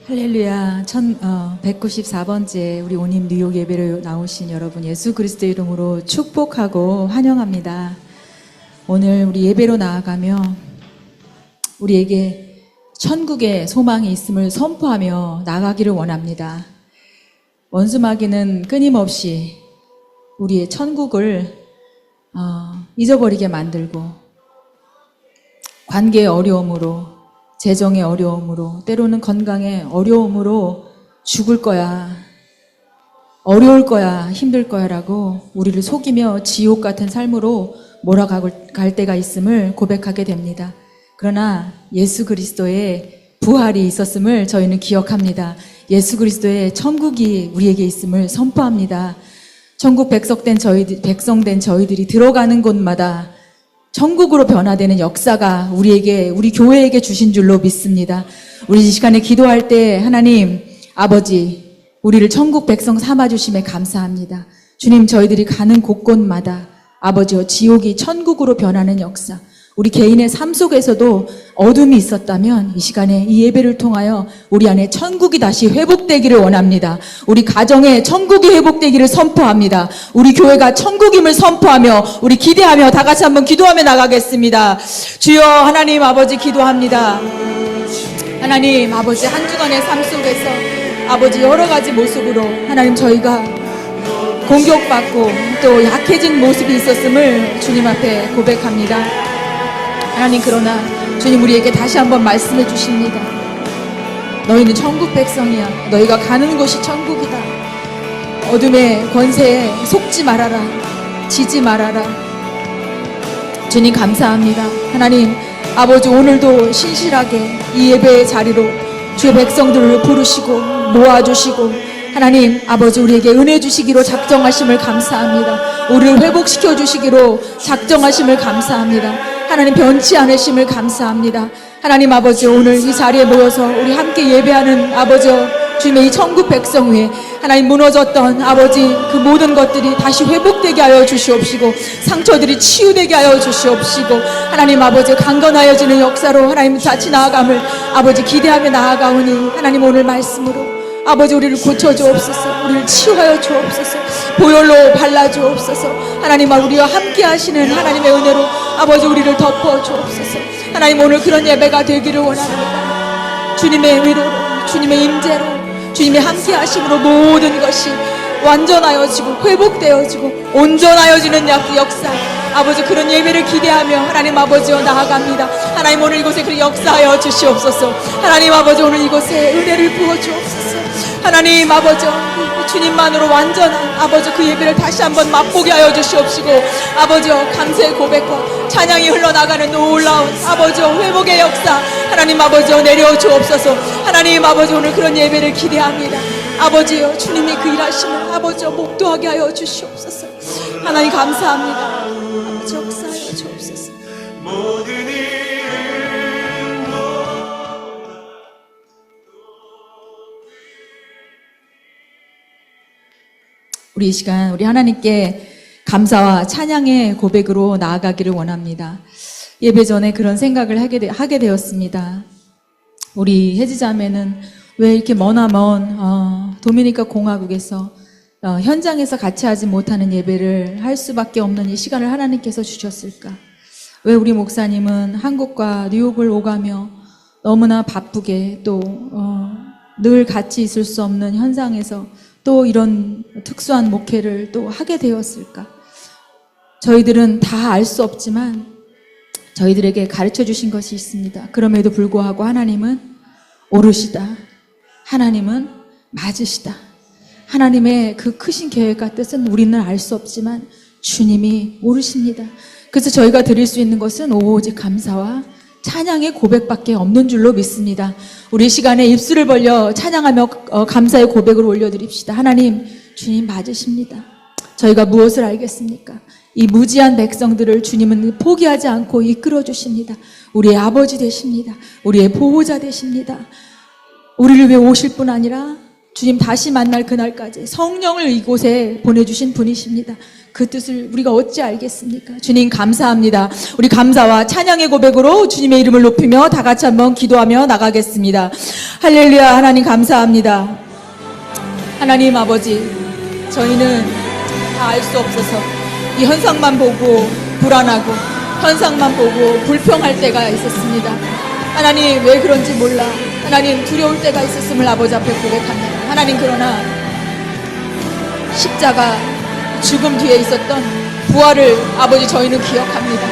할렐루야. 194번째 우리 오님 뉴욕 예배로 나오신 여러분 예수 그리스도 이름으로 축복하고 환영합니다. 오늘 우리 예배로 나아가며 우리에게 천국의 소망이 있음을 선포하며 나가기를 원합니다. 원수마귀는 끊임없이 우리의 천국을 잊어버리게 만들고 관계의 어려움으로, 재정의 어려움으로, 때로는 건강의 어려움으로 죽을 거야, 어려울 거야, 힘들 거야 라고 우리를 속이며 지옥 같은 삶으로 몰아갈 때가 있음을 고백하게 됩니다. 그러나 예수 그리스도의 부활이 있었음을 저희는 기억합니다. 예수 그리스도의 천국이 우리에게 있음을 선포합니다. 천국 백성된 저희들이 들어가는 곳마다 천국으로 변화되는 역사가 우리 교회에게 주신 줄로 믿습니다. 우리 이 시간에 기도할 때 하나님 아버지 우리를 천국 백성 삼아주심에 감사합니다. 주님, 저희들이 가는 곳곳마다 아버지여 지옥이 천국으로 변하는 역사, 우리 개인의 삶 속에서도 어둠이 있었다면 이 시간에 이 예배를 통하여 우리 안에 천국이 다시 회복되기를 원합니다. 우리 가정에 천국이 회복되기를 선포합니다. 우리 교회가 천국임을 선포하며 우리 기대하며 다 같이 한번 기도하며 나가겠습니다. 주여 하나님 아버지 기도합니다. 하나님 아버지 한 주간의 삶 속에서 아버지 여러 가지 모습으로 하나님 저희가 공격받고 또 약해진 모습이 있었음을 주님 앞에 고백합니다. 하나님, 그러나 주님 우리에게 다시 한번 말씀해 주십니다. 너희는 천국 백성이야. 너희가 가는 곳이 천국이다. 어둠의 권세에 속지 말아라. 지지 말아라. 주님 감사합니다. 하나님 아버지 오늘도 신실하게 이 예배의 자리로 주의 백성들을 부르시고 모아주시고 하나님 아버지 우리에게 은혜 주시기로 작정하심을 감사합니다. 우리를 회복시켜 주시기로 작정하심을 감사합니다. 하나님 변치 않으심을 감사합니다. 하나님 아버지 오늘 이 자리에 모여서 우리 함께 예배하는 아버지 주님의 이 천국 백성 위에 하나님 무너졌던 아버지 그 모든 것들이 다시 회복되게 하여 주시옵시고 상처들이 치유되게 하여 주시옵시고 하나님 아버지 강건하여지는 역사로 하나님 같이 나아감을 아버지 기대하며 나아가오니 하나님 오늘 말씀으로 아버지 우리를 고쳐주옵소서, 우리를 치유하여 주옵소서, 보혈로 발라주옵소서. 하나님 우리와 함께 하시는 하나님의 은혜로 아버지 우리를 덮어주옵소서. 하나님 오늘 그런 예배가 되기를 원합니다. 주님의 위로로, 주님의 임재로, 주님의 함께 하심으로 모든 것이 완전하여지고 회복되어지고 온전하여지는 역사, 아버지 그런 예배를 기대하며 하나님 아버지와 나아갑니다. 하나님 오늘 이곳에 그 역사하여 주시옵소서. 하나님 아버지 오늘 이곳에 은혜를 부어주옵소서. 하나님 아버지 주님만으로 완전한 아버지 그 예배를 다시 한번 맛보게 하여 주시옵시고 아버지여 감사의 고백과 찬양이 흘러나가는 놀라운 아버지여 회복의 역사 하나님 아버지여 내려 주옵소서. 하나님 아버지 오늘 그런 예배를 기대합니다. 아버지여 주님이 그 일하심을 아버지여 목도하게 하여 주시옵소서. 하나님 감사합니다. 아버지 역사하여 주옵소서. 모든 우리 이 시간 우리 하나님께 감사와 찬양의 고백으로 나아가기를 원합니다. 예배 전에 그런 생각을 하게 되었습니다. 우리 혜지자매는 왜 이렇게 머나먼 도미니카 공화국에서 현장에서 같이 하지 못하는 예배를 할 수밖에 없는 이 시간을 하나님께서 주셨을까? 왜 우리 목사님은 한국과 뉴욕을 오가며 너무나 바쁘게 또 늘 같이 있을 수 없는 현상에서 또 이런 특수한 목회를 또 하게 되었을까? 저희들은 다 알 수 없지만 저희들에게 가르쳐 주신 것이 있습니다. 그럼에도 불구하고 하나님은 옳으시다. 하나님은 맞으시다. 하나님의 그 크신 계획과 뜻은 우리는 알 수 없지만 주님이 모르십니다. 그래서 저희가 드릴 수 있는 것은 오직 감사와 찬양의 고백밖에 없는 줄로 믿습니다. 우리 시간에 입술을 벌려 찬양하며 감사의 고백을 올려드립시다. 하나님, 주님 맞으십니다. 저희가 무엇을 알겠습니까? 이 무지한 백성들을 주님은 포기하지 않고 이끌어 주십니다. 우리의 아버지 되십니다. 우리의 보호자 되십니다. 우리를 위해 오실 뿐 아니라 주님 다시 만날 그날까지 성령을 이곳에 보내주신 분이십니다. 그 뜻을 우리가 어찌 알겠습니까? 주님 감사합니다. 우리 감사와 찬양의 고백으로 주님의 이름을 높이며 다 같이 한번 기도하며 나가겠습니다. 할렐루야. 하나님 감사합니다. 하나님 아버지, 저희는 다 알 수 없어서 이 현상만 보고 불안하고 현상만 보고 불평할 때가 있었습니다. 하나님 왜 그런지 몰라. 하나님 두려울 때가 있었음을 아버지 앞에 고백합니다. 하나님 그러나 십자가 죽음 뒤에 있었던 부활을 아버지 저희는 기억합니다.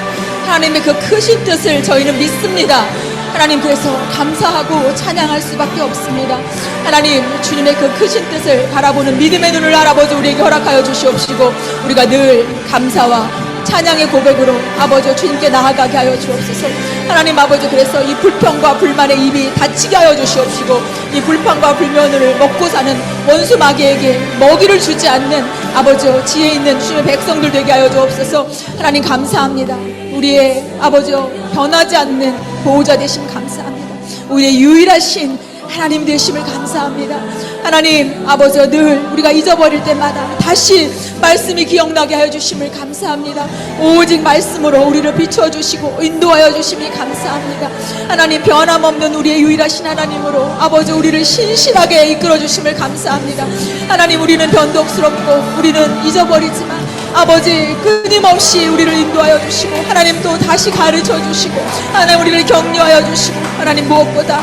하나님의 그 크신 뜻을 저희는 믿습니다. 하나님 그래서 감사하고 찬양할 수밖에 없습니다. 하나님 주님의 그 크신 뜻을 바라보는 믿음의 눈을 아버지 우리에게 허락하여 주시옵시고 우리가 늘 감사와 찬양의 고백으로 아버지 주님께 나아가게 하여 주옵소서. 하나님 아버지 그래서 이 불평과 불만의 입이 닫히게 하여 주시옵시고 이 불평과 불만을 먹고 사는 원수 마귀에게 먹이를 주지 않는 아버지 지혜 있는 주님의 백성들 되게 하여 주옵소서. 하나님 감사합니다. 우리의 아버지 변하지 않는 보호자 되심 감사합니다. 우리의 유일하신 하나님 되심을 감사합니다. 하나님 아버지 늘 우리가 잊어버릴 때마다 다시 말씀이 기억나게 하여 주심을 감사합니다. 오직 말씀으로 우리를 비춰주시고 인도하여 주심이 감사합니다. 하나님 변함없는 우리의 유일하신 하나님으로 아버지 우리를 신실하게 이끌어 주심을 감사합니다. 하나님 우리는 변덕스럽고 우리는 잊어버리지만 아버지 끊임없이 우리를 인도하여 주시고 하나님 또 다시 가르쳐 주시고 하나님 우리를 격려하여 주시고 하나님 무엇보다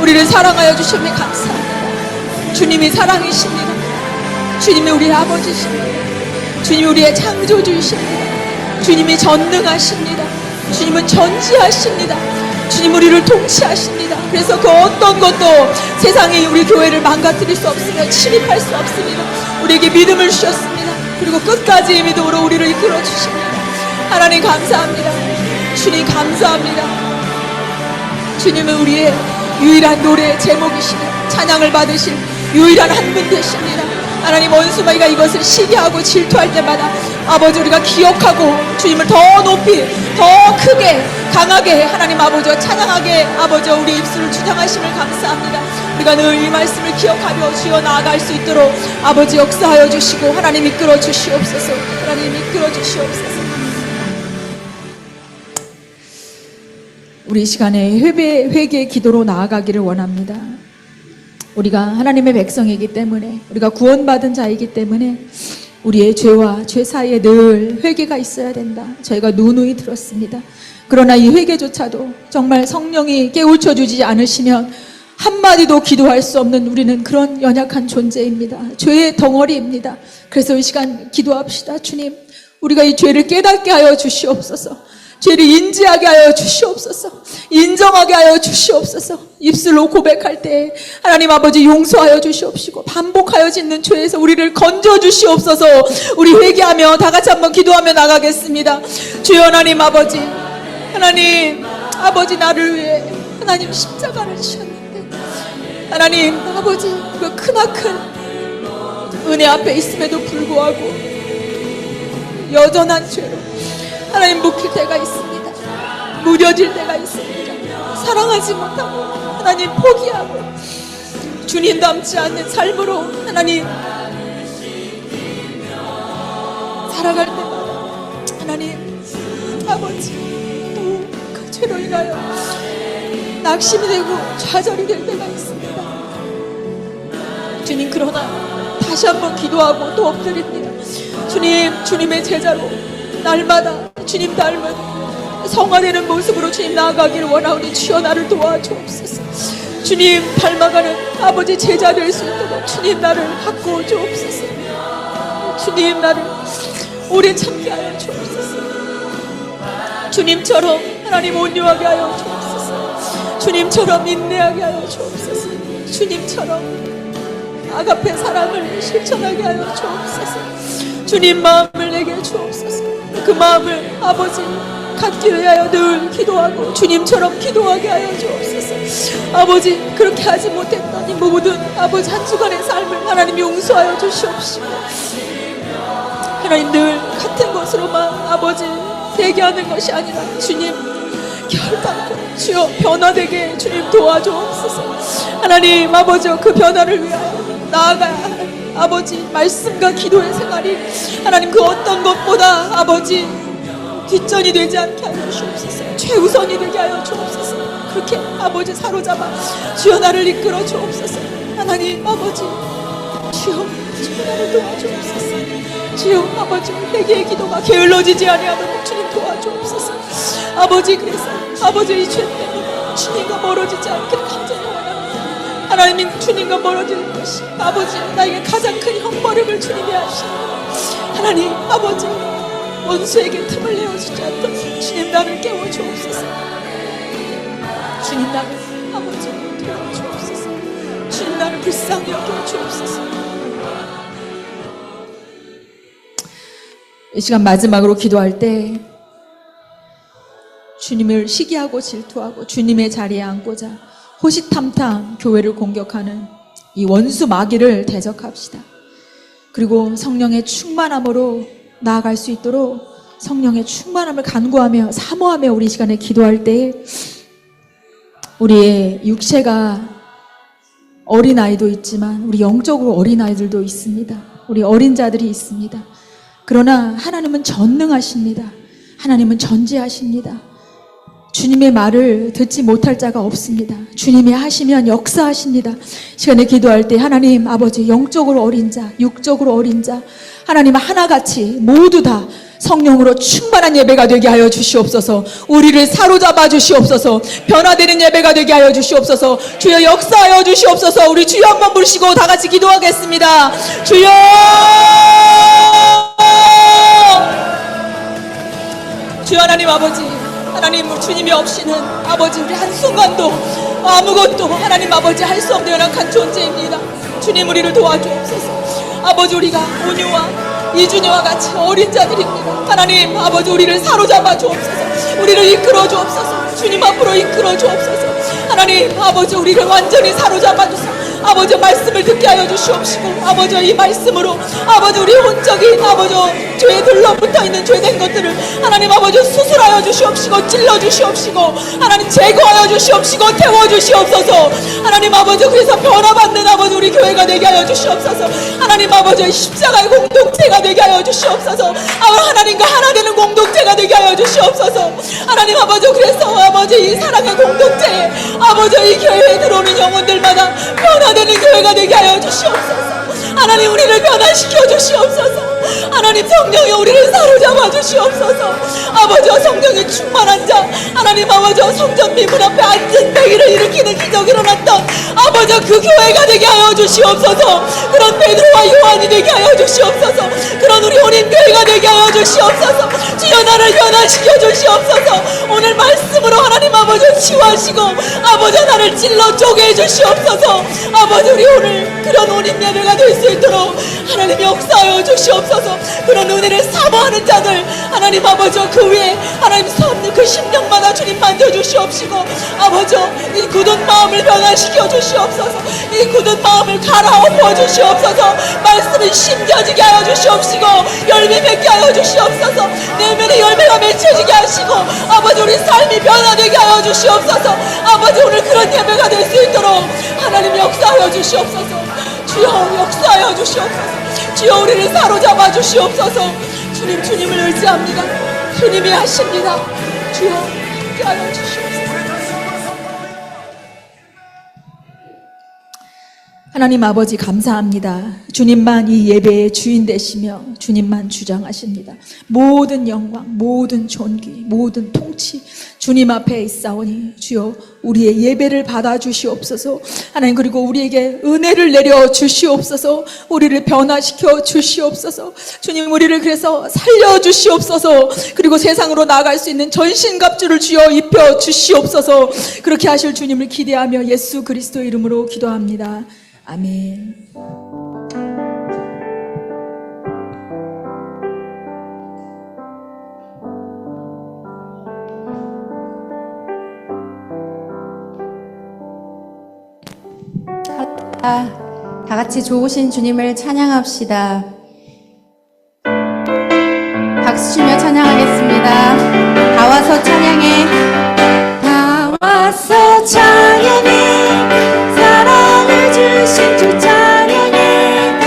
우리를 사랑하여 주심이 감사합니다. 주님이 사랑이십니다. 주님이 우리의 아버지십니다. 주님이 우리의 창조주이십니다. 주님이 전능하십니다. 주님은 전지하십니다. 주님 우리를 통치하십니다. 그래서 그 어떤 것도 세상이 우리 교회를 망가뜨릴 수 없으며 침입할 수 없습니다. 우리에게 믿음을 주셨습니다. 그리고 끝까지 믿음으로 우리를 이끌어 주십니다. 하나님 감사합니다. 주님 감사합니다. 주님은 우리의 유일한 노래의 제목이시며 찬양을 받으신 유일한 한 분 되십니다. 하나님 원수마귀가 이것을 시기하고 질투할 때마다 아버지 우리가 기억하고 주님을 더 높이 더 크게 강하게 하나님 아버지와 찬양하게 아버지 우리 입술을 주장하심을 감사합니다. 우리가 늘 이 말씀을 기억하며 주여 나아갈 수 있도록 아버지 역사하여 주시고 하나님 이끌어 주시옵소서. 하나님 이끌어 주시옵소서. 우리 이 시간에 회개 기도로 나아가기를 원합니다. 우리가 하나님의 백성이기 때문에 우리가 구원받은 자이기 때문에 우리의 죄와 죄 사이에 늘 회개가 있어야 된다. 저희가 누누이 들었습니다. 그러나 이 회개조차도 정말 성령이 깨우쳐 주지 않으시면 한마디도 기도할 수 없는 우리는 그런 연약한 존재입니다. 죄의 덩어리입니다. 그래서 이 시간 기도합시다. 주님 우리가 이 죄를 깨닫게 하여 주시옵소서. 죄를 인지하게 하여 주시옵소서. 인정하게 하여 주시옵소서. 입술로 고백할 때 하나님 아버지 용서하여 주시옵시고 반복하여 짓는 죄에서 우리를 건져 주시옵소서. 우리 회개하며 다 같이 한번 기도하며 나가겠습니다. 주여 하나님 아버지, 하나님 아버지 나를 위해 하나님 십자가를 지셨는데 하나님 아버지 그 크나큰 은혜 앞에 있음에도 불구하고 여전한 죄로 하나님 묵힐 때가 있습니다. 무뎌질 때가 있습니다. 사랑하지 못하고 하나님 포기하고 주님 닮지 않는 삶으로 하나님 살아갈 때마다 하나님 아버지 또 그 죄로 인하여 낙심이 되고 좌절이 될 때가 있습니다. 주님 그러나 다시 한번 기도하고 또 엎드립니다. 주님 주님의 제자로 날마다 주님 닮은 성화되는 모습으로 주님 나아가기를 원하오니 주여 나를 도와주옵소서. 주님 닮아가는 아버지 제자 될 수 있도록 주님 나를 바꾸어 주옵소서. 주님 나를 오래 참게 하여 주옵소서. 주님처럼 하나님 온유하게 하여 주옵소서. 주님처럼 인내하게 하여 주옵소서. 주님처럼 아가페 사랑을 실천하게 하여 주옵소서. 주님 마음을 내게 주옵소서. 그 마음을 아버지 갖기 위하여 늘 기도하고 주님처럼 기도하게 하여 주옵소서. 아버지 그렇게 하지 못했던 이 모든 아버지 한 주간의 삶을 하나님 용서하여 주시옵시고 하나님 늘 같은 것으로만 아버지 대기하는 것이 아니라 주님 결단코 주여 변화되게 주님 도와주옵소서. 하나님 아버지 그 변화를 위하여 나아가야 하는 아버지 말씀과 기도의 생활이 하나님 그 어떤 것보다 아버지 뒷전이 되지 않게 하여 주옵소서. 최우선이 되게 하여 주옵소서. 그렇게 아버지 사로잡아 주여 나를 이끌어 주옵소서. 하나님 아버지 주여 나를 도와주옵소서. 주여 아버지 내게의 기도가 게을러지지 아니하도록 주님 도와주옵소서. 아버지 그래서 아버지 이 죄 때문에 주님과 멀어지지 않기를 간절히 원합니다. 하나님이 주님과 멀어지는 것이 아버지 나에게 가장 큰 형벌임을 주님이 아시옵니다. 하나님 아버지 원수에게 틈을 내어주지 않도록 주님 나를 깨워주옵소서. 주님 나를 아버지 도와주옵소서. 주님 나를 불쌍히 여겨주옵소서. 이 시간 마지막으로 기도할 때 주님을 시기하고 질투하고 주님의 자리에 앉고자 호시탐탐 교회를 공격하는 이 원수 마귀를 대적합시다. 그리고 성령의 충만함으로 나아갈 수 있도록 성령의 충만함을 간구하며 사모하며 우리 시간에 기도할 때 우리의 육체가 어린아이도 있지만 우리 영적으로 어린아이들도 있습니다. 우리 어린 자들이 있습니다. 그러나 하나님은 전능하십니다. 하나님은 전지하십니다. 주님의 말을 듣지 못할 자가 없습니다. 주님이 하시면 역사하십니다. 시간에 기도할 때 하나님 아버지 영적으로 어린 자, 육적으로 어린 자 하나님 하나같이 모두 다 성령으로 충만한 예배가 되게 하여 주시옵소서. 우리를 사로잡아 주시옵소서. 변화되는 예배가 되게 하여 주시옵소서. 주여 역사하여 주시옵소서. 우리 주여 한번 부르시고 다 같이 기도하겠습니다. 주여 주여 하나님 아버지 하나님 주님이 없이는 아버지 우리 한순간도 아무것도 하나님 아버지 할 수 없는 연약한 존재입니다. 주님 우리를 도와주옵소서. 아버지 우리가 온유와 이준여와 같이 어린 자들입니다. 하나님 아버지 우리를 사로잡아 주옵소서. 우리를 이끌어 주옵소서. 주님 앞으로 이끌어 주옵소서. 하나님 아버지 우리를 완전히 사로잡아 주소서. 아버지 말씀을 듣게 하여 주시옵시고 아버지 이 말씀으로 아버지 우리 혼적인 아버지 죄에 들러붙어있는 죄된 것들을 하나님 아버지 수술하여 주시옵시고 찔러 주시옵시고 하나님 제거하여 주시옵시고 태워 주시옵소서. 하나님 아버지 그래서 변화받는 아버지 우리 교회가 되게 하여 주시옵소서. 하나님 아버지 십자가의 공동체가 되게 하여 주시옵소서. 하나님과 하나 되는 공동체가 되게 하여 주시옵소서. 하나님 아버지 그래서 아버지 이 사랑의 공동체에 아버지 이 교회에 들어오는 영혼들마다 변화되는 교회가 되게 하여 주시옵소서. 하나님 우리를 변화시켜 주시옵소서. 하나님 성령이 우리를 사로잡아 주시옵소서. 아버지 성령이 충만한 자 하나님 아버지 성전 미문 앞에 앉은 배기를 일으키는 기적이 일어났던 아버지 그 교회가 되게 하여 주시옵소서. 그런 베드로와 요한이 되게 하여 주시옵소서. 그런 우리 혼인 교회가 되게 하여 주시옵소서. 주여 나를 변화시켜 주시옵소서. 오늘 말씀으로 하나님 아버지 치유하시고 아버지 나를 찔러 쪼개 주시옵소서. 아버지 우리 오늘 그런 혼인 예배가 될 수 있도록 하나님 역사하여 주시옵소서. 그런 은혜를 사모하는 자들 하나님 아버지 그 위에 하나님 섰는 그 심령마다 주님 만져주시옵시고 아버지 이 굳은 마음을 변화시켜 주시옵소서. 이 굳은 마음을 갈아엎어 주시옵소서. 말씀을 심겨지게 하여 주시옵시고 열매 맺게 하여 주시옵소서. 내면의 열매가 맺혀지게 하시고 아버지 우리 삶이 변화되게 하여 주시옵소서. 아버지 오늘 그런 예배가 될 수 있도록 하나님 역사하여 주시옵소서. 주여 역사하여 주시옵소서. 주여 우리를 사로잡아 주시옵소서. 주님 주님을 의지합니다. 주님이 하십니다. 주여 함께하여 주시옵소서. 하나님 아버지 감사합니다. 주님만 이 예배의 주인 되시며 주님만 주장하십니다. 모든 영광, 모든 존귀, 모든 통치 주님 앞에 있사오니 주여 우리의 예배를 받아 주시옵소서. 하나님 그리고 우리에게 은혜를 내려 주시옵소서. 우리를 변화시켜 주시옵소서. 주님 우리를 그래서 살려 주시옵소서. 그리고 세상으로 나아갈 수 있는 전신갑주를 주여 입혀 주시옵소서. 그렇게 하실 주님을 기대하며 예수 그리스도 이름으로 기도합니다. 아멘. 다 같이 좋으신 주님을 찬양합시다. 박수 치며 찬양하겠습니다. 다 와서 찬양해. 다 와서 찬양해. 사랑을 주신 주 찬양해.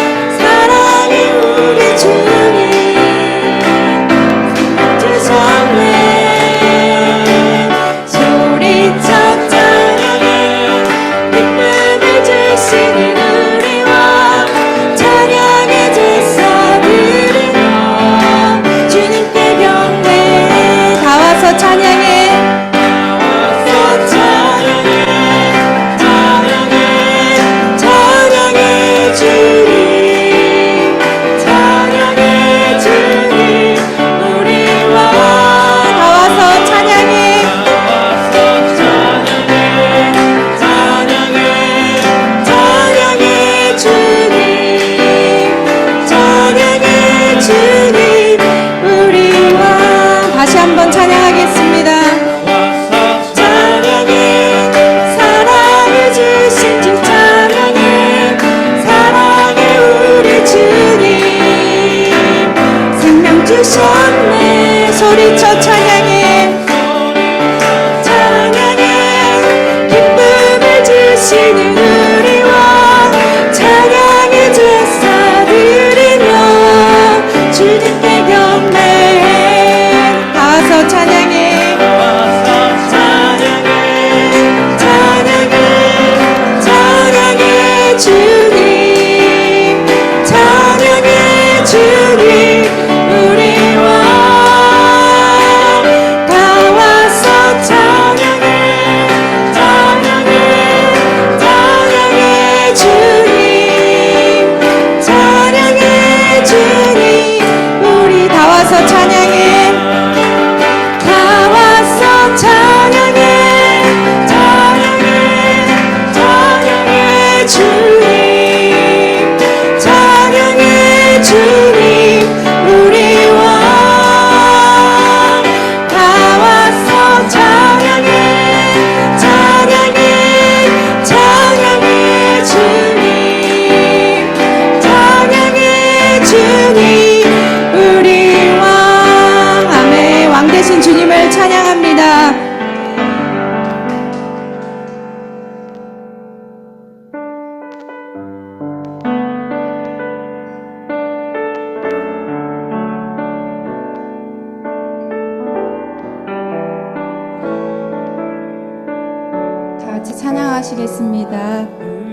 같이 찬양하시겠습니다.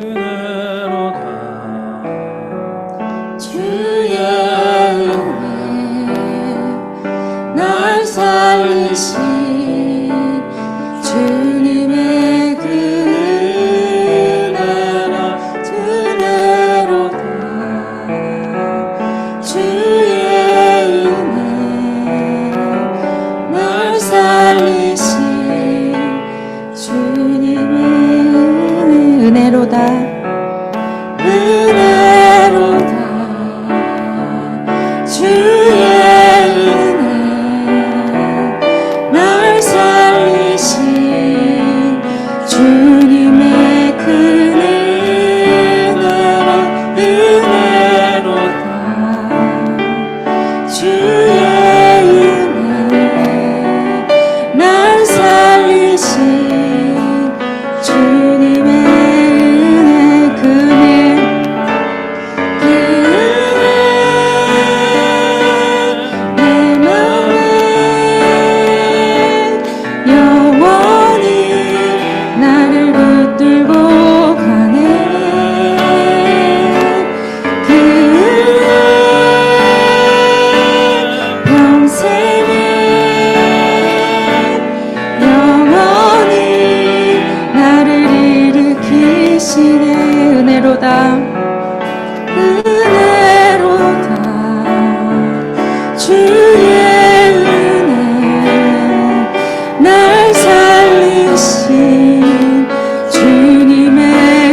은혜로다 주의 은혜 날 살리신 주님의 그 은혜로다 주의 은혜 날 살리신 주님의 은혜로다 은혜로다 주의 은혜 날 살리신 주님의 그 은혜로다 주의 은혜 날 살리신 주님의 은혜 그 은혜 내 맘에 영원히 나를 붙들고 가네 그 은혜 평생에 영원히 나를 일으키시네 은혜로다 은혜로다 주의 은혜 날 살리신 주님의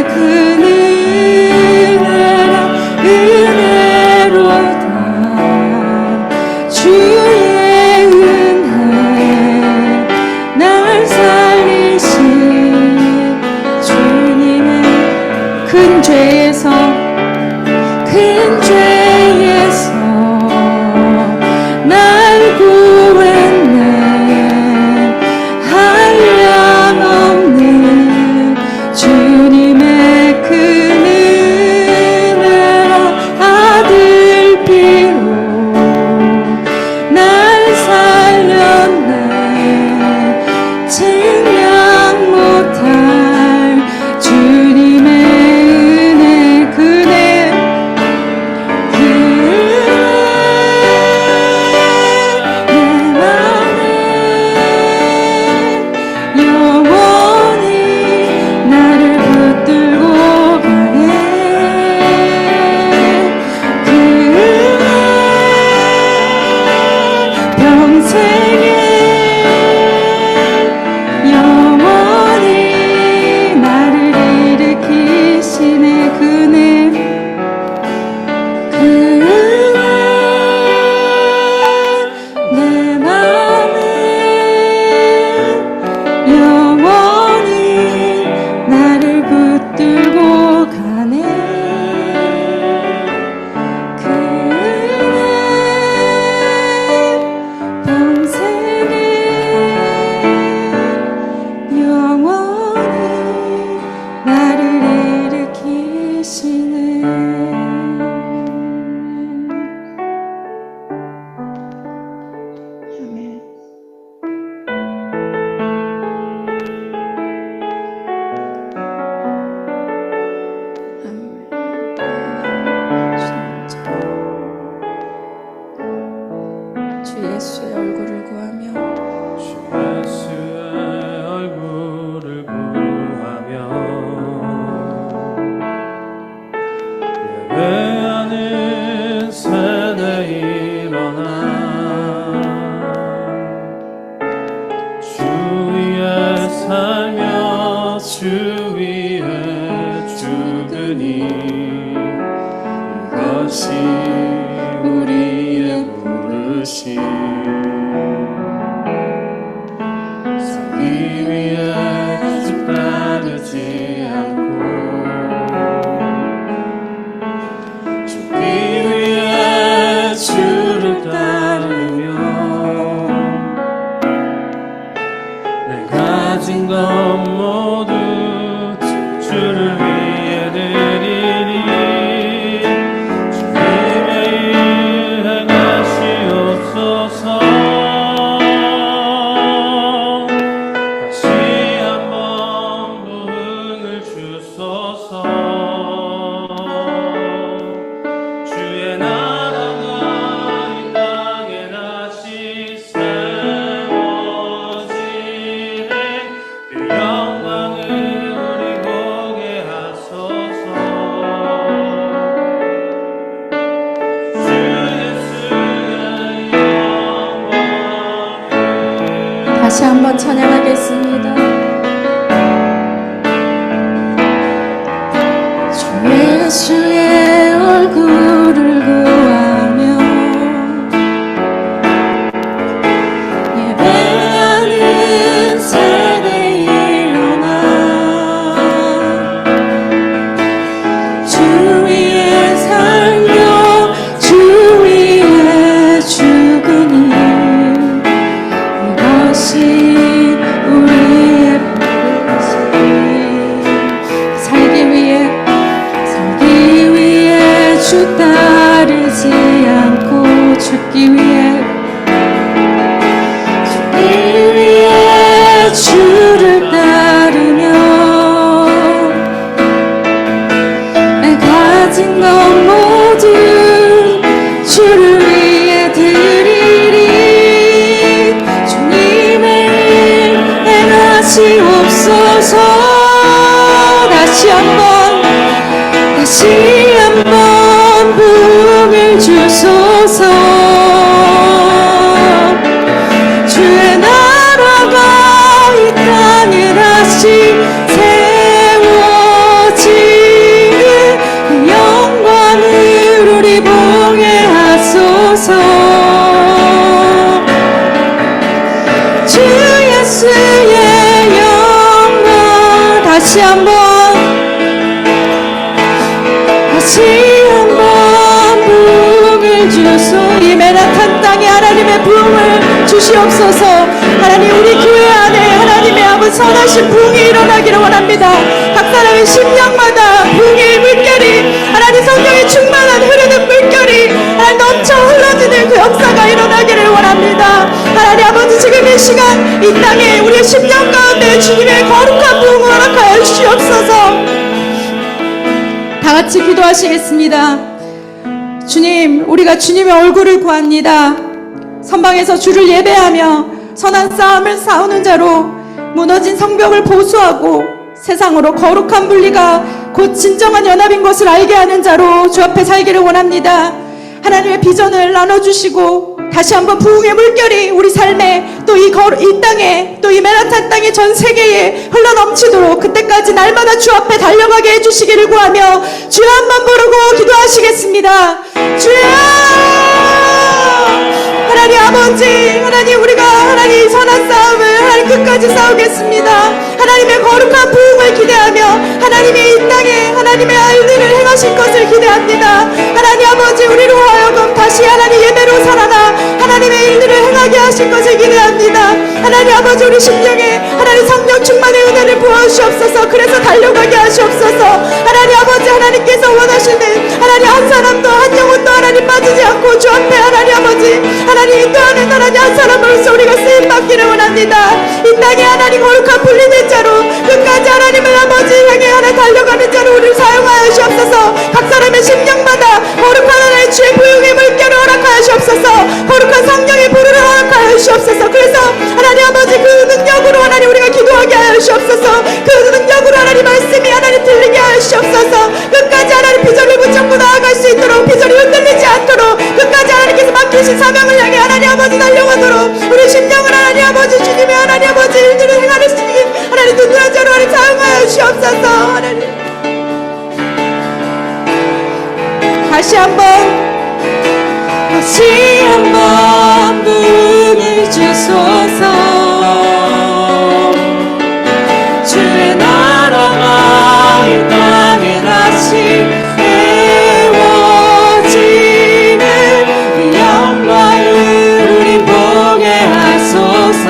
그 은혜로다 주의 은혜 날 살리신 주님의 큰 죄에서 날 구했네 한량없는 주님의 그 은혜로 아들 피로 날 살렸네 증량 못할 주님의 은혜 그네 그 내 맘에 영원히 나를 붙들고 가네 그 은혜 평생에 영원히 나를 일으키시네 그네 그 은혜 내 맘에 영원히 나를 붙들고 가네 그 은혜 평생에 영원히 나를 일으키시네 아멘. 주 예수의 얼굴을 구하며 주 예수의 얼굴을 구하며 예배하는 세대 일어나 주 위에 살며 주 위에 죽으니 이것이 우리의 부르심 서기 위해 주 따르지 않고 죽기 위해 주를 따르며 내 가진 것 모두 주를 위해 드리니 주님의 일 행하시옵소서 다시 한번 한번 찬양하겠습니다. 주 예수의 얼굴을 구하며 예배하는 세대에 일어나 주 위에 살며 주 위에 죽으니 이것이 우리의 버릇이 살기 위해 주 따르지 않고 죽기 위해 주를 따르며 내 가진 것 모두 주를 위해 드리리. 주님의 일 행하시옵소서. 다시 한번 부흥을 주소서. 주의 나라가 이 땅에 다시 세워지는 그 영광을 우리 보게 하소서. 주 예수의 영광 다시 한번 부흥을 주소. 이 맨하탄 땅에 하나님의 부흥을 주시옵소서. 하나님 우리 교회 안에 하나님의 아버지 선하신 부흥이 일어나기를 원합니다. 각 사람의 심령마다 부흥의 물결이 하나님 성령의 충만한 흐르는 물결이 하나님 넘쳐 흘러지는 그 역사가 일어나기를 원합니다. 하나님 아버지 지금 이 시간 이 땅에 우리의 심령 가운데 주님의 거룩한 부흥을 허락하여 주시옵소서. 다 같이 기도하시겠습니다. 주님, 우리가 주님의 얼굴을 구합니다. 선방에서 주를 예배하며 선한 싸움을 싸우는 자로 무너진 성벽을 보수하고 세상으로 거룩한 분리가 곧 진정한 연합인 것을 알게 하는 자로 주 앞에 살기를 원합니다. 하나님의 비전을 나눠주시고 다시 한번 부흥의 물결이 우리 삶에 또 이 땅에 또 이 맨하탄 땅의 전 세계에 흘러넘치도록 그때까지 날마다 주 앞에 달려가게 해주시기를 구하며 주여 한번 부르고 기도하시겠습니다. 주여 하나님 아버지, 하나님 우리가 하나님 선한 싸움을 하나님 끝까지 싸우겠습니다. 하나님의 거룩한 부흥을 기대하며 하나님의 이 땅에 하나님의 일들을 행하실 것을 기대합니다. 하나님 아버지 우리로 하여금 다시 하나님 예배로 살아나 하나님의 일들을 행하게 하실 것을 기대합니다. 하나님 아버지 우리 심령에 하나님 성령 충만의 은혜를 부어주시옵소서. 그래서 달려가게 하시옵소서. 하나님 아버지 하나님께서 원하시는 하나님 한 사람도 한 영혼도 하나님 빠지지 않고 주 앞에 하나님 아버지 하나님 인도하는 하나님 한 사람으로서 우리가 쓰임받기를 원합니다. 이 땅에 하나님 거룩한 분리된 자로 끝까지 하나님을 아버지 향해 하나 달려가는 자로 우리를 사용하여 주옵소서. 각 사람의 심령마다 거룩한 하나님 주의 부흥의 물결을 허락하여 주옵소서. 거룩한 성령의 불을 허락하여 주옵소서. 그래서 하나님 아버지 그 능력으로 하나님 우리가 기도하게 하여 주옵소서. 그 능력으로 하나님 말씀이 하나님 들리게 하여 주옵소서. 끝까지 하나님 비전을 붙잡고 나아갈 수 있도록 비전이 흔들리지 않도록 끝까지 하나님께서 맡기신 사명을 향해 하나님 아버지 달려가도록 우리 심령을 하나님 아버지 주님의 하나님 아버지 일들을 행하는 하나님 든든한 자로 하나님 사용하여 주옵소서. 하나님 다시 한번 부흥을 주소서. 주의 나라가 이 땅에 다시 세워지는 그 영광을 우리 보게 하소서.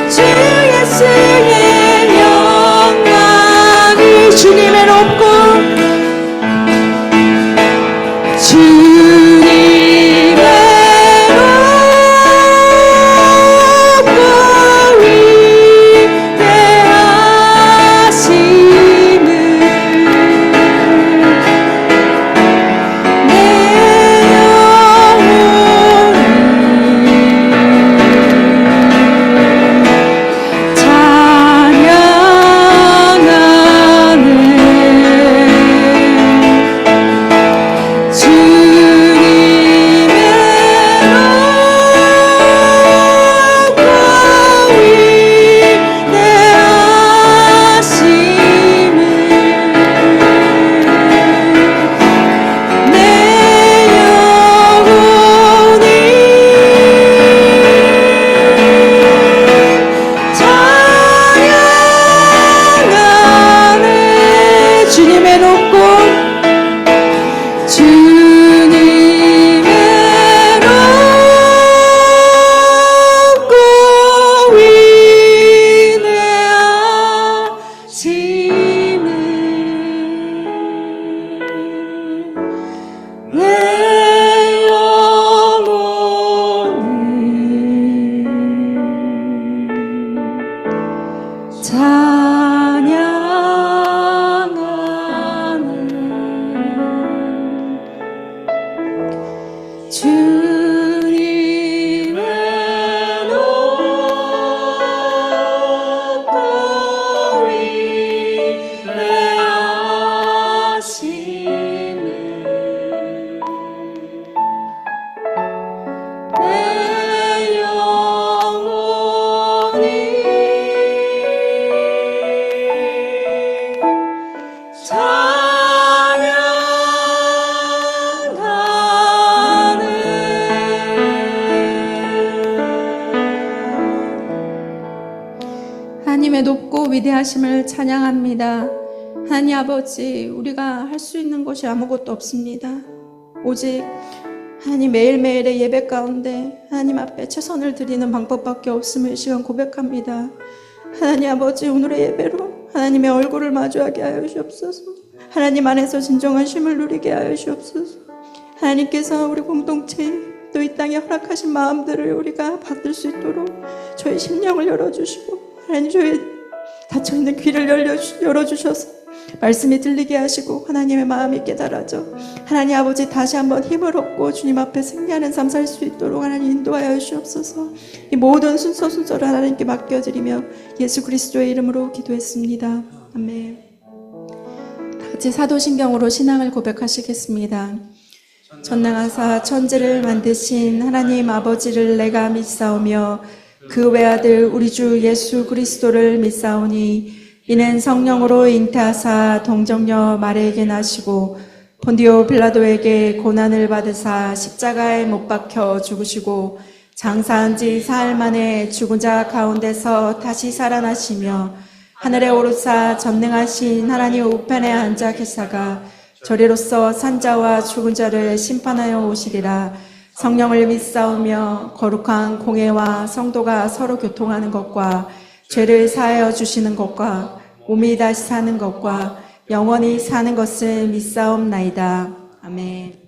주 예수의 영광을 주님의 높고 주님의 하나님의 높고 위대하심을 찬양합니다. 하나님 아버지, 우리가 할 수 있는 것이 아무것도 없습니다. 오직 하나님 매일매일의 예배 가운데 하나님 앞에 최선을 드리는 방법밖에 없음을 이 시간 고백합니다. 하나님 아버지, 오늘의 예배로 하나님의 얼굴을 마주하게 하여 주옵소서. 하나님 안에서 진정한 쉼을 누리게 하여 주옵소서. 하나님께서 우리 공동체 또 이 땅에 허락하신 마음들을 우리가 받을 수 있도록 저희 심령을 열어주시고, 하나님 저희 닫혀있는 귀를 열어주셔서 말씀이 들리게 하시고 하나님의 마음이 깨달아져 하나님 아버지 다시 한번 힘을 얻고 주님 앞에 승리하는 삶 살 수 있도록 하나님 인도하여 주옵소서. 이 모든 순서를 하나님께 맡겨드리며 예수 그리스도의 이름으로 기도했습니다. 아멘. 다 같이 사도신경으로 신앙을 고백하시겠습니다. 전능하사 천지를 만드신 하나님 아버지를 내가 믿사오며 그 외아들 우리 주 예수 그리스도를 믿사오니 이는 성령으로 잉태하사 동정녀 마리에게 나시고 본디오 빌라도에게 고난을 받으사 십자가에 못 박혀 죽으시고 장사한 지 사흘 만에 죽은 자 가운데서 다시 살아나시며 하늘에 오르사 전능하신 하나님 우편에 앉아 계사가 저리로서 산자와 죽은 자를 심판하여 오시리라. 성령을 믿사오며 거룩한 공회와 성도가 서로 교통하는 것과 죄를 사하여 주시는 것과 몸이 다시 사는 것과 영원히 사는 것을 믿사옵나이다. 아멘.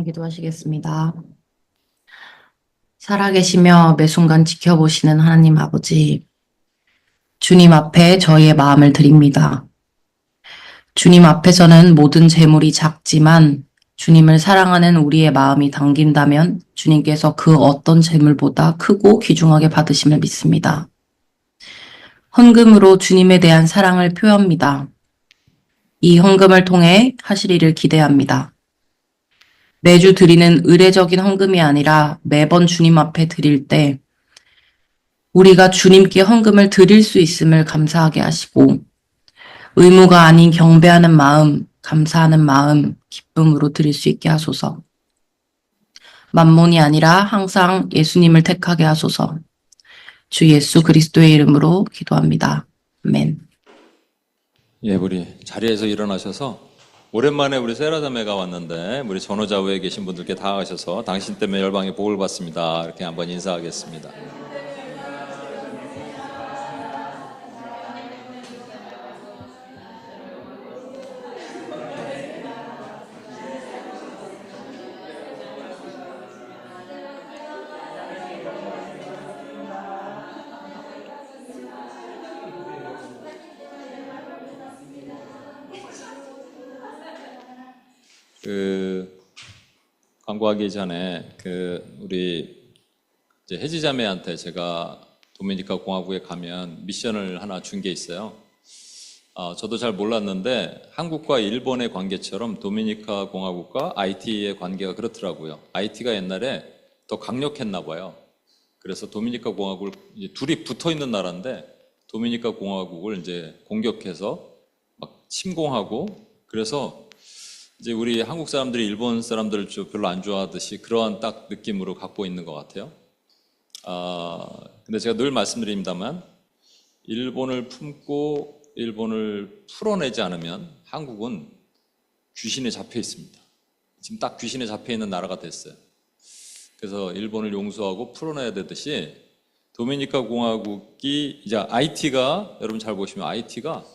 기도하시겠습니다. 살아계시며 매 순간 지켜보시는 하나님 아버지, 주님 앞에 저희의 마음을 드립니다. 주님 앞에서는 모든 재물이 작지만 주님을 사랑하는 우리의 마음이 담긴다면 주님께서 그 어떤 재물보다 크고 귀중하게 받으심을 믿습니다. 헌금으로 주님에 대한 사랑을 표합니다. 이 헌금을 통해 하실 일을 기대합니다. 매주 드리는 의례적인 헌금이 아니라 매번 주님 앞에 드릴 때 우리가 주님께 헌금을 드릴 수 있음을 감사하게 하시고 의무가 아닌 경배하는 마음, 감사하는 마음, 기쁨으로 드릴 수 있게 하소서. 만몬이 아니라 항상 예수님을 택하게 하소서. 주 예수 그리스도의 이름으로 기도합니다. 아멘. 예, 우리 자리에서 일어나셔서 오랜만에 우리 세라 자매가 왔는데 우리 전호자부에 계신 분들께 다가가셔서 당신 때문에 열방의 복을 받습니다. 이렇게 한번 인사하겠습니다. 광고하기 전에 우리 이제 혜지 자매한테 제가 도미니카 공화국에 가면 미션을 하나 준 게 있어요. 저도 잘 몰랐는데 한국과 일본의 관계처럼 도미니카 공화국과 IT의 관계가 그렇더라고요. IT가 옛날에 더 강력했나 봐요. 그래서 도미니카 공화국을 이제 둘이 붙어 있는 나라인데 도미니카 공화국을 이제 공격해서 막 침공하고 그래서 이제 우리 한국 사람들이 일본 사람들을 좀 별로 안 좋아하듯이 그러한 딱 느낌으로 갖고 있는 것 같아요. 근데 제가 늘 말씀드립니다만 일본을 품고 일본을 풀어내지 않으면 한국은 귀신에 잡혀 있습니다. 지금 딱 귀신에 잡혀 있는 나라가 됐어요. 그래서 일본을 용서하고 풀어내야 되듯이 도미니카 공화국이 이제 IT가 여러분 잘 보시면 IT가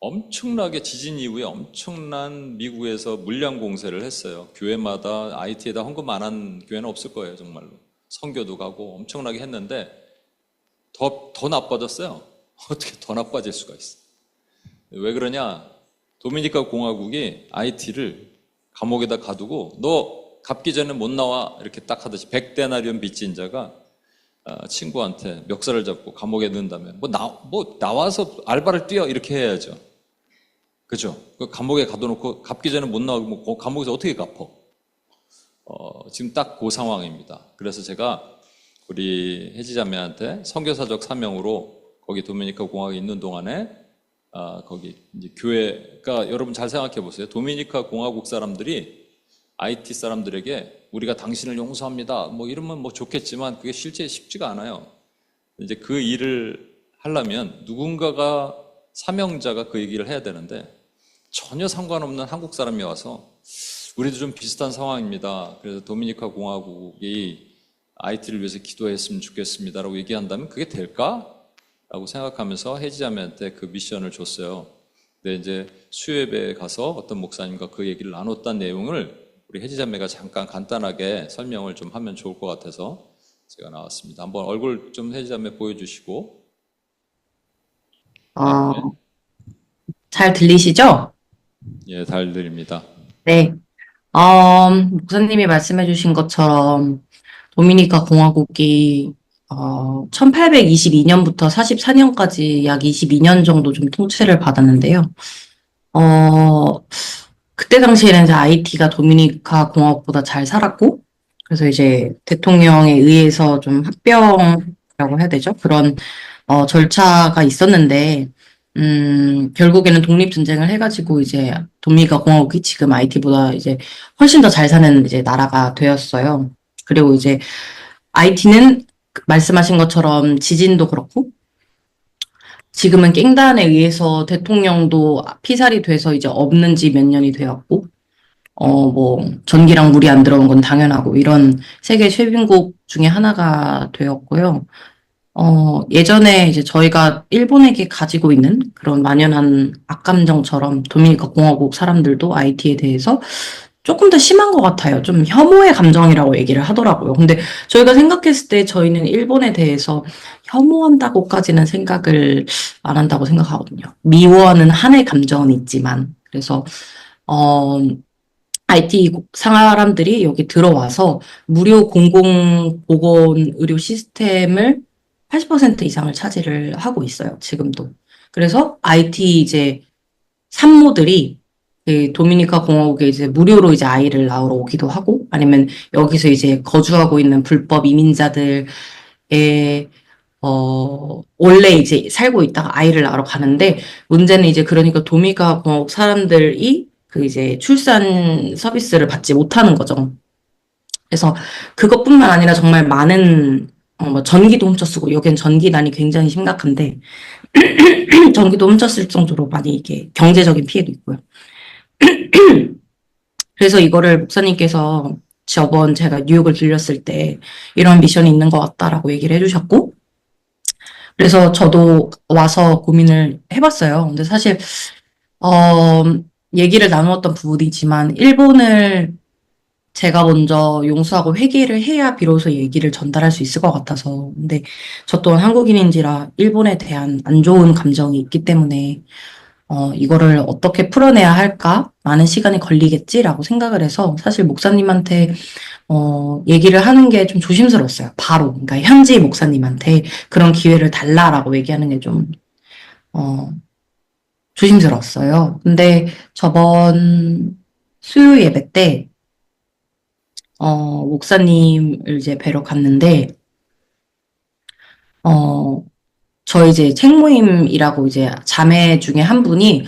엄청나게 지진 이후에 엄청난 미국에서 물량 공세를 했어요. 교회마다 IT에다 헌금 안 한 교회는 없을 거예요, 정말로. 선교도 가고 엄청나게 했는데 더 나빠졌어요. 어떻게 더 나빠질 수가 있어? 왜 그러냐? 도미니카 공화국이 IT를 감옥에다 가두고 너 갚기 전에 못 나와 이렇게 딱 하듯이 100데나리온 빚진 자가 친구한테 멱살을 잡고 감옥에 넣는다면 나와서 알바를 뛰어 이렇게 해야죠. 그죠? 감옥에 가둬놓고 갚기 전에 못 나오고 감옥에서 어떻게 갚어? 지금 딱 그 상황입니다. 그래서 제가 우리 혜지자매한테 선교사적 사명으로 거기 도미니카 공화국에 있는 동안에 거기 이제 교회가 여러분 잘 생각해 보세요. 도미니카 공화국 사람들이 IT 사람들에게 우리가 당신을 용서합니다. 뭐 이러면 뭐 좋겠지만 그게 실제 쉽지가 않아요. 이제 그 일을 하려면 누군가가 사명자가 그 얘기를 해야 되는데 전혀 상관없는 한국 사람이 와서 우리도 좀 비슷한 상황입니다. 그래서 도미니카 공화국이 IT를 위해서 기도했으면 좋겠습니다라고 얘기한다면 그게 될까? 라고 생각하면서 혜지자매한테 그 미션을 줬어요. 근데 이제 수요예배에 가서 어떤 목사님과 그 얘기를 나눴던 내용을 우리 혜지자매가 잠깐 간단하게 설명을 좀 하면 좋을 것 같아서 제가 나왔습니다. 한번 얼굴 좀 혜지자매 보여주시고. 잘 들리시죠? 예, 잘 들립니다. 네. 목사님이 말씀해 주신 것처럼 도미니카 공화국이 1822년부터 44년까지 약 22년 정도 좀 통치를 받았는데요. 그때 당시에는 이제 IT가 도미니카 공화국보다 잘 살았고, 그래서 이제 대통령에 의해서 좀 합병이라고 해야 되죠? 그런 절차가 있었는데, 결국에는 독립전쟁을 해가지고 이제 도미니카 공화국이 지금 IT보다 이제 훨씬 더 잘 사는 이제 나라가 되었어요. 그리고 이제 IT는 말씀하신 것처럼 지진도 그렇고 지금은 깽단에 의해서 대통령도 피살이 돼서 이제 없는 지 몇 년이 되었고 뭐 전기랑 물이 안 들어온 건 당연하고 이런 세계 최빈국 중에 하나가 되었고요. 예전에 이제 저희가 일본에게 가지고 있는 그런 만연한 악감정처럼 도미니카 공화국 사람들도 IT에 대해서 조금 더 심한 것 같아요. 좀 혐오의 감정이라고 얘기를 하더라고요. 근데 저희가 생각했을 때 저희는 일본에 대해서 혐오한다고까지는 생각을 안 한다고 생각하거든요. 미워하는 한의 감정은 있지만. 그래서, IT 사람들이 여기 들어와서 무료 공공보건 의료 시스템을 80% 이상을 차지를 하고 있어요. 지금도. 그래서 IT 이제 산모들이 그 도미니카 공화국에 이제 무료로 이제 아이를 낳으러 오기도 하고 아니면 여기서 이제 거주하고 있는 불법 이민자들의 원래 이제 살고 있다가 아이를 낳으러 가는데 문제는 이제 그러니까 도미니카 공화국 사람들이 그 이제 출산 서비스를 받지 못하는 거죠. 그래서 그것뿐만 아니라 정말 많은 뭐 전기도 훔쳐쓰고 여기는 전기난이 굉장히 심각한데 전기도 훔쳤을 정도로 많이 이게 경제적인 피해도 있고요. 그래서 이거를 목사님께서 저번 제가 뉴욕을 들렸을 때 이런 미션이 있는 것 같다라고 얘기를 해주셨고 그래서 저도 와서 고민을 해봤어요. 근데 사실 얘기를 나누었던 부분이지만 일본을 제가 먼저 용서하고 회개를 해야 비로소 얘기를 전달할 수 있을 것 같아서 근데 저 또한 한국인인지라 일본에 대한 안 좋은 감정이 있기 때문에 이거를 어떻게 풀어내야 할까? 많은 시간이 걸리겠지라고 생각을 해서 사실 목사님한테 얘기를 하는 게 좀 조심스러웠어요. 바로 그러니까 현지 목사님한테 그런 기회를 달라라고 얘기하는 게 좀 조심스러웠어요. 근데 저번 수요 예배 때 목사님을 이제 뵈러 갔는데 저희 이제 책모임이라고 이제 자매 중에 한 분이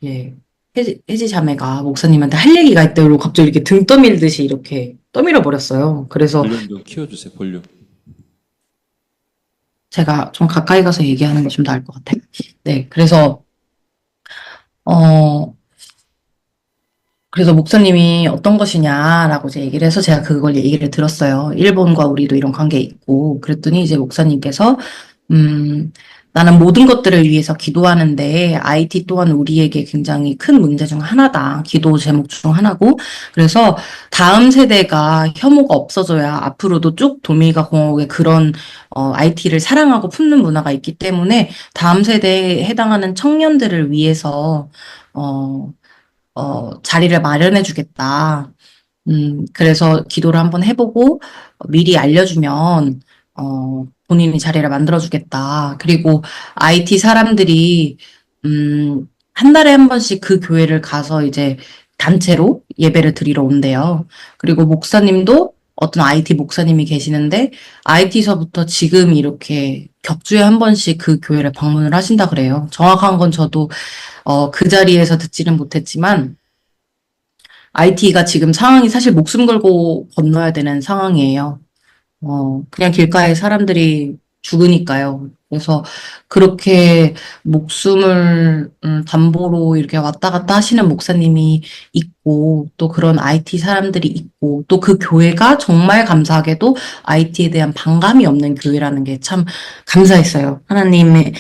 예, 혜지 자매가 목사님한테 할 얘기가 있다고 갑자기 이렇게 등 떠밀듯이 이렇게 떠밀어 버렸어요. 그래서 볼륨 좀 키워주세요. 볼륨. 제가 좀 가까이 가서 얘기하는 게 좀 나을 것 같아요. 네, 그래서 목사님이 어떤 것이냐라고 이제 얘기를 해서 제가 그걸 얘기를 들었어요. 일본과 우리도 이런 관계 있고 그랬더니 이제 목사님께서 나는 모든 것들을 위해서 기도하는데 IT 또한 우리에게 굉장히 큰 문제 중 하나다. 기도 제목 중 하나고 그래서 다음 세대가 혐오가 없어져야 앞으로도 쭉 도미니카 공화국의 그런 IT를 사랑하고 품는 문화가 있기 때문에 다음 세대에 해당하는 청년들을 위해서 자리를 마련해 주겠다. 그래서 기도를 한번 해보고 미리 알려주면 본인이 자리를 만들어주겠다. 그리고 IT 사람들이 한 달에 한 번씩 그 교회를 가서 이제 단체로 예배를 드리러 온대요. 그리고 목사님도 어떤 IT 목사님이 계시는데 IT서부터 지금 이렇게 격주에 한 번씩 그 교회를 방문을 하신다 그래요. 정확한 건 저도 그 자리에서 듣지는 못했지만 IT가 지금 상황이 사실 목숨 걸고 건너야 되는 상황이에요. 그냥 길가에 사람들이 죽으니까요. 그래서 그렇게 목숨을 담보로 이렇게 왔다 갔다 하시는 목사님이 있고, 또 그런 IT 사람들이 있고, 또 그 교회가 정말 감사하게도 IT에 대한 반감이 없는 교회라는 게 참 감사했어요. 하나님이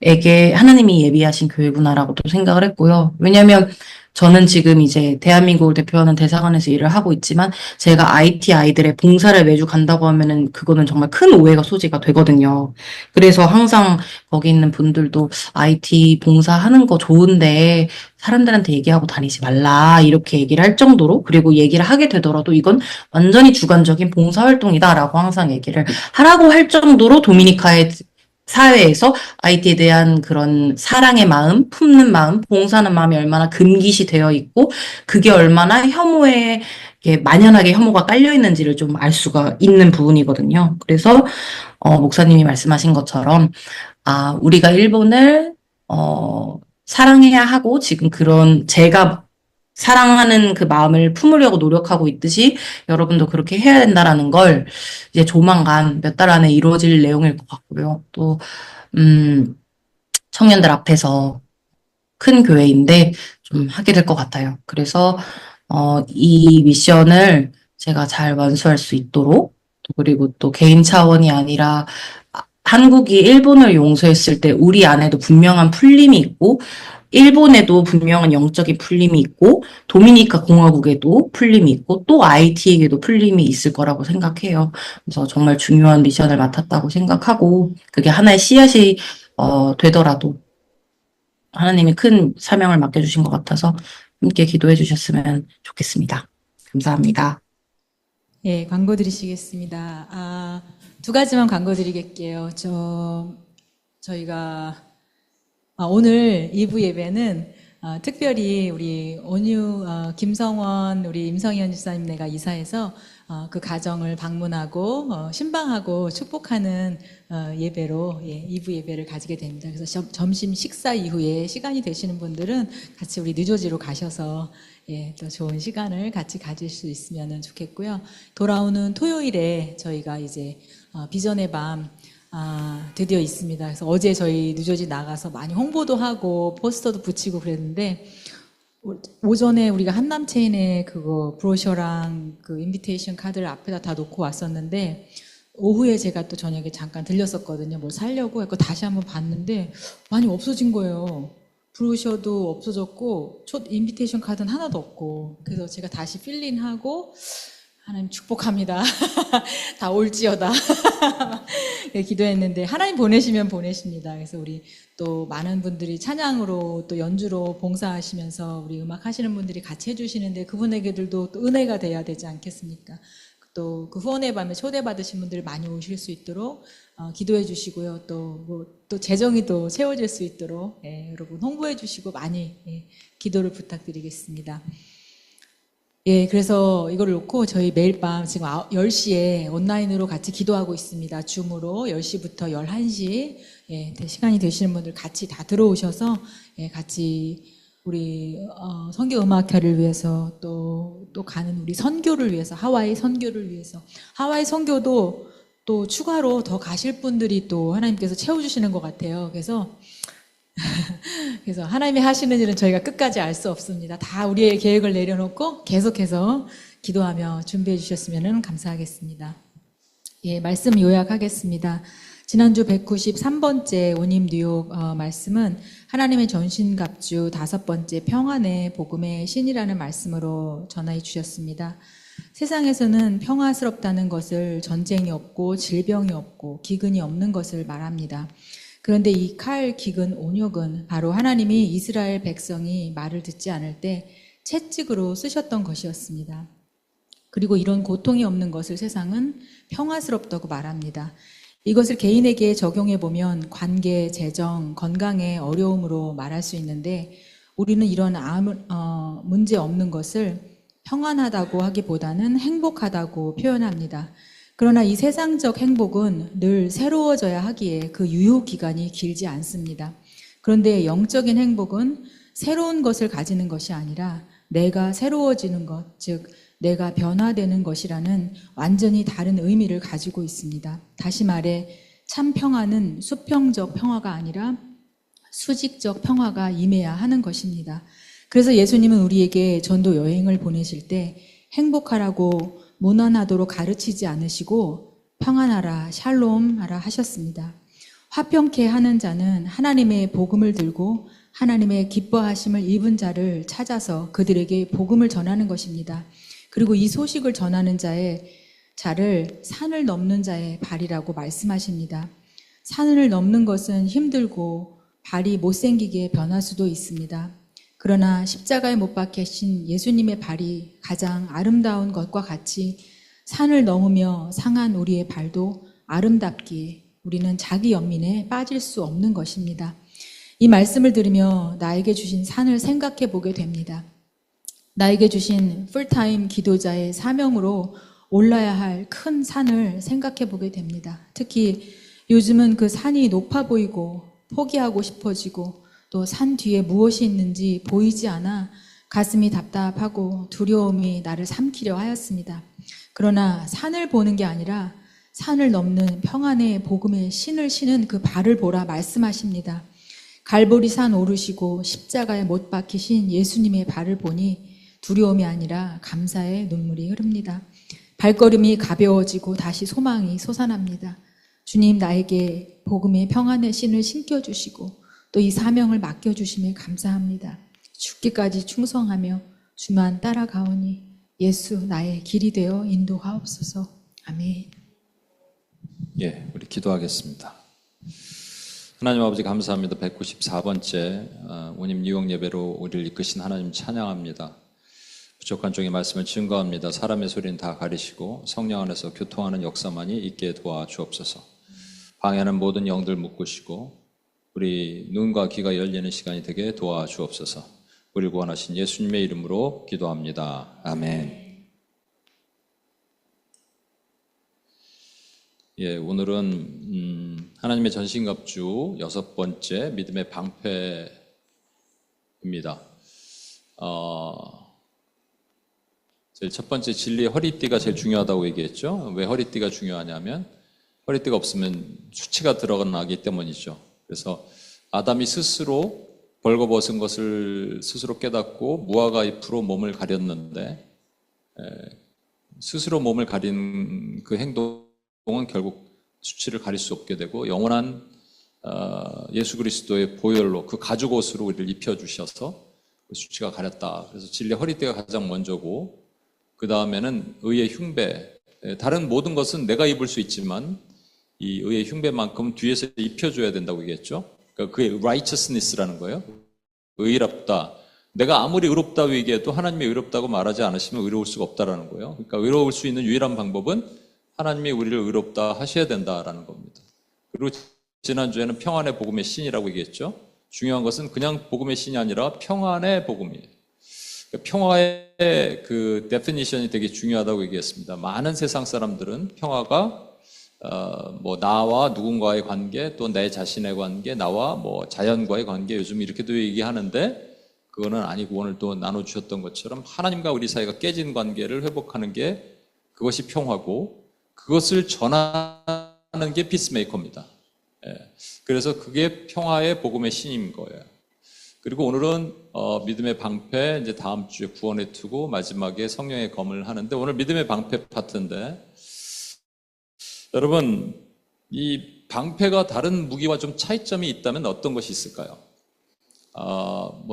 예비하신 교회구나라고 또 생각을 했고요. 왜냐면 저는 지금 이제 대한민국을 대표하는 대사관에서 일을 하고 있지만 제가 IT 아이들의 봉사를 매주 간다고 하면은 그거는 정말 큰 오해가 소지가 되거든요. 그래서 항상 거기 있는 분들도 IT 봉사하는 거 좋은데 사람들한테 얘기하고 다니지 말라 이렇게 얘기를 할 정도로 그리고 얘기를 하게 되더라도 이건 완전히 주관적인 봉사활동이다라고 항상 얘기를 하라고 할 정도로 도미니카의 사회에서 IT에 대한 그런 사랑의 마음, 품는 마음, 봉사하는 마음이 얼마나 금기시 되어 있고 그게 얼마나 혐오에 만연하게 혐오가 깔려 있는지를 좀 알 수가 있는 부분이거든요. 그래서 목사님이 말씀하신 것처럼 우리가 일본을 사랑해야 하고 지금 그런 제가 사랑하는 그 마음을 품으려고 노력하고 있듯이 여러분도 그렇게 해야 된다라는 걸 이제 조만간 몇 달 안에 이루어질 내용일 것 같고요. 또, 청년들 앞에서 큰 교회인데 좀 하게 될 것 같아요. 그래서, 이 미션을 제가 잘 완수할 수 있도록 그리고 또 개인 차원이 아니라 한국이 일본을 용서했을 때 우리 안에도 분명한 풀림이 있고 일본에도 분명한 영적인 풀림이 있고 도미니카 공화국에도 풀림이 있고 또 IT에게도 풀림이 있을 거라고 생각해요. 그래서 정말 중요한 미션을 맡았다고 생각하고 그게 하나의 씨앗이 되더라도 하나님이 큰 사명을 맡겨주신 것 같아서 함께 기도해 주셨으면 좋겠습니다. 감사합니다. 예, 광고 드리시겠습니다. 두 가지만 광고 드리겠게요. 저희가 오늘 2부 예배는 특별히 우리 김성원, 우리 임성현 집사님네가 이사해서 그 가정을 방문하고 신방하고 축복하는 예배로 2부 예배를 가지게 됩니다. 그래서 점심 식사 이후에 시간이 되시는 분들은 같이 우리 뉴저지로 가셔서 또 좋은 시간을 같이 가질 수 있으면 좋겠고요. 돌아오는 토요일에 저희가 이제 비전의 밤 드디어 있습니다. 그래서 어제 저희 뉴저지 나가서 많이 홍보도 하고 포스터도 붙이고 그랬는데 오전에 우리가 한남체인에 그거 브로셔랑 그 인비테이션 카드를 앞에다 다 놓고 왔었는데 오후에 제가 또 저녁에 잠깐 들렸었거든요. 뭘 사려고 해서 다시 한번 봤는데 많이 없어진 거예요. 브로셔도 없어졌고 인비테이션 카드는 하나도 없고 그래서 제가 다시 필링하고 하나님 축복합니다. 다 올지어다. 기도했는데 하나님 보내시면 보내십니다. 그래서 우리 또 많은 분들이 찬양으로 또 연주로 봉사하시면서 우리 음악 하시는 분들이 같이 해주시는데 그분에게들도 또 은혜가 돼야 되지 않겠습니까? 또 그 후원의 밤에 초대받으신 분들 많이 오실 수 있도록 기도해 주시고요. 또 재정이 또 채워질 수 있도록 여러분 홍보해 주시고 많이 기도를 부탁드리겠습니다. 그래서 이거를 놓고 저희 매일 밤 지금 10시에 온라인으로 같이 기도하고 있습니다. 줌으로 10시부터 11시 시간이 되시는 분들 같이 다 들어오셔서 같이 우리 선교음악회를 위해서 또 가는 우리 선교를 위해서 하와이 선교를 위해서 하와이 선교도 또 추가로 더 가실 분들이 또 하나님께서 채워주시는 것 같아요. 그래서 하나님이 하시는 일은 저희가 끝까지 알 수 없습니다. 다 우리의 계획을 내려놓고 계속해서 기도하며 준비해 주셨으면 감사하겠습니다. 말씀 요약하겠습니다. 지난주 193번째 오님 뉴욕 말씀은 하나님의 전신갑주 5번째 평안의 복음의 신이라는 말씀으로 전해 주셨습니다. 세상에서는 평화스럽다는 것을 전쟁이 없고 질병이 없고 기근이 없는 것을 말합니다. 그런데 이 칼, 기근, 온역은 바로 하나님이 이스라엘 백성이 말을 듣지 않을 때 채찍으로 쓰셨던 것이었습니다. 그리고 이런 고통이 없는 것을 세상은 평화스럽다고 말합니다. 이것을 개인에게 적용해 보면 관계, 재정, 건강의 어려움으로 말할 수 있는데 우리는 이런 문제 없는 것을 평안하다고 하기보다는 행복하다고 표현합니다. 그러나 이 세상적 행복은 늘 새로워져야 하기에 그 유효 기간이 길지 않습니다. 그런데 영적인 행복은 새로운 것을 가지는 것이 아니라 내가 새로워지는 것, 즉 내가 변화되는 것이라는 완전히 다른 의미를 가지고 있습니다. 다시 말해 참 평화는 수평적 평화가 아니라 수직적 평화가 임해야 하는 것입니다. 그래서 예수님은 우리에게 전도 여행을 보내실 때 행복하라고 무난하도록 가르치지 않으시고 평안하라, 샬롬하라 하셨습니다. 화평케 하는 자는 하나님의 복음을 들고 하나님의 기뻐하심을 입은 자를 찾아서 그들에게 복음을 전하는 것입니다. 그리고 이 소식을 전하는 자를 산을 넘는 자의 발이라고 말씀하십니다. 산을 넘는 것은 힘들고 발이 못생기게 변할 수도 있습니다. 그러나 십자가에 못 박히신 예수님의 발이 가장 아름다운 것과 같이 산을 넘으며 상한 우리의 발도 아름답기에 우리는 자기 연민에 빠질 수 없는 것입니다. 이 말씀을 들으며 나에게 주신 산을 생각해 보게 됩니다. 나에게 주신 풀타임 기도자의 사명으로 올라야 할 큰 산을 생각해 보게 됩니다. 특히 요즘은 그 산이 높아 보이고 포기하고 싶어지고 또 산 뒤에 무엇이 있는지 보이지 않아 가슴이 답답하고 두려움이 나를 삼키려 하였습니다. 그러나 산을 보는 게 아니라 산을 넘는 평안의 복음의 신을 신은 그 발을 보라 말씀하십니다. 갈보리산 오르시고 십자가에 못 박히신 예수님의 발을 보니 두려움이 아니라 감사의 눈물이 흐릅니다. 발걸음이 가벼워지고 다시 소망이 솟아납니다. 주님, 나에게 복음의 평안의 신을 신겨주시고 또 이 사명을 맡겨주심에 감사합니다. 죽기까지 충성하며 주만 따라가오니 예수 나의 길이 되어 인도하옵소서. 아멘. 예, 우리 기도하겠습니다. 하나님 아버지 감사합니다. 194번째 원임 뉴욕 예배로 우리를 이끄신 하나님 찬양합니다. 부족한 종의 말씀을 증거합니다. 사람의 소리는 다 가리시고 성령 안에서 교통하는 역사만이 있게 도와주옵소서. 방해하는 모든 영들 묶으시고 우리 눈과 귀가 열리는 시간이 되게 도와주옵소서. 우리를 구원하신 예수님의 이름으로 기도합니다. 아멘. 예, 오늘은 하나님의 전신갑주 6번째 믿음의 방패입니다. 제일 첫 번째 진리의 허리띠가 제일 중요하다고 얘기했죠. 왜 허리띠가 중요하냐면 허리띠가 없으면 수치가 들어가기 때문이죠. 그래서 아담이 스스로 벌거벗은 것을 스스로 깨닫고 무화과 잎으로 몸을 가렸는데 스스로 몸을 가린 그 행동은 결국 수치를 가릴 수 없게 되고 영원한 예수 그리스도의 보혈로 그 가죽 옷으로 우리를 입혀주셔서 그 수치가 가렸다. 그래서 진리의 허리띠가 가장 먼저고 그 다음에는 의의 흉배. 다른 모든 것은 내가 입을 수 있지만 이 의의 흉배만큼 뒤에서 입혀줘야 된다고 얘기했죠. 그러니까 그게 righteousness라는 거예요. 의롭다. 내가 아무리 의롭다고 얘기해도 하나님이 의롭다고 말하지 않으시면 의로울 수가 없다라는 거예요. 그러니까 의로울 수 있는 유일한 방법은 하나님이 우리를 의롭다 하셔야 된다라는 겁니다. 그리고 지난주에는 평안의 복음의 신이라고 얘기했죠. 중요한 것은 그냥 복음의 신이 아니라 평안의 복음이에요. 그러니까 평화의 그 데피니션이 되게 중요하다고 얘기했습니다. 많은 세상 사람들은 평화가 나와 누군가의 관계, 또 내 자신의 관계, 나와 자연과의 관계, 요즘 이렇게도 얘기하는데 그거는 아니고 오늘 또 나눠주셨던 것처럼 하나님과 우리 사이가 깨진 관계를 회복하는 게 그것이 평화고 그것을 전하는 게 피스메이커입니다. 그래서 그게 평화의 복음의 신인 거예요. 그리고 오늘은 믿음의 방패, 이제 다음 주에 구원의 투구, 마지막에 성령의 검을 하는데 오늘 믿음의 방패 파트인데 여러분, 이 방패가 다른 무기와 좀 차이점이 있다면 어떤 것이 있을까요?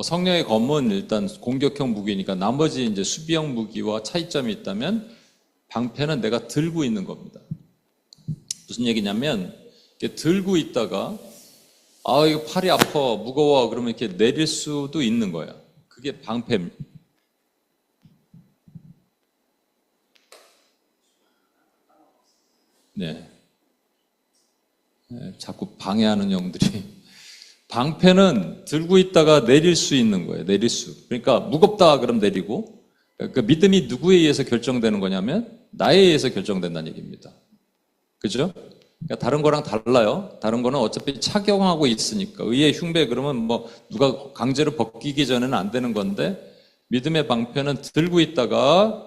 성령의 검은 일단 공격형 무기니까 나머지 이제 수비형 무기와 차이점이 있다면 방패는 내가 들고 있는 겁니다. 무슨 얘기냐면 이렇게 들고 있다가 이거 팔이 아파, 무거워 그러면 이렇게 내릴 수도 있는 거예요. 그게 방패입니다. 네. 자꾸 방해하는 영들이. 방패는 들고 있다가 내릴 수 있는 거예요. 내릴 수. 그러니까 무겁다 그럼 내리고 그러니까 믿음이 누구에 의해서 결정되는 거냐면 나에 의해서 결정된다는 얘기입니다. 그죠? 그러니까 다른 거랑 달라요. 다른 거는 어차피 착용하고 있으니까 의의 흉배 그러면 누가 강제로 벗기기 전에는 안 되는 건데 믿음의 방패는 들고 있다가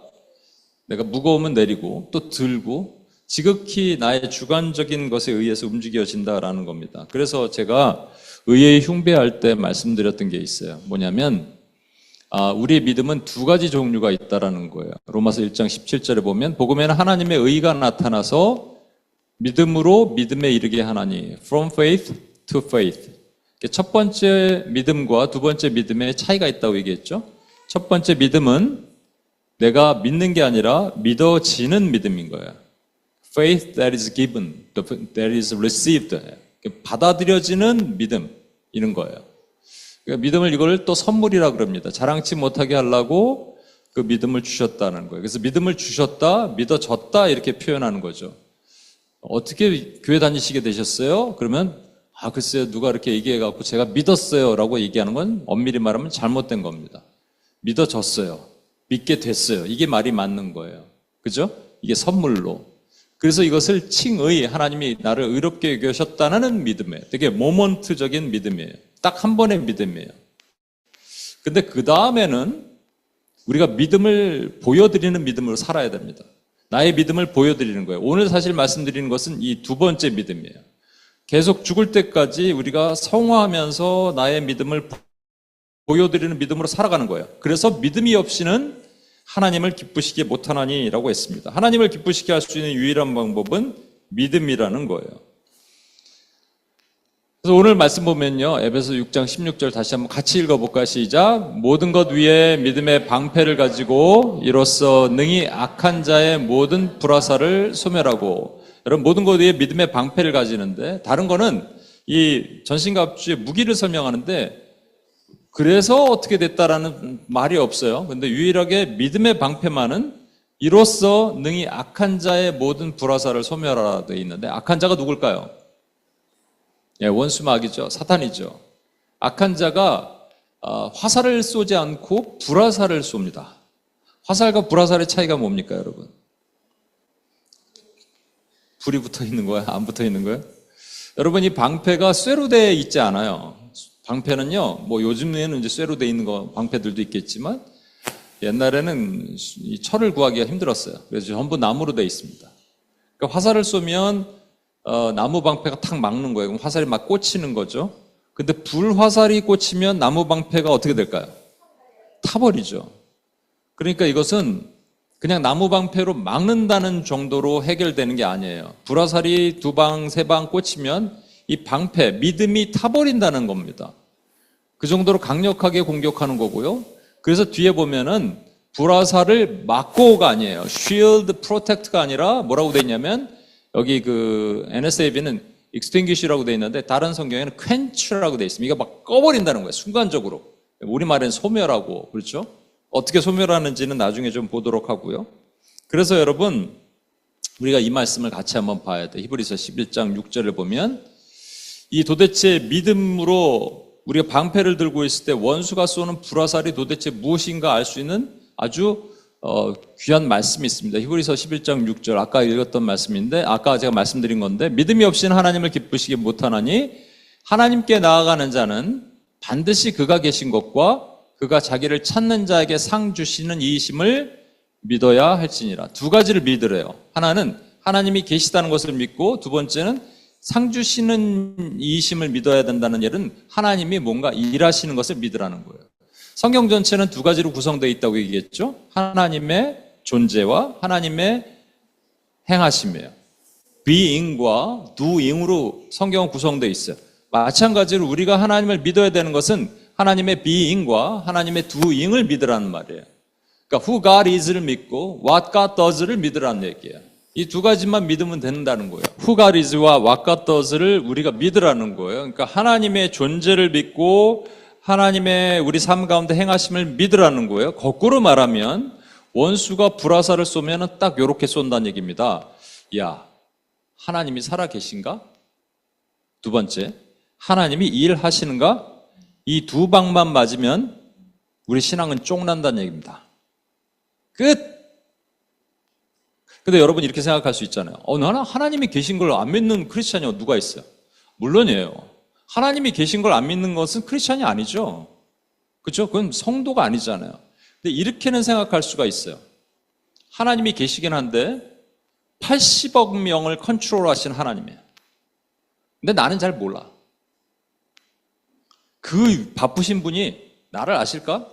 내가 무거우면 내리고 또 들고 지극히 나의 주관적인 것에 의해서 움직여진다라는 겁니다. 그래서 제가 의의 흉배할 때 말씀드렸던 게 있어요. 뭐냐면 우리의 믿음은 두 가지 종류가 있다라는 거예요. 로마서 1장 17절에 보면 복음에는 하나님의 의가 나타나서 믿음으로 믿음에 이르게 하나니 from faith to faith. 첫 번째 믿음과 두 번째 믿음의 차이가 있다고 얘기했죠. 첫 번째 믿음은 내가 믿는 게 아니라 믿어지는 믿음인 거예요. Faith that is given, that is received. 받아들여지는 믿음, 이런 거예요. 그러니까 믿음을 이걸 또 선물이라 그럽니다. 자랑치 못하게 하려고 그 믿음을 주셨다는 거예요. 그래서 믿음을 주셨다, 믿어졌다 이렇게 표현하는 거죠. 어떻게 교회 다니시게 되셨어요? 그러면 글쎄요 누가 이렇게 얘기해갖고 제가 믿었어요 라고 얘기하는 건 엄밀히 말하면 잘못된 겁니다. 믿어졌어요. 믿게 됐어요. 이게 말이 맞는 거예요. 그죠? 이게 선물로. 그래서 이것을 칭의, 하나님이 나를 의롭게 여기셨다는 믿음이에요. 되게 모먼트적인 믿음이에요. 딱 한 번의 믿음이에요. 근데 그 다음에는 우리가 믿음을 보여드리는 믿음으로 살아야 됩니다. 나의 믿음을 보여드리는 거예요. 오늘 사실 말씀드리는 것은 이 두 번째 믿음이에요. 계속 죽을 때까지 우리가 성화하면서 나의 믿음을 보여드리는 믿음으로 살아가는 거예요. 그래서 믿음이 없이는 하나님을 기쁘시게 못하나니라고 했습니다. 하나님을 기쁘시게 할 수 있는 유일한 방법은 믿음이라는 거예요. 그래서 오늘 말씀 보면요, 에베소 6장 16절 다시 한번 같이 읽어볼까요? 시작. 모든 것 위에 믿음의 방패를 가지고 이로써 능히 악한 자의 모든 불화살을 소멸하고. 여러분, 모든 것 위에 믿음의 방패를 가지는데, 다른 거는 이 전신갑주의 무기를 설명하는데 그래서 어떻게 됐다라는 말이 없어요. 근데 유일하게 믿음의 방패만은 이로써 능히 악한 자의 모든 불화살을 소멸하라 되어 있는데, 악한 자가 누굴까요? 예, 원수마귀죠. 사탄이죠. 악한 자가 화살을 쏘지 않고 불화살을 쏩니다. 화살과 불화살의 차이가 뭡니까, 여러분? 불이 붙어 있는 거야? 안 붙어 있는 거야? 여러분, 이 방패가 쇠로 되어 있지 않아요. 방패는요, 뭐 요즘에는 이제 쇠로 되어 있는 거 방패들도 있겠지만 옛날에는 이 철을 구하기가 힘들었어요. 그래서 전부 나무로 되어 있습니다. 그러니까 화살을 쏘면 나무 방패가 탁 막는 거예요. 그럼 화살이 막 꽂히는 거죠. 근데 불화살이 꽂히면 나무 방패가 어떻게 될까요? 타버리죠. 그러니까 이것은 그냥 나무 방패로 막는다는 정도로 해결되는 게 아니에요. 불화살이 2방, 3방 꽂히면 이 방패, 믿음이 타버린다는 겁니다. 그 정도로 강력하게 공격하는 거고요. 그래서 뒤에 보면은 불화살을 막고가 아니에요. shield, protect가 아니라 뭐라고 돼 있냐면, 여기 그 NSAB는 extinguish라고 돼 있는데 다른 성경에는 quench라고 돼 있습니다. 이거 막 꺼버린다는 거예요. 순간적으로. 우리말엔 소멸하고, 그렇죠? 어떻게 소멸하는지는 나중에 좀 보도록 하고요. 그래서 여러분, 우리가 이 말씀을 같이 한번 봐야 돼요. 히브리서 11장 6절을 보면, 이 도대체 믿음으로 우리가 방패를 들고 있을 때 원수가 쏘는 불화살이 도대체 무엇인가 알 수 있는 아주 귀한 말씀이 있습니다. 히브리서 11장 6절, 아까 읽었던 말씀인데, 아까 제가 말씀드린 건데, 믿음이 없이는 하나님을 기쁘시게 못하나니 하나님께 나아가는 자는 반드시 그가 계신 것과 그가 자기를 찾는 자에게 상 주시는 이이심을 믿어야 할지니라. 두 가지를 믿으래요. 하나는 하나님이 계시다는 것을 믿고, 두 번째는 상 주시는 이이심을 믿어야 된다는 얘는 하나님이 뭔가 일하시는 것을 믿으라는 거예요. 성경 전체는 두 가지로 구성되어 있다고 얘기했죠. 하나님의 존재와 하나님의 행하심이에요. being과 doing으로 성경은 구성되어 있어요. 마찬가지로 우리가 하나님을 믿어야 되는 것은 하나님의 being과 하나님의 doing을 믿으라는 말이에요. 그러니까 who God is를 믿고 what God does를 믿으라는 얘기예요. 이 두 가지만 믿으면 된다는 거예요. who God is와 what God does를 우리가 믿으라는 거예요. 그러니까 하나님의 존재를 믿고 하나님의 우리 삶 가운데 행하심을 믿으라는 거예요. 거꾸로 말하면 원수가 불화살을 쏘면 딱 이렇게 쏜다는 얘기입니다. 야, 하나님이 살아 계신가? 두 번째, 하나님이 일하시는가? 이 두 방만 맞으면 우리 신앙은 쫑난다는 얘기입니다. 끝! 근데 여러분 이렇게 생각할 수 있잖아요. 나는 하나님이 계신 걸 안 믿는 크리스찬이 누가 있어요? 물론이에요. 하나님이 계신 걸 안 믿는 것은 크리스찬이 아니죠. 그렇죠? 그건 성도가 아니잖아요. 근데 이렇게는 생각할 수가 있어요. 하나님이 계시긴 한데 80억 명을 컨트롤하신 하나님이에요. 근데 나는 잘 몰라. 그 바쁘신 분이 나를 아실까?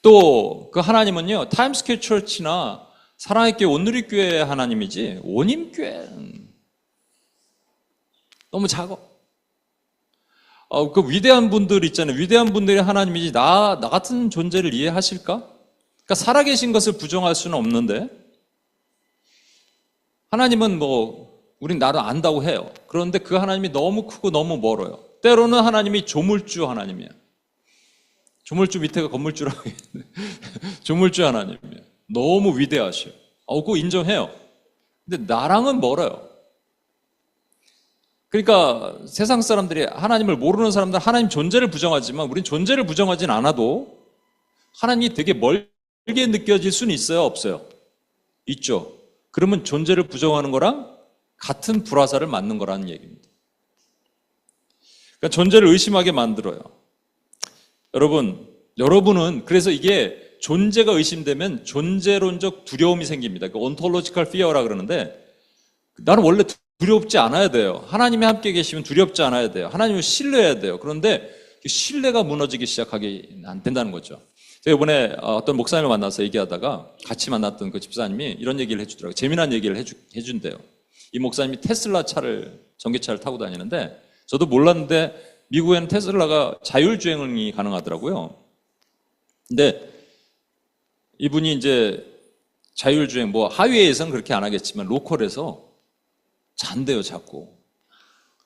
또 그 하나님은요, 타임스퀘어 처치나 사랑의 교회 온누리교회의 하나님이지 온임교회 너무 작아. 그 위대한 분들 있잖아요. 위대한 분들이 하나님이지 나 같은 존재를 이해하실까? 그러니까 살아계신 것을 부정할 수는 없는데, 하나님은 우린 나를 안다고 해요. 그런데 그 하나님이 너무 크고 너무 멀어요. 때로는 하나님이 조물주 하나님이에요. 조물주 밑에가 건물주라고 했는데 조물주 하나님이에요. 너무 위대하셔요. 그거 인정해요. 근데 나랑은 멀어요. 그러니까 세상 사람들이 하나님을 모르는 사람들은 하나님 존재를 부정하지만 우린 존재를 부정하진 않아도 하나님이 되게 멀게 느껴질 수는 있어요? 없어요? 있죠. 그러면 존재를 부정하는 거랑 같은 불화살을 맞는 거라는 얘기입니다. 그러니까 존재를 의심하게 만들어요. 여러분은 그래서 이게 존재가 의심되면 존재론적 두려움이 생깁니다. 그 ontological fear라 그러는데 나는 원래 두렵지 않아야 돼요. 하나님이 함께 계시면 두렵지 않아야 돼요. 하나님을 신뢰해야 돼요. 그런데 신뢰가 무너지기 시작하게 안 된다는 거죠. 제가 이번에 어떤 목사님을 만나서 얘기하다가 같이 만났던 그 집사님이 이런 얘기를 해주더라고요. 재미난 얘기를 해준대요. 이 목사님이 테슬라 전기차를 타고 다니는데 저도 몰랐는데 미국에는 테슬라가 자율주행이 가능하더라고요. 근데 이분이 이제 자율주행, 하이웨이에서는 그렇게 안 하겠지만 로컬에서 잔대요, 자꾸.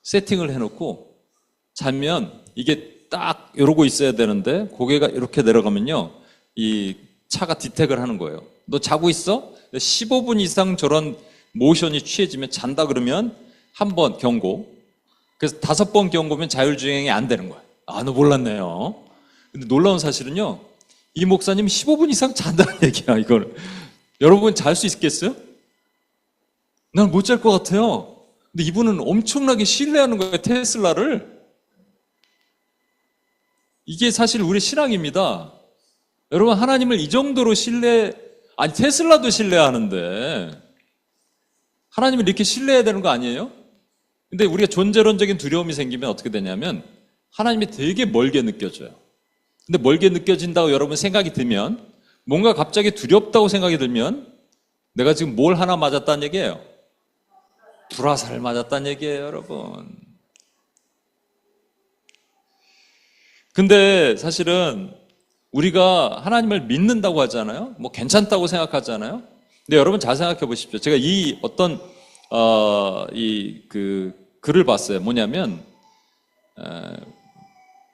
세팅을 해놓고 자면 이게 딱 이러고 있어야 되는데 고개가 이렇게 내려가면요. 이 차가 디텍을 하는 거예요. 너 자고 있어? 15분 이상 저런 모션이 취해지면 잔다 그러면 한 번 경고. 그래서 5번 경고면 자율주행이 안 되는 거예요. 너 몰랐네요. 근데 놀라운 사실은요. 이 목사님 15분 이상 잔다는 얘기야, 이거는. 여러분 잘 수 있겠어요? 난 못 잘 것 같아요. 근데 이분은 엄청나게 신뢰하는 거예요, 테슬라를. 이게 사실 우리 신앙입니다. 여러분, 하나님을 이 정도로 테슬라도 신뢰하는데, 하나님을 이렇게 신뢰해야 되는 거 아니에요? 근데 우리가 존재론적인 두려움이 생기면 어떻게 되냐면, 하나님이 되게 멀게 느껴져요. 근데 멀게 느껴진다고 여러분 생각이 들면, 뭔가 갑자기 두렵다고 생각이 들면, 내가 지금 뭘 하나 맞았다는 얘기예요? 불화살을 맞았다는 얘기예요, 여러분. 근데 사실은 우리가 하나님을 믿는다고 하잖아요. 괜찮다고 생각하잖아요. 근데 여러분 잘 생각해 보십시오. 제가 이 어떤 글을 봤어요. 뭐냐면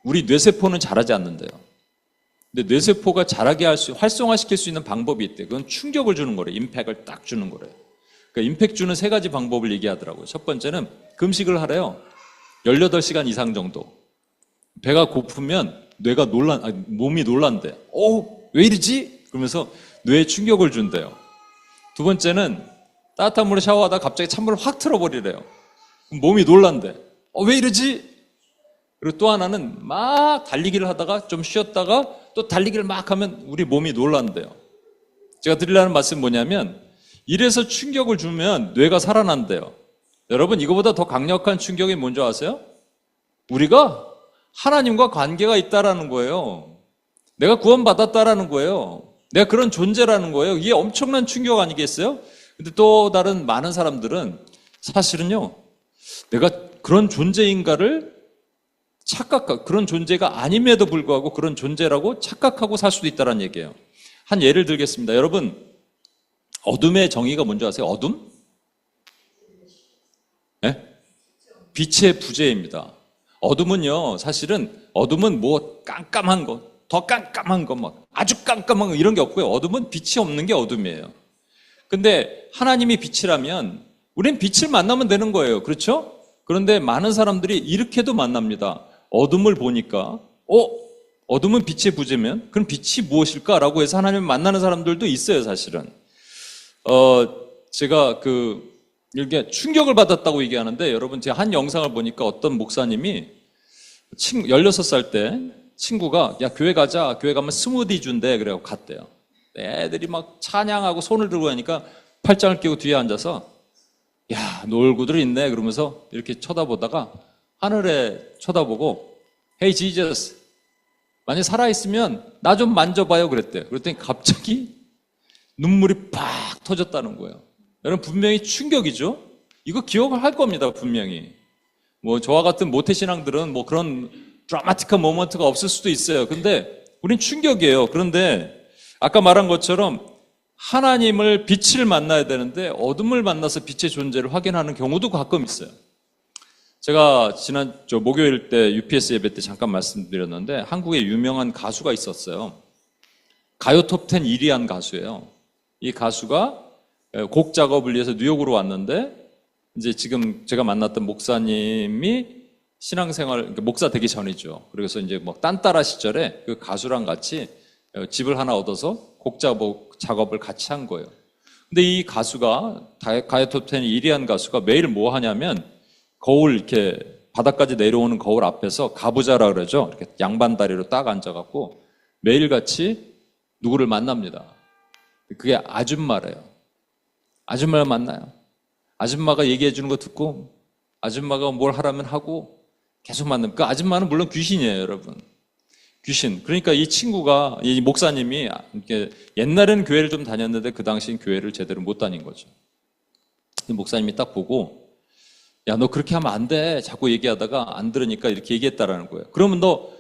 우리 뇌세포는 자라지 않는데요. 근데 뇌세포가 자라게 활성화시킬 수 있는 방법이 있대요. 그건 충격을 주는 거래요. 임팩을 딱 주는 거래요. 그러니까 임팩 주는 3가지 방법을 얘기하더라고요. 첫 번째는 금식을 하래요. 18시간 이상 정도. 배가 고프면 몸이 놀란대. 왜 이러지? 그러면서 뇌에 충격을 준대요. 두 번째는 따뜻한 물에 샤워하다가 갑자기 찬물을 확 틀어버리래요. 몸이 놀란대. 왜 이러지? 그리고 또 하나는 막 달리기를 하다가 좀 쉬었다가 또 달리기를 막 하면 우리 몸이 놀란대요. 제가 드리려는 말씀은 뭐냐면 이래서 충격을 주면 뇌가 살아난대요. 여러분, 이거보다 더 강력한 충격이 뭔지 아세요? 우리가 하나님과 관계가 있다라는 거예요. 내가 구원받았다라는 거예요. 내가 그런 존재라는 거예요. 이게 엄청난 충격 아니겠어요? 근데 또 다른 많은 사람들은 사실은요, 내가 그런 존재인가를 그런 존재가 아님에도 불구하고 그런 존재라고 착각하고 살 수도 있다는 얘기예요. 한 예를 들겠습니다. 여러분, 어둠의 정의가 뭔지 아세요? 어둠? 네? 빛의 부재입니다. 어둠은요, 사실은 어둠은 깜깜한 거, 더 깜깜한 거, 아주 깜깜한 거 이런 게 없고요. 어둠은 빛이 없는 게 어둠이에요. 근데 하나님이 빛이라면 우린 빛을 만나면 되는 거예요. 그렇죠? 그런데 많은 사람들이 이렇게도 만납니다. 어둠을 보니까 어둠은 빛의 부재면 그럼 빛이 무엇일까라고 해서 하나님을 만나는 사람들도 있어요, 사실은. 제가 이렇게 충격을 받았다고 얘기하는데 여러분, 제가 한 영상을 보니까 어떤 목사님이 16살 때 친구가 야, 교회 가자. 교회 가면 스무디 준대. 그래서 갔대요. 애들이 막 찬양하고 손을 들고 하니까 팔짱을 끼고 뒤에 앉아서 야, 놀고들 있네. 그러면서 이렇게 쳐다보다가 하늘에 쳐다보고 Hey Jesus, 만약 살아있으면 나 좀 만져봐요. 그랬대요. 그랬더니 갑자기 눈물이 팍 터졌다는 거예요. 여러분, 분명히 충격이죠? 이거 기억을 할 겁니다, 분명히. 저와 같은 모태신앙들은 그런 드라마틱한 모먼트가 없을 수도 있어요. 근데 우린 충격이에요. 그런데 아까 말한 것처럼 하나님을 빛을 만나야 되는데 어둠을 만나서 빛의 존재를 확인하는 경우도 가끔 있어요. 제가 지난 목요일 때 UPS 예배 때 잠깐 말씀드렸는데 한국에 유명한 가수가 있었어요. 가요 톱10 1위 한 가수예요. 이 가수가 곡 작업을 위해서 뉴욕으로 왔는데 이제 지금 제가 만났던 목사님이 신앙생활, 그러니까 목사 되기 전이죠. 그래서 이제 딴따라 시절에 그 가수랑 같이 집을 하나 얻어서 곡 작업을 같이 한 거예요. 근데 이 가수가 가요 톱10 1위 한 가수가 매일 뭐 하냐면 거울 이렇게 바닥까지 내려오는 거울 앞에서 가부좌라 그러죠. 이렇게 양반 다리로 딱 앉아갖고 매일같이 누구를 만납니다. 그게 아줌마래요. 아줌마를 만나요. 아줌마가 얘기해 주는 거 듣고 아줌마가 뭘 하라면 하고 계속 만나면 그 아줌마는 물론 귀신이에요, 여러분. 귀신. 그러니까 이 친구가, 이 목사님이 이렇게 옛날에는 교회를 좀 다녔는데 그 당시엔 교회를 제대로 못 다닌 거죠. 이 목사님이 딱 보고 야, 너 그렇게 하면 안 돼. 자꾸 얘기하다가 안 들으니까 이렇게 얘기했다라는 거예요. 그러면 너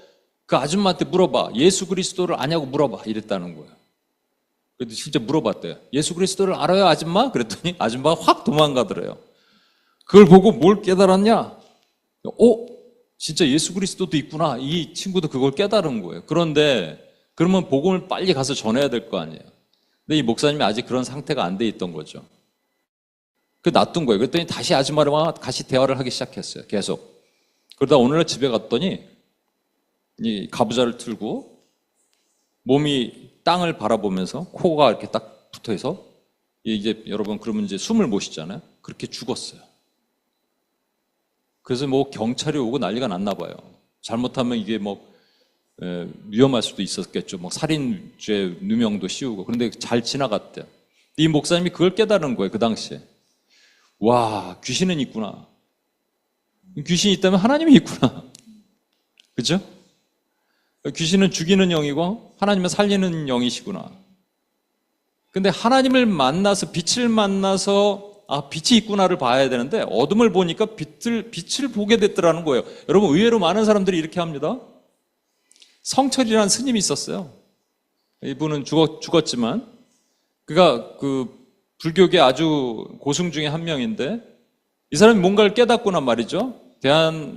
그 아줌마한테 물어봐. 예수 그리스도를 아냐고 물어봐. 이랬다는 거예요. 그래도 진짜 물어봤대요. 예수 그리스도를 알아요, 아줌마? 그랬더니 아줌마가 확 도망가더래요. 그걸 보고 뭘 깨달았냐? 진짜 예수 그리스도도 있구나. 이 친구도 그걸 깨달은 거예요. 그런데 그러면 복음을 빨리 가서 전해야 될 거 아니에요. 근데 이 목사님이 아직 그런 상태가 안 돼 있던 거죠. 그 놔둔 거예요. 그랬더니 다시 아줌마랑 다시 대화를 하기 시작했어요. 계속. 그러다 오늘날 집에 갔더니 이 가부좌를 틀고 몸이 땅을 바라보면서 코가 이렇게 딱 붙어서 이제 여러분 그러면 이제 숨을 못 쉬잖아요. 그렇게 죽었어요. 그래서 뭐 경찰이 오고 난리가 났나 봐요. 잘못하면 이게 뭐 위험할 수도 있었겠죠. 뭐 살인죄 누명도 씌우고. 그런데 잘 지나갔대요. 이 목사님이 그걸 깨달은 거예요. 그 당시에. 와, 귀신은 있구나. 귀신이 있다면 하나님이 있구나. 그죠? 귀신은 죽이는 영이고 하나님은 살리는 영이시구나. 근데 하나님을 만나서 빛을 만나서 빛이 있구나를 봐야 되는데 어둠을 보니까 빛을 보게 됐더라는 거예요. 여러분 의외로 많은 사람들이 이렇게 합니다. 성철이라는 스님이 있었어요. 이분은 죽었지만 그가 그 불교계 아주 고승 중에 한 명인데 이 사람이 뭔가를 깨닫구나 말이죠.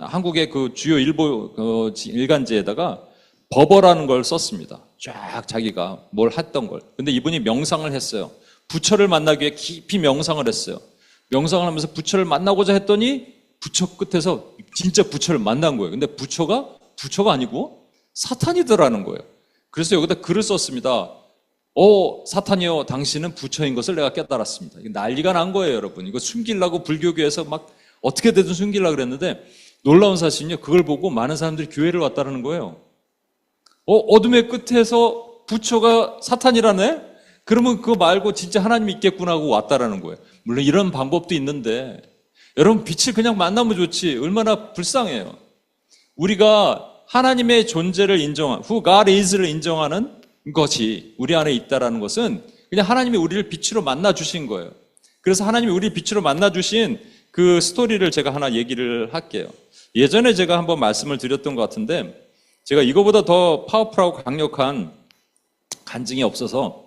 한국의 그 주요 일간지에다가 법어라는 걸 썼습니다. 쫙 자기가 뭘 했던 걸. 근데 이분이 명상을 했어요. 부처를 만나기 위해 깊이 명상을 했어요. 명상을 하면서 부처를 만나고자 했더니 부처 끝에서 진짜 부처를 만난 거예요. 근데 부처가 아니고 사탄이더라는 거예요. 그래서 여기다 글을 썼습니다. 사탄이요, 당신은 부처인 것을 내가 깨달았습니다. 난리가 난 거예요, 여러분. 이거 숨기려고 불교계에서 막 어떻게든 숨기려고 그랬는데 놀라운 사실은요, 그걸 보고 많은 사람들이 교회를 왔다는 거예요. 어둠의 끝에서 부처가 사탄이라네? 그러면 그거 말고 진짜 하나님이 있겠구나 하고 왔다라는 거예요. 물론 이런 방법도 있는데 여러분 빛을 그냥 만나면 좋지 얼마나 불쌍해요. 우리가 하나님의 존재를 who God is를 인정하는 것이 우리 안에 있다라는 것은 그냥 하나님이 우리를 빛으로 만나 주신 거예요. 그래서 하나님이 우리를 빛으로 만나 주신 그 스토리를 제가 하나 얘기를 할게요. 예전에 제가 한번 말씀을 드렸던 것 같은데 제가 이거보다 더 파워풀하고 강력한 간증이 없어서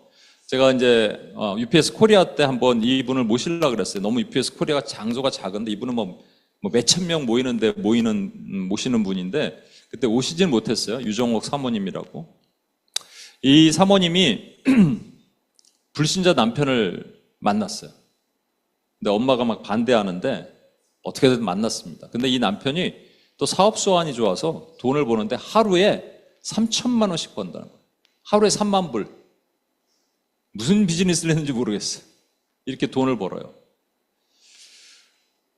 제가 이제 UPS 코리아 때 한번 이분을 모시려고 그랬어요. 너무 UPS 코리아가 장소가 작은데 이분은 뭐 몇천 명 모시는 분인데 그때 오시진 못했어요. 유정옥 사모님이라고. 이 사모님이 불신자 남편을 만났어요. 근데 엄마가 막 반대하는데 어떻게든 만났습니다. 근데 이 남편이 또 사업 수완이 좋아서 돈을 버는데 하루에 3천만 원씩 번다는 거예요. 하루에 3만 불. 무슨 비즈니스를 했는지 모르겠어요. 이렇게 돈을 벌어요.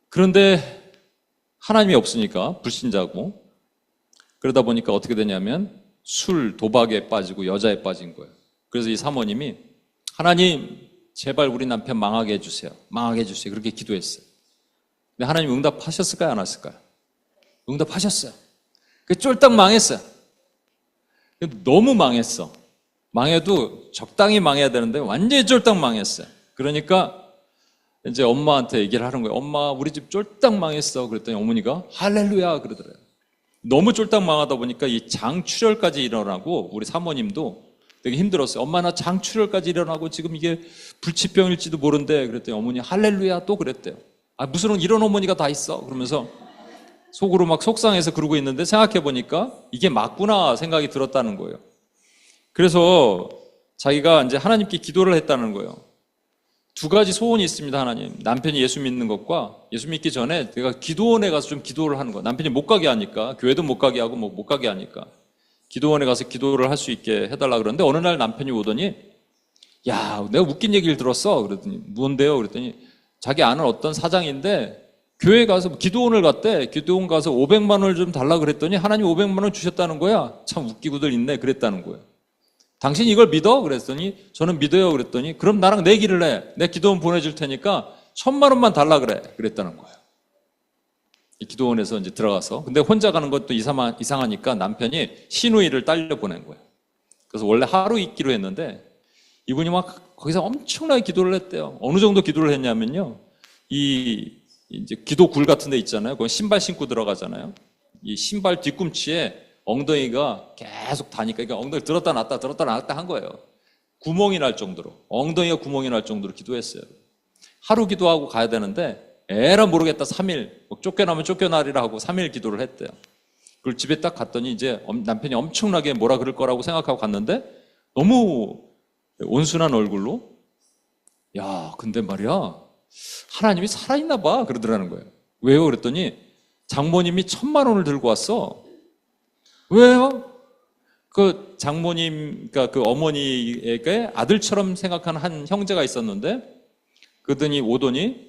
그런데 하나님이 없으니까 불신자고 그러다 보니까 어떻게 되냐면 술, 도박에 빠지고 여자에 빠진 거예요. 그래서 이 사모님이 하나님 제발 우리 남편 망하게 해주세요. 망하게 해주세요. 그렇게 기도했어요. 근데 하나님 응답하셨을까요? 안 하셨을까요? 응답하셨어요. 쫄딱 망했어요. 너무 망했어. 망해도 적당히 망해야 되는데 완전히 쫄딱 망했어요. 그러니까 이제 엄마한테 얘기를 하는 거예요. 엄마 우리 집 쫄딱 망했어. 그랬더니 어머니가 할렐루야 그러더래요. 너무 쫄딱 망하다 보니까 이 장출혈까지 일어나고 우리 사모님도 되게 힘들었어요. 엄마 나 장출혈까지 일어나고 지금 이게 불치병일지도 모른대. 그랬더니 어머니 할렐루야 또 그랬대요. 무슨 이런 어머니가 다 있어. 그러면서 속으로 막 속상해서 그러고 있는데 생각해 보니까 이게 맞구나 생각이 들었다는 거예요. 그래서 자기가 이제 하나님께 기도를 했다는 거예요. 두 가지 소원이 있습니다, 하나님. 남편이 예수 믿는 것과 예수 믿기 전에 내가 기도원에 가서 좀 기도를 하는 거야. 남편이 못 가게 하니까, 교회도 못 가게 하고 못 가게 하니까 기도원에 가서 기도를 할 수 있게 해달라 그러는데 어느 날 남편이 오더니 야, 내가 웃긴 얘기를 들었어. 그랬더니 뭔데요? 그랬더니 자기 아는 어떤 사장인데 교회 가서 기도원을 갔대. 기도원 가서 500만 원을 좀 달라 그랬더니 하나님 500만 원 주셨다는 거야. 참 웃기고들 있네. 그랬다는 거예요. 당신 이걸 믿어? 그랬더니 저는 믿어요. 그랬더니 그럼 나랑 내기를 해. 내 기도원 보내줄 테니까 1000만 원만 달라 그래. 그랬다는 거예요. 이 기도원에서 이제 들어가서. 근데 혼자 가는 것도 이상하니까 남편이 시누이를 딸려 보낸 거예요. 그래서 원래 하루 있기로 했는데 이분이 막 거기서 엄청나게 기도를 했대요. 어느 정도 기도를 했냐면요. 이제 기도 굴 같은 데 있잖아요. 그건 신발 신고 들어가잖아요. 이 신발 뒤꿈치에 엉덩이가 계속 다니까 이게 엉덩이 들었다 놨다 한 거예요. 구멍이 날 정도로. 엉덩이가 구멍이 날 정도로 기도했어요. 하루 기도하고 가야 되는데 에라 모르겠다 3일 쫓겨나면 쫓겨나리라 하고 3일 기도를 했대요. 그걸 집에 딱 갔더니 이제 남편이 엄청나게 뭐라 그럴 거라고 생각하고 갔는데 너무 온순한 얼굴로 야 근데 말이야 하나님이 살아있나 봐 그러더라는 거예요. 왜요? 그랬더니 장모님이 1000만 원을 들고 왔어. 왜요? 그 장모님 그러니까 그 어머니에게 아들처럼 생각하는 한 형제가 있었는데 그러더니 오더니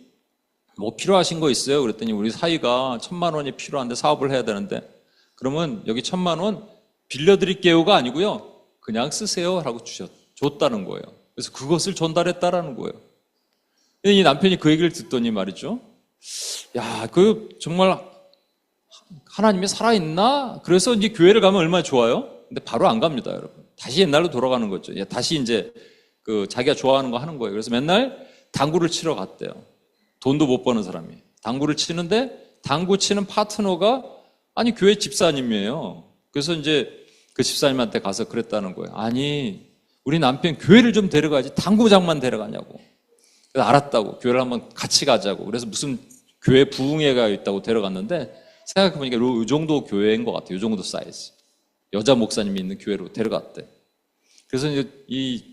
뭐 필요하신 거 있어요? 그랬더니 우리 사이가 1000만 원이 필요한데 사업을 해야 되는데 그러면 여기 1000만 원 빌려드릴게요가 아니고요. 그냥 쓰세요 라고 줬다는 거예요. 그래서 그것을 전달했다라는 거예요. 이 남편이 그 얘기를 듣더니 말이죠. 야, 그 정말 하나님이 살아있나? 그래서 이제 교회를 가면 얼마나 좋아요? 근데 바로 안 갑니다, 여러분. 다시 옛날로 돌아가는 거죠. 다시 이제 그 자기가 좋아하는 거 하는 거예요. 그래서 맨날 당구를 치러 갔대요. 돈도 못 버는 사람이. 당구를 치는데 당구 치는 파트너가 아니 교회 집사님이에요. 그래서 이제 그 집사님한테 가서 그랬다는 거예요. 아니 우리 남편 교회를 좀 데려가야지 당구장만 데려가냐고. 그래서 알았다고. 교회를 한번 같이 가자고. 그래서 무슨 교회 부흥회가 있다고 데려갔는데 생각해보니까 이 정도 교회인 것 같아요. 이 정도 사이즈. 여자 목사님이 있는 교회로 데려갔대. 그래서 이제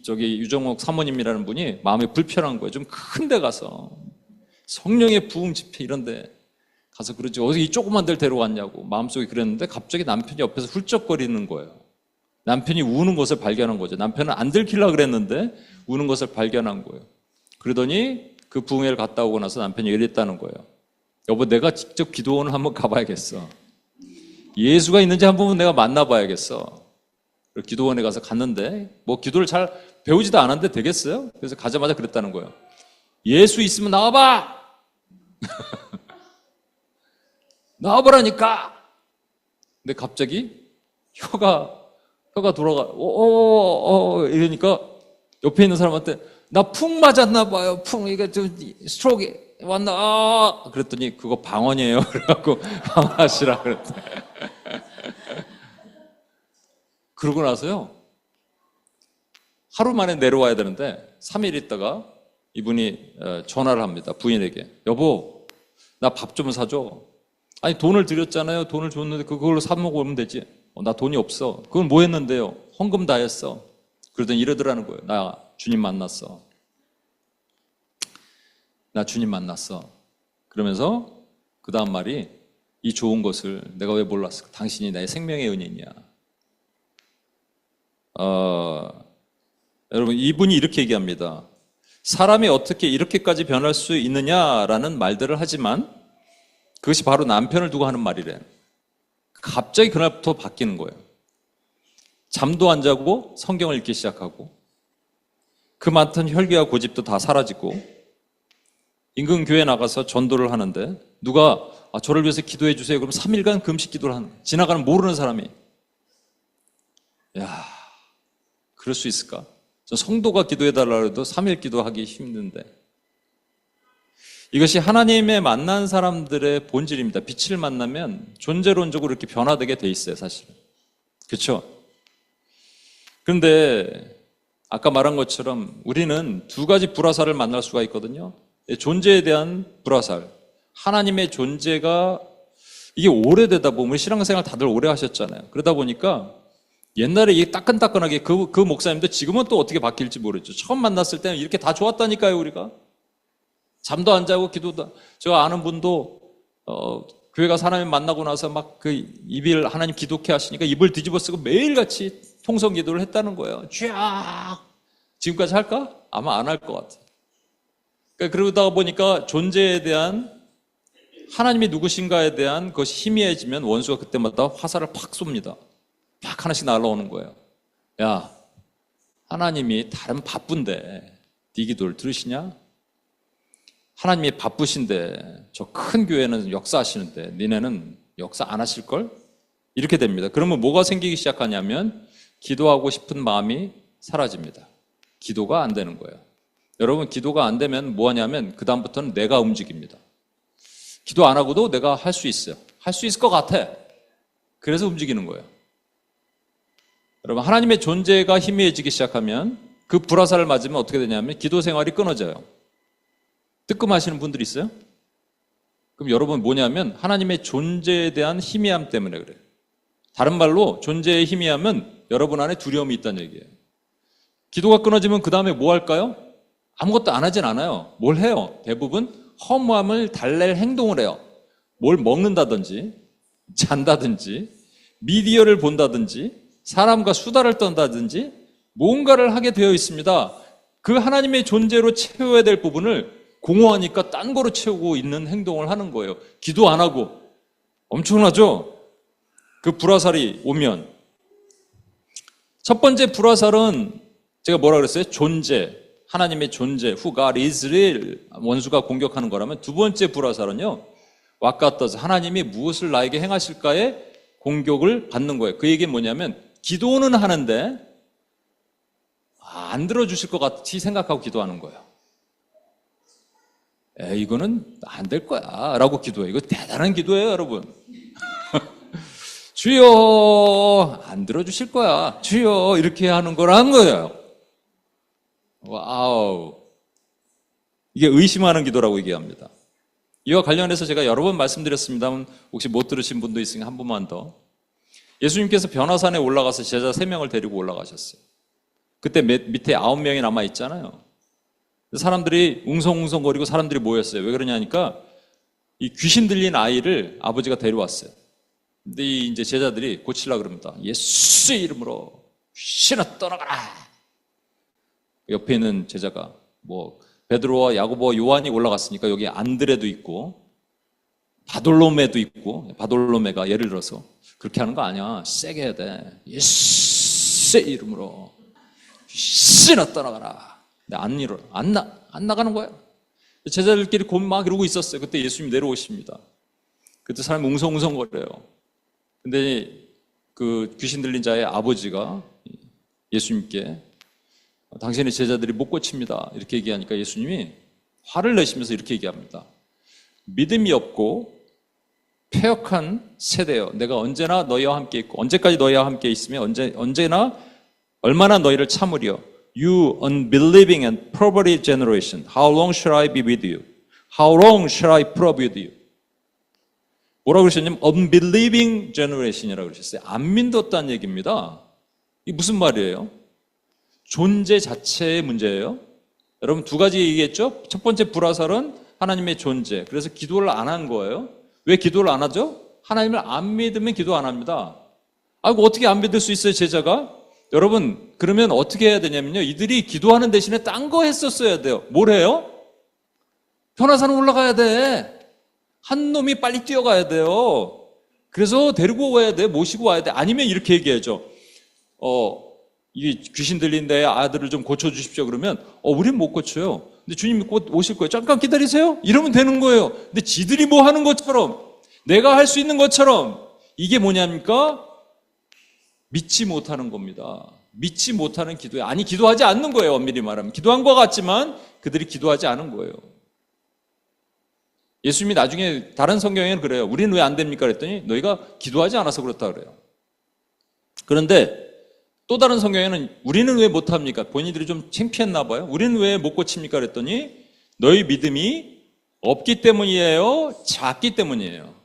저기 유정옥 사모님이라는 분이 마음이 불편한 거예요. 좀 큰 데 가서 성령의 부흥 집회 이런 데 가서 그러지 어디 이 조그만 데를 데려갔냐고 마음속에 그랬는데 갑자기 남편이 옆에서 훌쩍거리는 거예요. 남편이 우는 것을 발견한 거죠. 남편은 안 들키려고 그랬는데 우는 것을 발견한 거예요. 그러더니 그 부흥회를 갔다 오고 나서 남편이 이랬다는 거예요. 여보 내가 직접 기도원을 한번 가봐야겠어. 예수가 있는지 한 번은 내가 만나봐야겠어. 기도원에 가서 갔는데 뭐 기도를 잘 배우지도 않았는데 되겠어요? 그래서 가자마자 그랬다는 거예요. 예수 있으면 나와봐! 나와보라니까! 근데 갑자기 혀가 돌아가, 이러니까 옆에 있는 사람한테 나 풍 맞았나 봐요. 풍, 이게 좀 스트로크 왔나? 그랬더니 그거 방언이에요. 그래갖고 방언하시라 그랬대. 그러고 나서요. 하루 만에 내려와야 되는데 3일 있다가 이분이 전화를 합니다. 부인에게. 여보, 나 밥 좀 사줘. 아니 돈을 드렸잖아요. 돈을 줬는데 그걸로 사 먹으면 되지. 나 돈이 없어. 그건 뭐 했는데요? 헌금 다 했어. 그러더니 이러더라는 거예요. 나 주님 만났어. 나 주님 만났어. 그러면서 그 다음 말이 이 좋은 것을 내가 왜 몰랐을까? 당신이 나의 생명의 은인이야. 여러분 이분이 이렇게 얘기합니다. 사람이 어떻게 이렇게까지 변할 수 있느냐라는 말들을 하지만 그것이 바로 남편을 두고 하는 말이래. 갑자기 그날부터 바뀌는 거예요. 잠도 안 자고 성경을 읽기 시작하고 그 많던 혈기와 고집도 다 사라지고 인근 교회 나가서 전도를 하는데 누가 저를 위해서 기도해 주세요. 그럼 3일간 금식 기도를 하는 거예요. 지나가는 모르는 사람이. 야, 그럴 수 있을까? 저 성도가 기도해달라고 해도 3일 기도하기 힘든데 이것이 하나님의 만난 사람들의 본질입니다. 빛을 만나면 존재론적으로 이렇게 변화되게 돼 있어요, 사실은. 그렇죠? 그런데 아까 말한 것처럼 우리는 두 가지 불화살을 만날 수가 있거든요. 존재에 대한 불화살. 하나님의 존재가 이게 오래되다 보면 신앙생활 다들 오래 하셨잖아요. 그러다 보니까 옛날에 이게 따끈따끈하게 그 목사님도 지금은 또 어떻게 바뀔지 모르죠. 처음 만났을 때는 이렇게 다 좋았다니까요, 우리가. 잠도 안 자고 기도도. 제가 아는 분도 교회 가서 하나님 만나고 나서 막 그 입을 하나님 기독해 하시니까 입을 뒤집어 쓰고 매일같이 통성 기도를 했다는 거예요. 쫙. 지금까지 할까? 아마 안 할 것 같아요. 그러다 보니까 존재에 대한 하나님이 누구신가에 대한 것이 희미해지면 원수가 그때마다 화살을 팍 쏩니다. 팍 하나씩 날아오는 거예요. 야, 하나님이 다른 바쁜데 네 기도를 들으시냐? 하나님이 바쁘신데 저 큰 교회는 역사하시는데 니네는 역사 안 하실걸? 이렇게 됩니다. 그러면 뭐가 생기기 시작하냐면 기도하고 싶은 마음이 사라집니다. 기도가 안 되는 거예요. 여러분, 기도가 안 되면 뭐 하냐면 그 다음부터는 내가 움직입니다. 기도 안 하고도 내가 할 수 있어요. 할 수 있을 것 같아. 그래서 움직이는 거예요. 여러분, 하나님의 존재가 희미해지기 시작하면 그 불화살을 맞으면 어떻게 되냐면 기도 생활이 끊어져요. 뜨끔하시는 분들이 있어요? 그럼 여러분 뭐냐면 하나님의 존재에 대한 희미함 때문에 그래요. 다른 말로 존재의 희미함은 여러분 안에 두려움이 있다는 얘기예요. 기도가 끊어지면 그 다음에 뭐 할까요? 아무것도 안 하진 않아요. 뭘 해요? 대부분 허무함을 달랠 행동을 해요. 뭘 먹는다든지 잔다든지 미디어를 본다든지 사람과 수다를 떤다든지 뭔가를 하게 되어 있습니다. 그 하나님의 존재로 채워야 될 부분을 공허하니까 딴 거로 채우고 있는 행동을 하는 거예요. 기도 안 하고. 엄청나죠? 그 불화살이 오면. 첫 번째 불화살은 제가 뭐라 그랬어요? 존재. 하나님의 존재. Who God is real. 원수가 공격하는 거라면 두 번째 불화살은요. What God does. 하나님이 무엇을 나에게 행하실까에 공격을 받는 거예요. 그 얘기는 뭐냐면 기도는 하는데 안 들어주실 것 같이 생각하고 기도하는 거예요. 이거는 안 될 거야 라고 기도해요. 이거 대단한 기도예요, 여러분. 주여, 안 들어주실 거야. 주여, 이렇게 하는 거라는 거예요. 와우. 이게 의심하는 기도라고 얘기합니다. 이와 관련해서 제가 여러 번 말씀드렸습니다만 혹시 못 들으신 분도 있으니까 한 번만 더. 예수님께서 변화산에 올라가서 제자 3명을 데리고 올라가셨어요. 그때 밑에 9명이 남아있잖아요. 사람들이 웅성웅성거리고 사람들이 모였어요. 왜 그러냐니까 이 귀신 들린 아이를 아버지가 데려왔어요. 근데 이제 제자들이 고치려고 그럽니다. 예수의 이름으로 귀신아 떠나가라. 옆에 있는 제자가 뭐 베드로와 야고보와 요한이 올라갔으니까 여기 안드레도 있고 바돌로메도 있고, 바돌로메가 예를 들어서 그렇게 하는 거 아니야. 세게 해야 돼. 예수의 이름으로 귀신아 떠나가라. 근데 안 나가는 거야. 제자들끼리 막 이러고 있었어요. 그때 예수님 내려오십니다. 그때 사람이 웅성웅성거려요. 근데 그 귀신 들린 자의 아버지가 예수님께 당신의 제자들이 못 고칩니다. 이렇게 얘기하니까 예수님이 화를 내시면서 이렇게 얘기합니다. 믿음이 없고 패역한 세대여. 내가 언제나 너희와 함께 있고 언제까지 너희와 함께 있으며 언제나 얼마나 너희를 참으려. You unbelieving and perverted generation. How long shall I be with you? How long shall I probe with you? 뭐라고 그러셨냐면 unbelieving generation이라고 그러셨어요. 안 믿었다는 얘기입니다. 이게 무슨 말이에요? 존재 자체의 문제예요. 여러분 두 가지 얘기했죠? 첫 번째 불화살은 하나님의 존재. 그래서 기도를 안 한 거예요. 왜 기도를 안 하죠? 하나님을 안 믿으면 기도 안 합니다. 아이고 어떻게 안 믿을 수 있어요, 제자가? 여러분 그러면 어떻게 해야 되냐면요. 이들이 기도하는 대신에 딴 거 했었어야 돼요. 뭘 해요? 변화산 올라가야 돼. 한 놈이 빨리 뛰어가야 돼요. 그래서 데리고 와야 돼. 모시고 와야 돼. 아니면 이렇게 얘기해야죠. 이 귀신 들린 내 아들을 좀 고쳐주십시오. 그러면 우린 못 고쳐요. 근데 주님이 곧 오실 거예요. 잠깐 기다리세요. 이러면 되는 거예요. 근데 지들이 뭐 하는 것처럼 내가 할 수 있는 것처럼 이게 뭐냐니까 믿지 못하는 겁니다. 믿지 못하는 기도예요. 아니 기도하지 않는 거예요. 엄밀히 말하면 기도한 것 같지만 그들이 기도하지 않은 거예요. 예수님이 나중에 다른 성경에는 그래요. 우리는 왜 안 됩니까? 그랬더니 너희가 기도하지 않아서 그렇다 그래요. 그런데 또 다른 성경에는 우리는 왜 못합니까? 본인들이 좀 창피했나 봐요. 우리는 왜 못 고칩니까? 그랬더니 너희 믿음이 없기 때문이에요? 작기 때문이에요?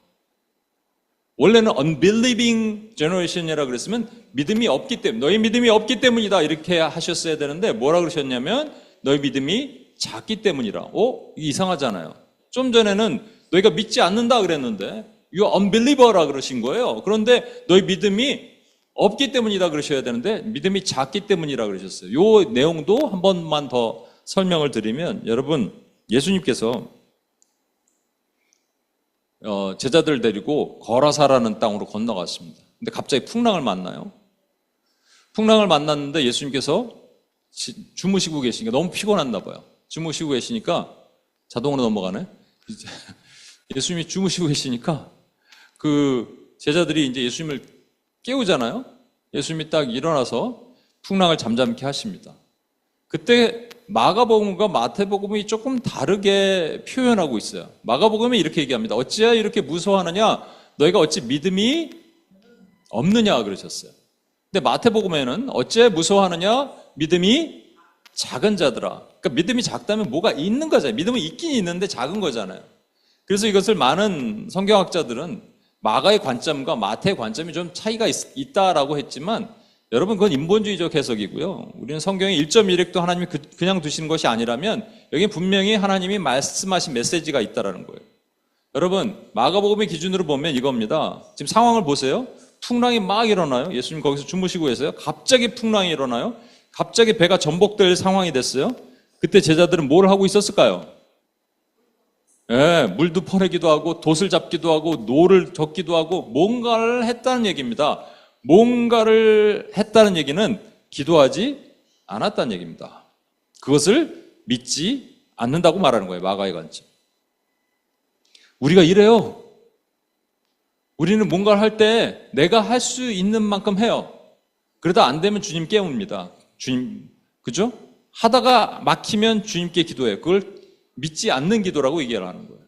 원래는 unbelieving generation이라고 그랬으면 믿음이 없기 때문에 너희 믿음이 없기 때문이다 이렇게 하셨어야 되는데 뭐라 그러셨냐면 너희 믿음이 작기 때문이라. 이게 이상하잖아요. 좀 전에는 너희가 믿지 않는다 그랬는데 you unbeliever라 그러신 거예요. 그런데 너희 믿음이 없기 때문이다 그러셔야 되는데 믿음이 작기 때문이라 그러셨어요. 이 내용도 한 번만 더 설명을 드리면 여러분 예수님께서 제자들 데리고 거라사라는 땅으로 건너갔습니다. 근데 갑자기 풍랑을 만나요. 풍랑을 만났는데 예수님께서 주무시고 계시니까 너무 피곤했나 봐요. 주무시고 계시니까 자동으로 넘어가네. 예수님이 주무시고 계시니까 그 제자들이 이제 예수님을 깨우잖아요. 예수님이 딱 일어나서 풍랑을 잠잠케 하십니다. 그때 마가복음과 마태복음이 조금 다르게 표현하고 있어요. 마가복음이 이렇게 얘기합니다. 어찌하여 이렇게 무서워하느냐? 너희가 어찌 믿음이 없느냐 그러셨어요. 근데 마태복음에는 어찌하여 무서워하느냐? 믿음이 작은 자들아. 그러니까 믿음이 작다면 뭐가 있는 거잖아요. 믿음은 있긴 있는데 작은 거잖아요. 그래서 이것을 많은 성경학자들은 마가의 관점과 마태의 관점이 좀 차이가 있다라고 했지만 여러분 그건 인본주의적 해석이고요. 우리는 성경의 1.1핵도 하나님이 그냥 두시는 것이 아니라면 여기 분명히 하나님이 말씀하신 메시지가 있다라는 거예요. 여러분 마가복음의 기준으로 보면 이겁니다. 지금 상황을 보세요. 풍랑이 막 일어나요. 예수님 거기서 주무시고 계세요. 갑자기 풍랑이 일어나요. 갑자기 배가 전복될 상황이 됐어요. 그때 제자들은 뭘 하고 있었을까요? 물도 퍼내기도 하고 돛을 잡기도 하고 노를 젓기도 하고 뭔가를 했다는 얘기입니다. 뭔가를 했다는 얘기는 기도하지 않았다는 얘기입니다. 그것을 믿지 않는다고 말하는 거예요. 마가의 관점. 우리가 이래요. 우리는 뭔가를 할 때 내가 할 수 있는 만큼 해요. 그러다 안 되면 주님 깨웁니다. 주님, 그죠? 하다가 막히면 주님께 기도해요. 그걸 믿지 않는 기도라고 얘기를 하는 거예요.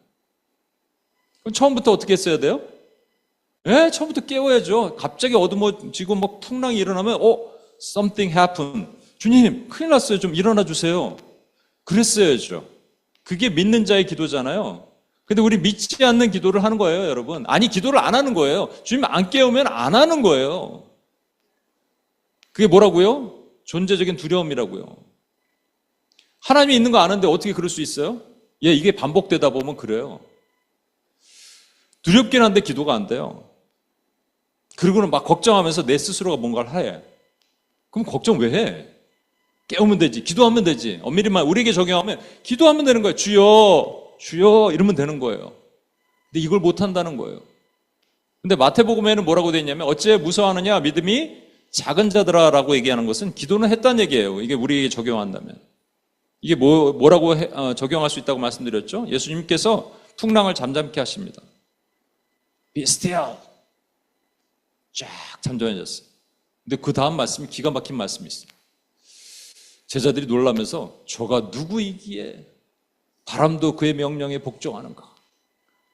그럼 처음부터 어떻게 했어야 돼요? 처음부터 깨워야죠. 갑자기 어두워지고 막 풍랑이 일어나면 something happened. 주님, 큰일 났어요. 좀 일어나 주세요. 그랬어야죠. 그게 믿는 자의 기도잖아요. 근데 우리 믿지 않는 기도를 하는 거예요, 여러분. 아니, 기도를 안 하는 거예요. 주님 안 깨우면 안 하는 거예요. 그게 뭐라고요? 존재적인 두려움이라고요. 하나님이 있는 거 아는데 어떻게 그럴 수 있어요? 이게 반복되다 보면 그래요. 두렵긴 한데 기도가 안 돼요. 그리고는 막 걱정하면서 내 스스로가 뭔가를 해. 그럼 걱정 왜 해? 깨우면 되지. 기도하면 되지. 엄밀히 말 우리에게 적용하면 기도하면 되는 거예요. 주여, 주여 이러면 되는 거예요. 근데 이걸 못 한다는 거예요. 근데 마태복음에는 뭐라고 되어 있냐면 어찌해 무서워하느냐? 믿음이 작은 자들아라고 얘기하는 것은 기도는 했다는 얘기예요. 이게 우리에게 적용한다면. 이게 뭐라고 적용할 수 있다고 말씀드렸죠? 예수님께서 풍랑을 잠잠케 하십니다. Be still. 쫙 잠잠해졌어요. 근데 그 다음 말씀이 기가 막힌 말씀이 있어요. 제자들이 놀라면서 저가 누구이기에 바람도 그의 명령에 복종하는가?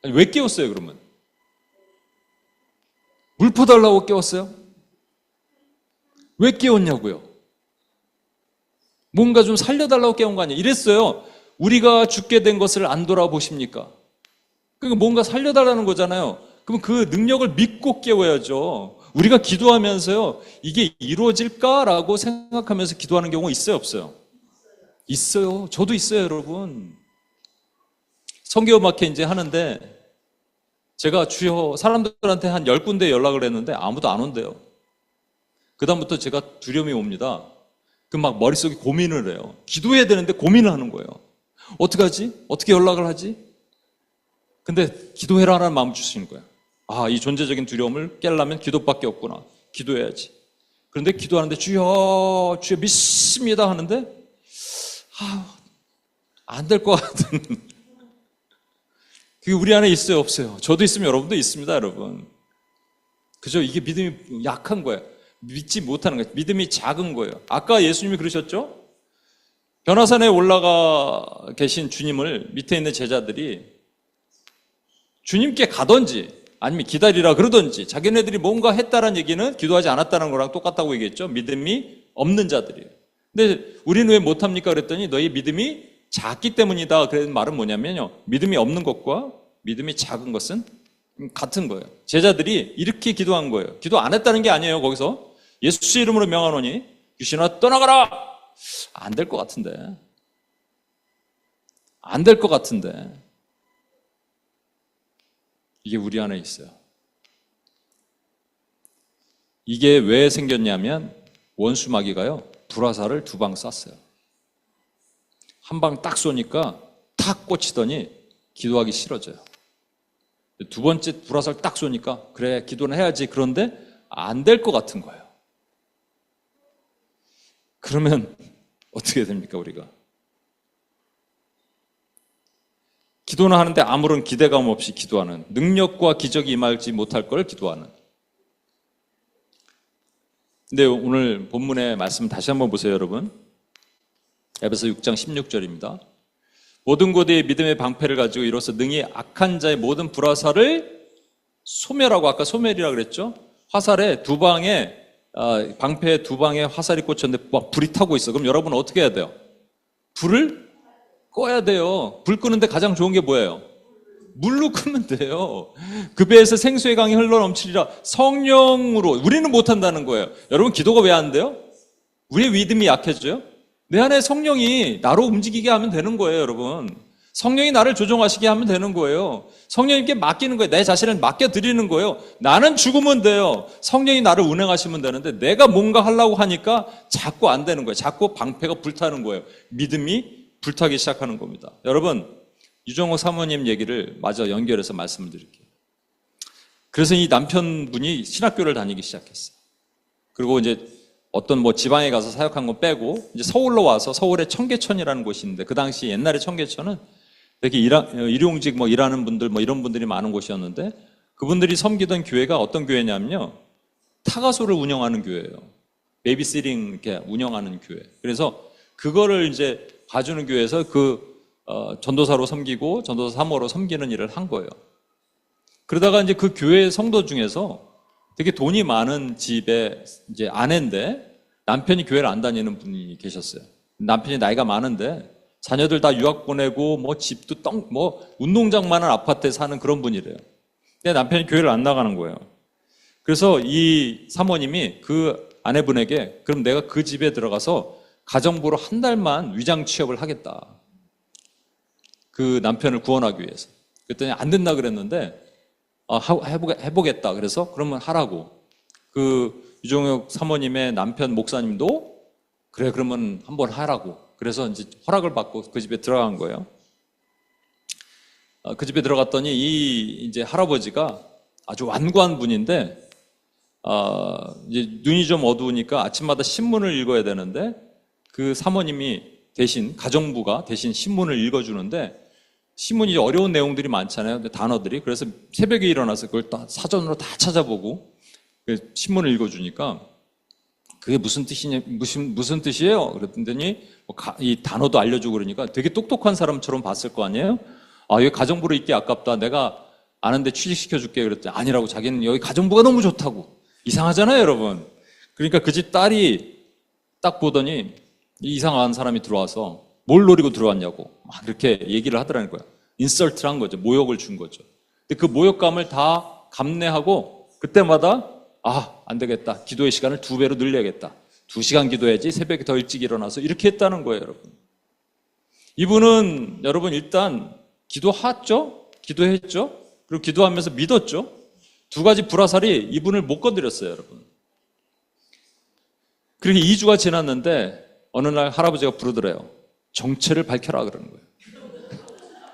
아니, 왜 깨웠어요 그러면? 물 퍼달라고 깨웠어요? 왜 깨웠냐고요? 뭔가 좀 살려달라고 깨운 거 아니에요? 이랬어요. 우리가 죽게 된 것을 안 돌아보십니까? 그러니까 뭔가 살려달라는 거잖아요. 그럼 그 능력을 믿고 깨워야죠. 우리가 기도하면서요, 이게 이루어질까라고 생각하면서 기도하는 경우가 있어요, 없어요? 있어요. 저도 있어요, 여러분. 성경음악회 이제 하는데 제가 주여 사람들한테 한 10군데 연락을 했는데 아무도 안 온대요. 그다음부터 제가 두려움이 옵니다. 그 막 머릿속에 고민을 해요. 기도해야 되는데 고민을 하는 거예요. 어떡하지? 어떻게 연락을 하지? 근데 기도해라라는 마음을 주시는 거예요. 이 존재적인 두려움을 깨려면 기도밖에 없구나. 기도해야지. 그런데 기도하는데 주여, 주여 믿습니다 하는데 안 될 것 같은 그게 우리 안에 있어요, 없어요? 저도 있으면 여러분도 있습니다, 여러분. 그죠? 이게 믿음이 약한 거예요. 믿지 못하는 거예요. 믿음이 작은 거예요. 아까 예수님이 그러셨죠? 변화산에 올라가 계신 주님을 밑에 있는 제자들이 주님께 가든지 아니면 기다리라 그러든지 자기네들이 뭔가 했다는 얘기는 기도하지 않았다는 거랑 똑같다고 얘기했죠. 믿음이 없는 자들이에요. 근데 우리는 왜 못합니까? 그랬더니 너희 믿음이 작기 때문이다. 그런 말은 뭐냐면요. 믿음이 없는 것과 믿음이 작은 것은 같은 거예요. 제자들이 이렇게 기도한 거예요. 기도 안 했다는 게 아니에요. 거기서 예수 이름으로 명하노니 귀신아 떠나가라. 안 될 것 같은데. 안 될 것 같은데. 이게 우리 안에 있어요. 이게 왜 생겼냐면 원수 마귀가요. 불화살을 2방 쐈어요. 한 방 딱 쏘니까 탁 꽂히더니 기도하기 싫어져요. 두 번째 불화살 딱 쏘니까 그래 기도는 해야지. 그런데 안 될 것 같은 거예요. 그러면 어떻게 됩니까 우리가? 기도는 하는데 아무런 기대감 없이 기도하는, 능력과 기적이 임하지 못할 걸 기도하는. 근데 오늘 본문의 말씀 다시 한번 보세요 여러분. 에베소 6장 16절입니다. 모든 고대의 믿음의 방패를 가지고 이로써 능히 악한 자의 모든 불화살을 소멸하고, 아까 소멸이라고 그랬죠? 화살에 두 방에 방패에 두 방에 화살이 꽂혔는데 막 불이 타고 있어. 그럼 여러분 어떻게 해야 돼요? 불을 꺼야 돼요. 불 끄는데 가장 좋은 게 뭐예요? 물로 끄면 돼요. 그 배에서 생수의 강이 흘러넘치리라. 성령으로. 우리는 못한다는 거예요. 여러분 기도가 왜 안 돼요? 우리의 믿음이 약해져요? 내 안에 성령이 나로 움직이게 하면 되는 거예요 여러분. 성령이 나를 조종하시게 하면 되는 거예요. 성령님께 맡기는 거예요. 내 자신을 맡겨드리는 거예요. 나는 죽으면 돼요. 성령이 나를 운행하시면 되는데 내가 뭔가 하려고 하니까 자꾸 안 되는 거예요. 자꾸 방패가 불타는 거예요. 믿음이 불타기 시작하는 겁니다. 여러분, 유정호 사모님 얘기를 마저 연결해서 말씀을 드릴게요. 그래서 이 남편분이 신학교를 다니기 시작했어요. 그리고 이제 어떤 지방에 가서 사역한 건 빼고 이제 서울로 와서, 서울에 청계천이라는 곳이 있는데 그 당시 옛날에 청계천은 되게 일용직 일하는 분들 이런 분들이 많은 곳이었는데 그분들이 섬기던 교회가 어떤 교회냐면요, 타가소를 운영하는 교회예요. 베이비시팅 이렇게 운영하는 교회. 그래서 그거를 이제 봐주는 교회에서 전도사로 섬기고 전도사 사모로 섬기는 일을 한 거예요. 그러다가 이제 그 교회 성도 중에서 되게 돈이 많은 집의 이제 아내인데 남편이 교회를 안 다니는 분이 계셨어요. 남편이 나이가 많은데 자녀들 다 유학 보내고 집도 운동장만한 아파트에 사는 그런 분이래요. 근데 남편이 교회를 안 나가는 거예요. 그래서 이 사모님이 그 아내분에게 그럼 내가 그 집에 들어가서 가정부로 한 달만 위장 취업을 하겠다. 그 남편을 구원하기 위해서. 그랬더니 안 된다 그랬는데 해보겠다. 그래서 그러면 하라고. 그 유종혁 사모님의 남편 목사님도 그래 그러면 한번 하라고. 그래서 이제 허락을 받고 그 집에 들어간 거예요. 그 집에 들어갔더니 이제 할아버지가 아주 완고한 분인데 이제 눈이 좀 어두우니까 아침마다 신문을 읽어야 되는데 그 사모님이 대신 가정부가 대신 신문을 읽어주는데 신문이 어려운 내용들이 많잖아요. 단어들이. 그래서 새벽에 일어나서 그걸 사전으로 다 찾아보고 신문을 읽어주니까 그게 무슨 뜻이에요? 그랬더니 이 단어도 알려주고 그러니까 되게 똑똑한 사람처럼 봤을 거 아니에요? 여기 가정부로 있기 아깝다. 내가 아는데 취직시켜줄게. 그랬더니 아니라고. 자기는 여기 가정부가 너무 좋다고. 이상하잖아요, 여러분. 그러니까 그 집 딸이 딱 보더니 이상한 사람이 들어와서 뭘 노리고 들어왔냐고 막 그렇게 얘기를 하더라는 거야. 인설트를 한 거죠. 모욕을 준 거죠. 근데 그 모욕감을 다 감내하고 그때마다 안 되겠다. 기도의 시간을 2배로 늘려야겠다. 2시간 기도해야지. 새벽에 더 일찍 일어나서 이렇게 했다는 거예요, 여러분. 이분은 여러분 일단 기도했죠. 그리고 기도하면서 믿었죠. 두 가지 불화살이 이분을 못 건드렸어요, 여러분. 그렇게 2주가 지났는데 어느 날 할아버지가 부르더래요. 정체를 밝혀라 그러는 거예요.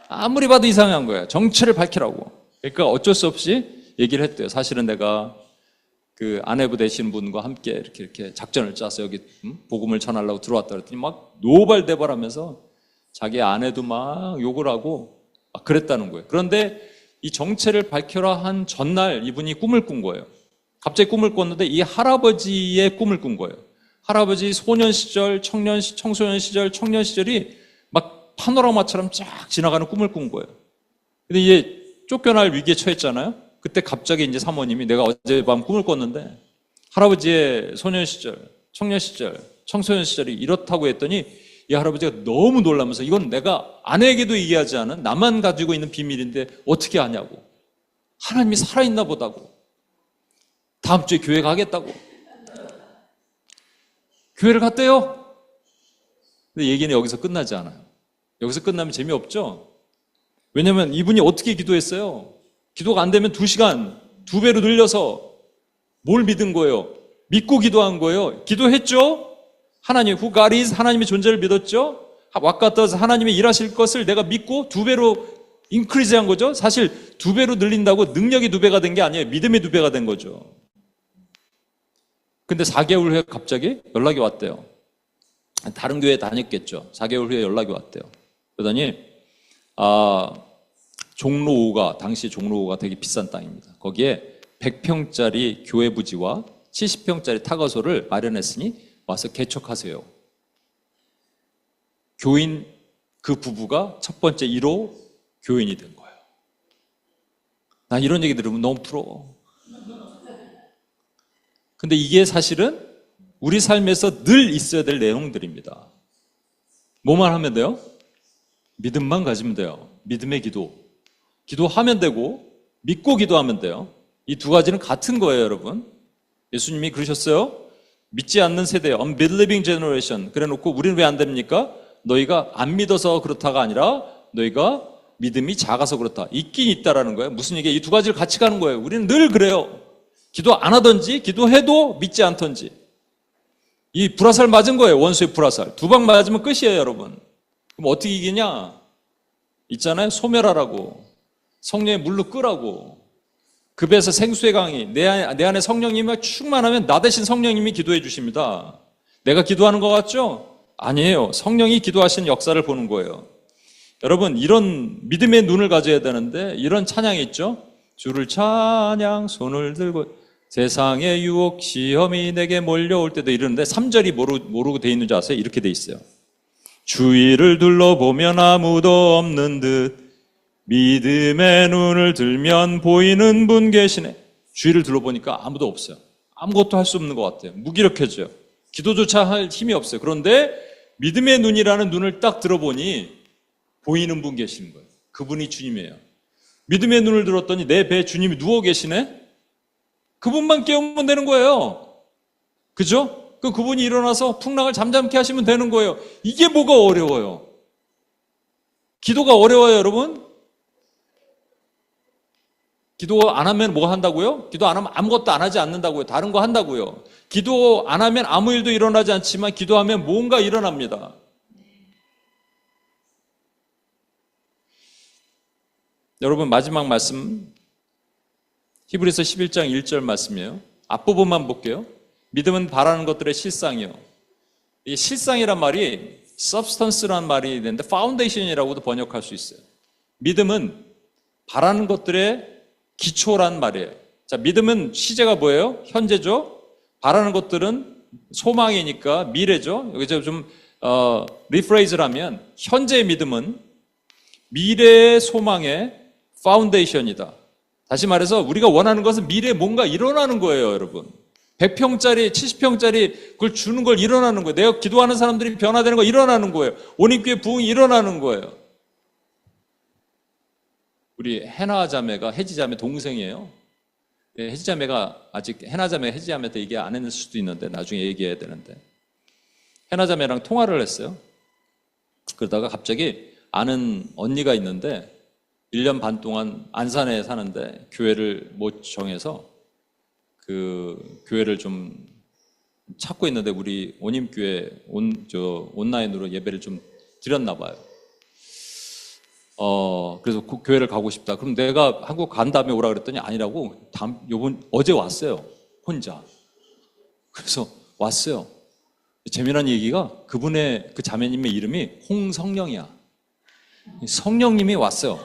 아무리 봐도 이상한 거예요. 정체를 밝히라고. 그러니까 어쩔 수 없이 얘기를 했대요. 사실은 내가 그 아내부 되신 분과 함께 이렇게 작전을 짜서 여기 복음을 전하려고 들어왔다 그랬더니 막 노발대발하면서 자기 아내도 막 욕을 하고 막 그랬다는 거예요. 그런데 이 정체를 밝혀라 한 전날 이분이 꿈을 꾼 거예요. 갑자기 꿈을 꿨는데 이 할아버지의 꿈을 꾼 거예요. 할아버지 소년 시절, 청소년 시절, 청년 시절이 막 파노라마처럼 쫙 지나가는 꿈을 꾼 거예요. 근데 이제 쫓겨날 위기에 처했잖아요. 그때 갑자기 이제 사모님이 내가 어젯밤 꿈을 꿨는데 할아버지의 소년 시절, 청년 시절, 청소년 시절이 이렇다고 했더니 이 할아버지가 너무 놀라면서 이건 내가 아내에게도 얘기하지 않은 나만 가지고 있는 비밀인데 어떻게 아냐고. 하나님이 살아있나 보다고. 다음 주에 교회 가겠다고. 교회를 갔대요. 근데 얘기는 여기서 끝나지 않아요. 여기서 끝나면 재미없죠? 왜냐면 이분이 어떻게 기도했어요? 기도가 안 되면 2시간 2배로 늘려서 뭘 믿은 거예요? 믿고 기도한 거예요. 기도했죠? 하나님, who God is, 하나님의 존재를 믿었죠? 왁가떠서 하나님의 일하실 것을 내가 믿고 2배로 인크리즈한 거죠. 사실 2배로 늘린다고 능력이 2배가 된 게 아니에요. 믿음이 2배가 된 거죠. 근데 4개월 후에 갑자기 연락이 왔대요. 다른 교회에 다녔겠죠. 4개월 후에 연락이 왔대요. 그러더니 종로 5가, 당시 종로 5가 되게 비싼 땅입니다. 거기에 100평짜리 교회 부지와 70평짜리 타거소를 마련했으니 와서 개척하세요. 교인 그 부부가 첫 번째 1호 교인이 된 거예요. 나 이런 얘기 들으면 너무 부러워. 근데 이게 사실은 우리 삶에서 늘 있어야 될 내용들입니다. 뭐만 하면 돼요? 믿음만 가지면 돼요. 믿음의 기도. 기도하면 되고 믿고 기도하면 돼요. 이 두 가지는 같은 거예요, 여러분. 예수님이 그러셨어요. 믿지 않는 세대, unbelieving generation. 그래 놓고 우리는 왜 안 됩니까? 너희가 안 믿어서 그렇다가 아니라 너희가 믿음이 작아서 그렇다. 있긴 있다라는 거예요. 무슨 얘기예요? 이 두 가지를 같이 가는 거예요. 우리는 늘 그래요. 기도 안 하든지 기도해도 믿지 않던지. 이 불화살 맞은 거예요. 원수의 불화살. 2방 맞으면 끝이에요, 여러분. 그럼 어떻게 이기냐? 있잖아요. 소멸하라고. 성령의 물로 끄라고. 급에서 생수의 강이. 내 안에 성령님이 충만하면 나 대신 성령님이 기도해 주십니다. 내가 기도하는 것 같죠? 아니에요. 성령이 기도하시는 역사를 보는 거예요. 여러분, 이런 믿음의 눈을 가져야 되는데 이런 찬양이 있죠? 주를 찬양 손을 들고 세상의 유혹 시험이 내게 몰려올 때도 이러는데 3절이 모르고 돼 있는 줄 아세요? 이렇게 돼 있어요. 주위를 둘러보면 아무도 없는 듯 믿음의 눈을 들면 보이는 분 계시네. 주위를 둘러보니까 아무도 없어요. 아무것도 할 수 없는 것 같아요. 무기력해져요. 기도조차 할 힘이 없어요. 그런데 믿음의 눈이라는 눈을 딱 들어보니 보이는 분 계시는 거예요. 그분이 주님이에요. 믿음의 눈을 들었더니 내 배에 주님이 누워 계시네? 그분만 깨우면 되는 거예요. 그죠? 그분이 일어나서 풍랑을 잠잠케 하시면 되는 거예요. 이게 뭐가 어려워요? 기도가 어려워요, 여러분? 기도 안 하면 뭐 한다고요? 기도 안 하면 아무것도 안 하지 않는다고요. 다른 거 한다고요. 기도 안 하면 아무 일도 일어나지 않지만 기도하면 뭔가 일어납니다. 여러분, 마지막 말씀 히브리서 11장 1절 말씀이에요. 앞부분만 볼게요. 믿음은 바라는 것들의 실상이요. 이 실상이란 말이 substance라는 말이 있는데 foundation이라고도 번역할 수 있어요. 믿음은 바라는 것들의 기초란 말이에요. 자, 믿음은 시제가 뭐예요? 현재죠. 바라는 것들은 소망이니까 미래죠. 여기서 좀 리프레이즈를 하면 현재의 믿음은 미래의 소망의 파운데이션이다. 다시 말해서 우리가 원하는 것은 미래에 뭔가 일어나는 거예요, 여러분. 100평짜리, 70평짜리 그걸 주는 걸 일어나는 거예요. 내가 기도하는 사람들이 변화되는 거 일어나는 거예요. 온입교회 부흥이 일어나는 거예요. 우리 해나 자매가 혜지 자매 동생이에요. 혜지 자매가 아직 해나 자매 혜지 자매한테 얘기 안 했을 수도 있는데 나중에 얘기해야 되는데 해나 자매랑 통화를 했어요. 그러다가 갑자기 아는 언니가 있는데 1년 반 동안 안산에 사는데 교회를 못 정해서 그 교회를 좀 찾고 있는데 우리 온임교회 온라인으로 예배를 좀 드렸나 봐요. 그래서 그 교회를 가고 싶다. 그럼 내가 한국 간 다음에 오라 그랬더니 아니라고 어제 왔어요. 혼자. 그래서 왔어요. 재미난 얘기가 그분의 그 자매님의 이름이 홍성령이야. 성령님이 왔어요.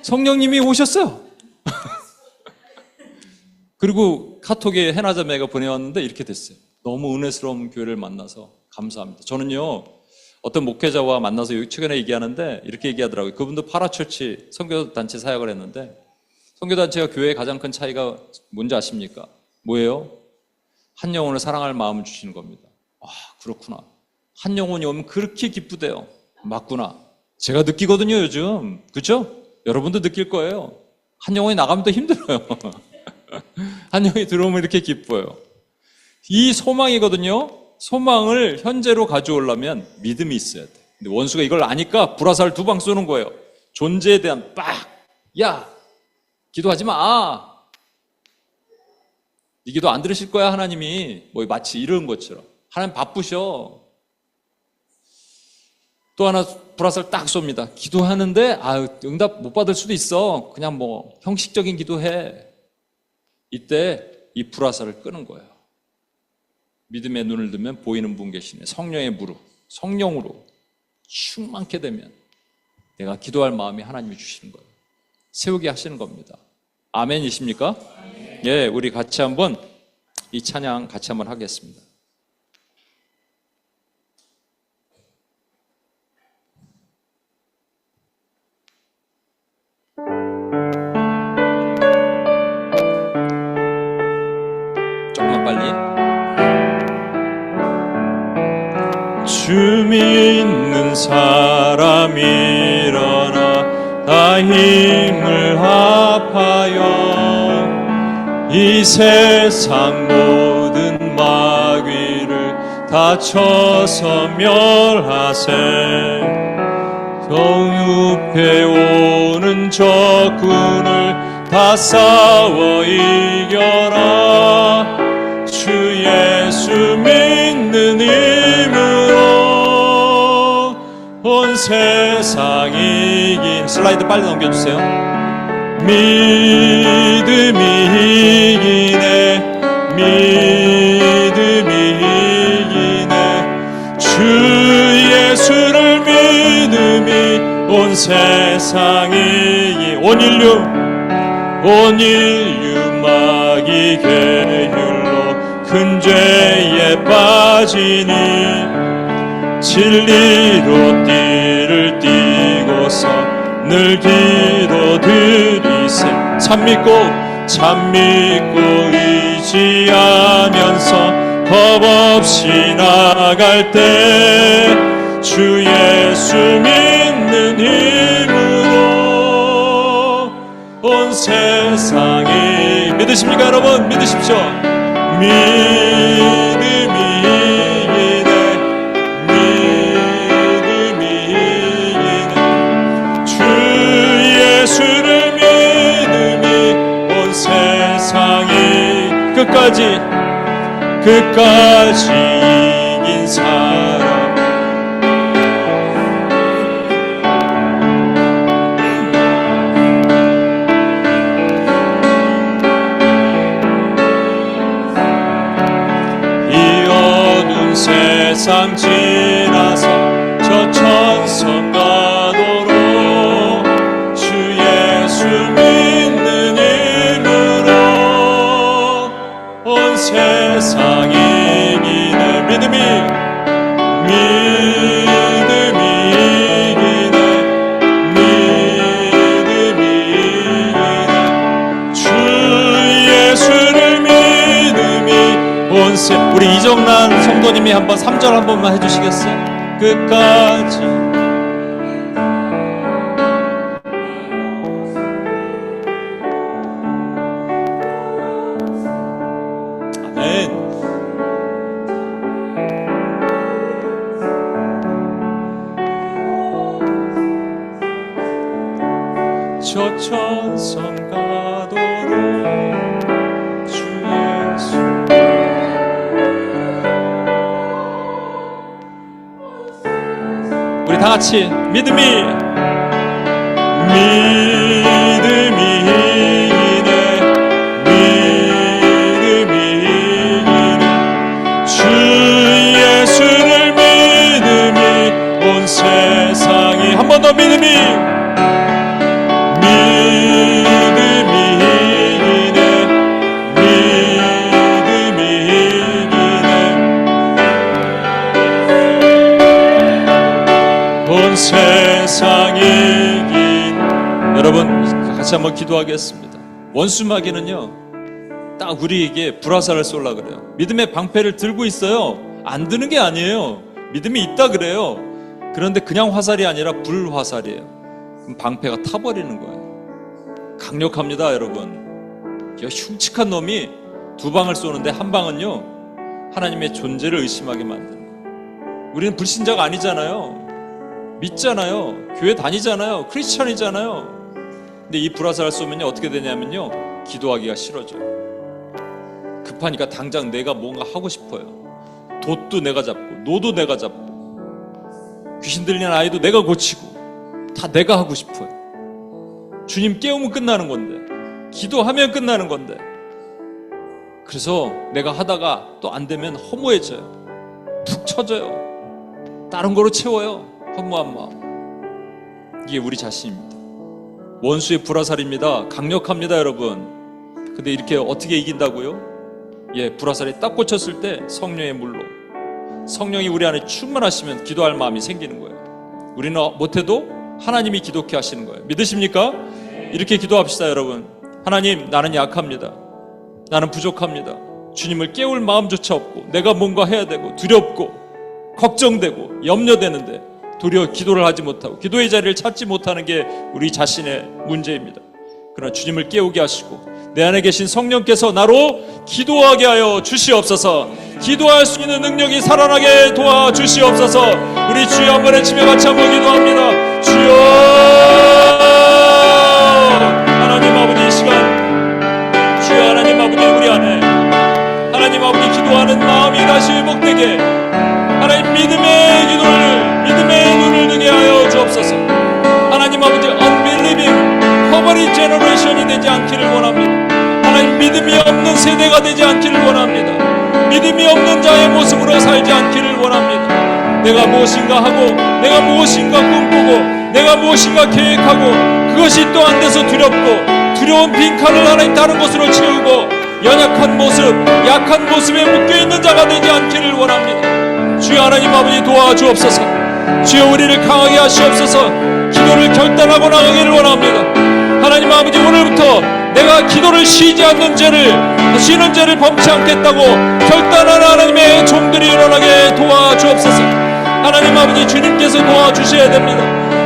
성령님이 오셨어요. 그리고 카톡에 해나자매가 보내왔는데 이렇게 됐어요. 너무 은혜스러운 교회를 만나서 감사합니다. 저는요 어떤 목회자와 만나서 최근에 얘기하는데 이렇게 얘기하더라고요. 그분도 파라처치 선교단체 사역을 했는데 선교단체가 교회의 가장 큰 차이가 뭔지 아십니까? 뭐예요? 한 영혼을 사랑할 마음을 주시는 겁니다. 아, 그렇구나. 한 영혼이 오면 그렇게 기쁘대요. 맞구나. 제가 느끼거든요, 요즘. 그렇죠? 여러분도 느낄 거예요. 한 영혼이 나가면 더 힘들어요. 한 영혼이 들어오면 이렇게 기뻐요. 이 소망이거든요. 소망을 현재로 가져오려면 믿음이 있어야 돼. 근데 원수가 이걸 아니까 불화살 2방 쏘는 거예요. 존재에 대한 빡! 야! 기도하지 마! 이 기도 안 들으실 거야, 하나님이. 뭐 마치 이런 것처럼. 하나님 바쁘셔. 또 하나 불화살 딱 쏩니다. 기도하는데 응답 못 받을 수도 있어. 그냥 뭐 형식적인 기도해. 이때 이 불화살을 끄는 거예요. 믿음의 눈을 뜨면 보이는 분 계시네. 성령의 무릎, 성령으로 충만케 되면 내가 기도할 마음이 하나님이 주시는 거예요. 세우게 하시는 겁니다. 아멘이십니까? 예, 우리 같이 한번 이 찬양 같이 한번 하겠습니다. 조금만 빨리. 주 믿는 사람 일어나 다 힘을 합하여 이 세상 모든 마귀를 다 쳐서 멸하세. 성읍에 오는 적군을 다 싸워 이겨라. 주 예수 믿는 힘으로 온 세상 이긴. 슬라이드 빨리 넘겨주세요. 믿음이 이기네. 믿음이 이기네. 주 예수를 믿음이 온 세상 이기. 온 인류 마귀 계율로 큰 죄에 빠지니 진리로 띠를 띠고서 늘 기도드리세. 참 믿고 의지하면서 겁없이 나갈 때 주 예수 믿는 힘으로 온 세상이. 믿으십니까 여러분? 믿으십시오. 믿음이 이기네. 믿음이 이기네. 주 예수를 믿음이 온 세상이. 끝까지 이긴 사람. 세상 지나서 저 천성 가도록 주 예수 믿는 힘으로 온 세상 이기네. 믿음이 이기네. 믿음이 이기네. 주 예수를 믿음이 온 세. 우리 이정란 성도님이 한번 3절 한 번만 해주시겠어요? 끝까지. 아멘. 저 천성 가도록 주 예수. 우리 다 같이 믿음이 이기네. 믿음이 이기네. 주 예수를 믿음이 온 세상이. 한 번 더 믿음이 이기네. 믿음이 이기네. 온 세상 이긴. 여러분 같이 한번 기도하겠습니다. 원수 마귀는요 딱 우리에게 불화살을 쏠라 그래요. 믿음의 방패를 들고 있어요. 안 드는 게 아니에요. 믿음이 있다 그래요. 그런데 그냥 화살이 아니라 불화살이에요. 그럼 방패가 타버리는 거예요. 강력합니다 여러분. 흉측한 놈이 두 방을 쏘는데 한 방은요 하나님의 존재를 의심하게 만드는 거예요. 우리는 불신자가 아니잖아요. 믿잖아요. 교회 다니잖아요. 크리스천이잖아요. 근데 이 불화살을 쏘면요 어떻게 되냐면요 기도하기가 싫어져요. 급하니까 당장 내가 뭔가 하고 싶어요. 돛도 내가 잡고 노도 내가 잡고. 귀신 들리는 아이도 내가 고치고 다 내가 하고 싶어요. 주님 깨우면 끝나는 건데, 기도하면 끝나는 건데, 그래서 내가 하다가 또 안 되면 허무해져요. 푹 처져요. 다른 거로 채워요. 허무한 마음. 이게 우리 자신입니다. 원수의 불화살입니다. 강력합니다, 여러분. 근데 이렇게 어떻게 이긴다고요? 불화살이 딱 꽂혔을 때 성령의 물로, 성령이 우리 안에 충만하시면 기도할 마음이 생기는 거예요. 우리는 못해도 하나님이 기도케 하시는 거예요. 믿으십니까? 이렇게 기도합시다, 여러분. 하나님, 나는 약합니다. 나는 부족합니다. 주님을 깨울 마음조차 없고, 내가 뭔가 해야 되고 두렵고 걱정되고 염려되는데 도리어 기도를 하지 못하고 기도의 자리를 찾지 못하는 게 우리 자신의 문제입니다. 그러나 주님을 깨우게 하시고 내 안에 계신 성령께서 나로 기도하게 하여 주시옵소서. 기도할 수 있는 능력이 살아나게 도와주시옵소서. 우리 주여 한번 외치며 같이 한번 기도합니다. 주여, 하나님 아버지, 이 시간 주여 하나님 아버지, 우리 안에 하나님 아버지 기도하는 마음이 다시 회복되게, 하나님 믿음의 기도를, 믿음의 눈을 뜨게 하여 주옵소서. 하나님 아버지, unbelieving 퍼버리 제너레이션이 되지 않기를 원합니다. 하나님, 믿음이 없는 세대가 되지 않기를 원합니다. 믿음이 없는 자의 모습으로 살지 않기를 원합니다. 내가 무엇인가 하고, 내가 무엇인가 꿈꾸고, 내가 무엇인가 계획하고, 그것이 또 안 돼서 두렵고, 두려운 빈칸을 하나님 다른 것으로 채우고, 연약한 모습, 약한 모습에 묶여있는 자가 되지 않기를 원합니다. 주여 하나님 아버지, 도와주옵소서. 주여 우리를 강하게 하시옵소서. 기도를 결단하고 나가기를 원합니다. 하나님 아버지, 오늘부터 내가 기도를 쉬지 않는 죄를, 쉬는 죄를 범치 않겠다고 결단하는 하나님의 종들이 일어나게 도와주옵소서. 하나님 아버지, 주님께서 도와주셔야 됩니다.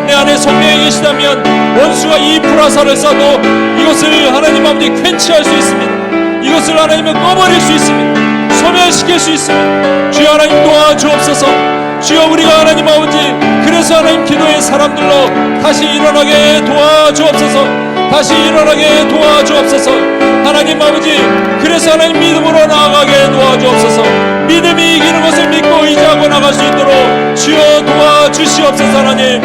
내 안에 성령이 계시다면 원수가 이 불화살을 쏴도 이것을 하나님 아버지 괭치할 수 있습니다. 이것을 하나님은 꺼버릴 수 있습니다. 소멸시킬 수 있습니다. 주여 하나님 도와주옵소서. 주여 우리가 하나님 아버지, 그래서 하나님 기도의 사람들로 다시 일어나게 도와주옵소서. 다시 일어나게 도와주옵소서. 하나님 아버지, 그래서 하나님 믿음으로 나아가게 도와주옵소서. 믿음이 이기는 것을 믿고 의지하고 나갈 수 있도록 주여 도와주시옵소서. 하나님,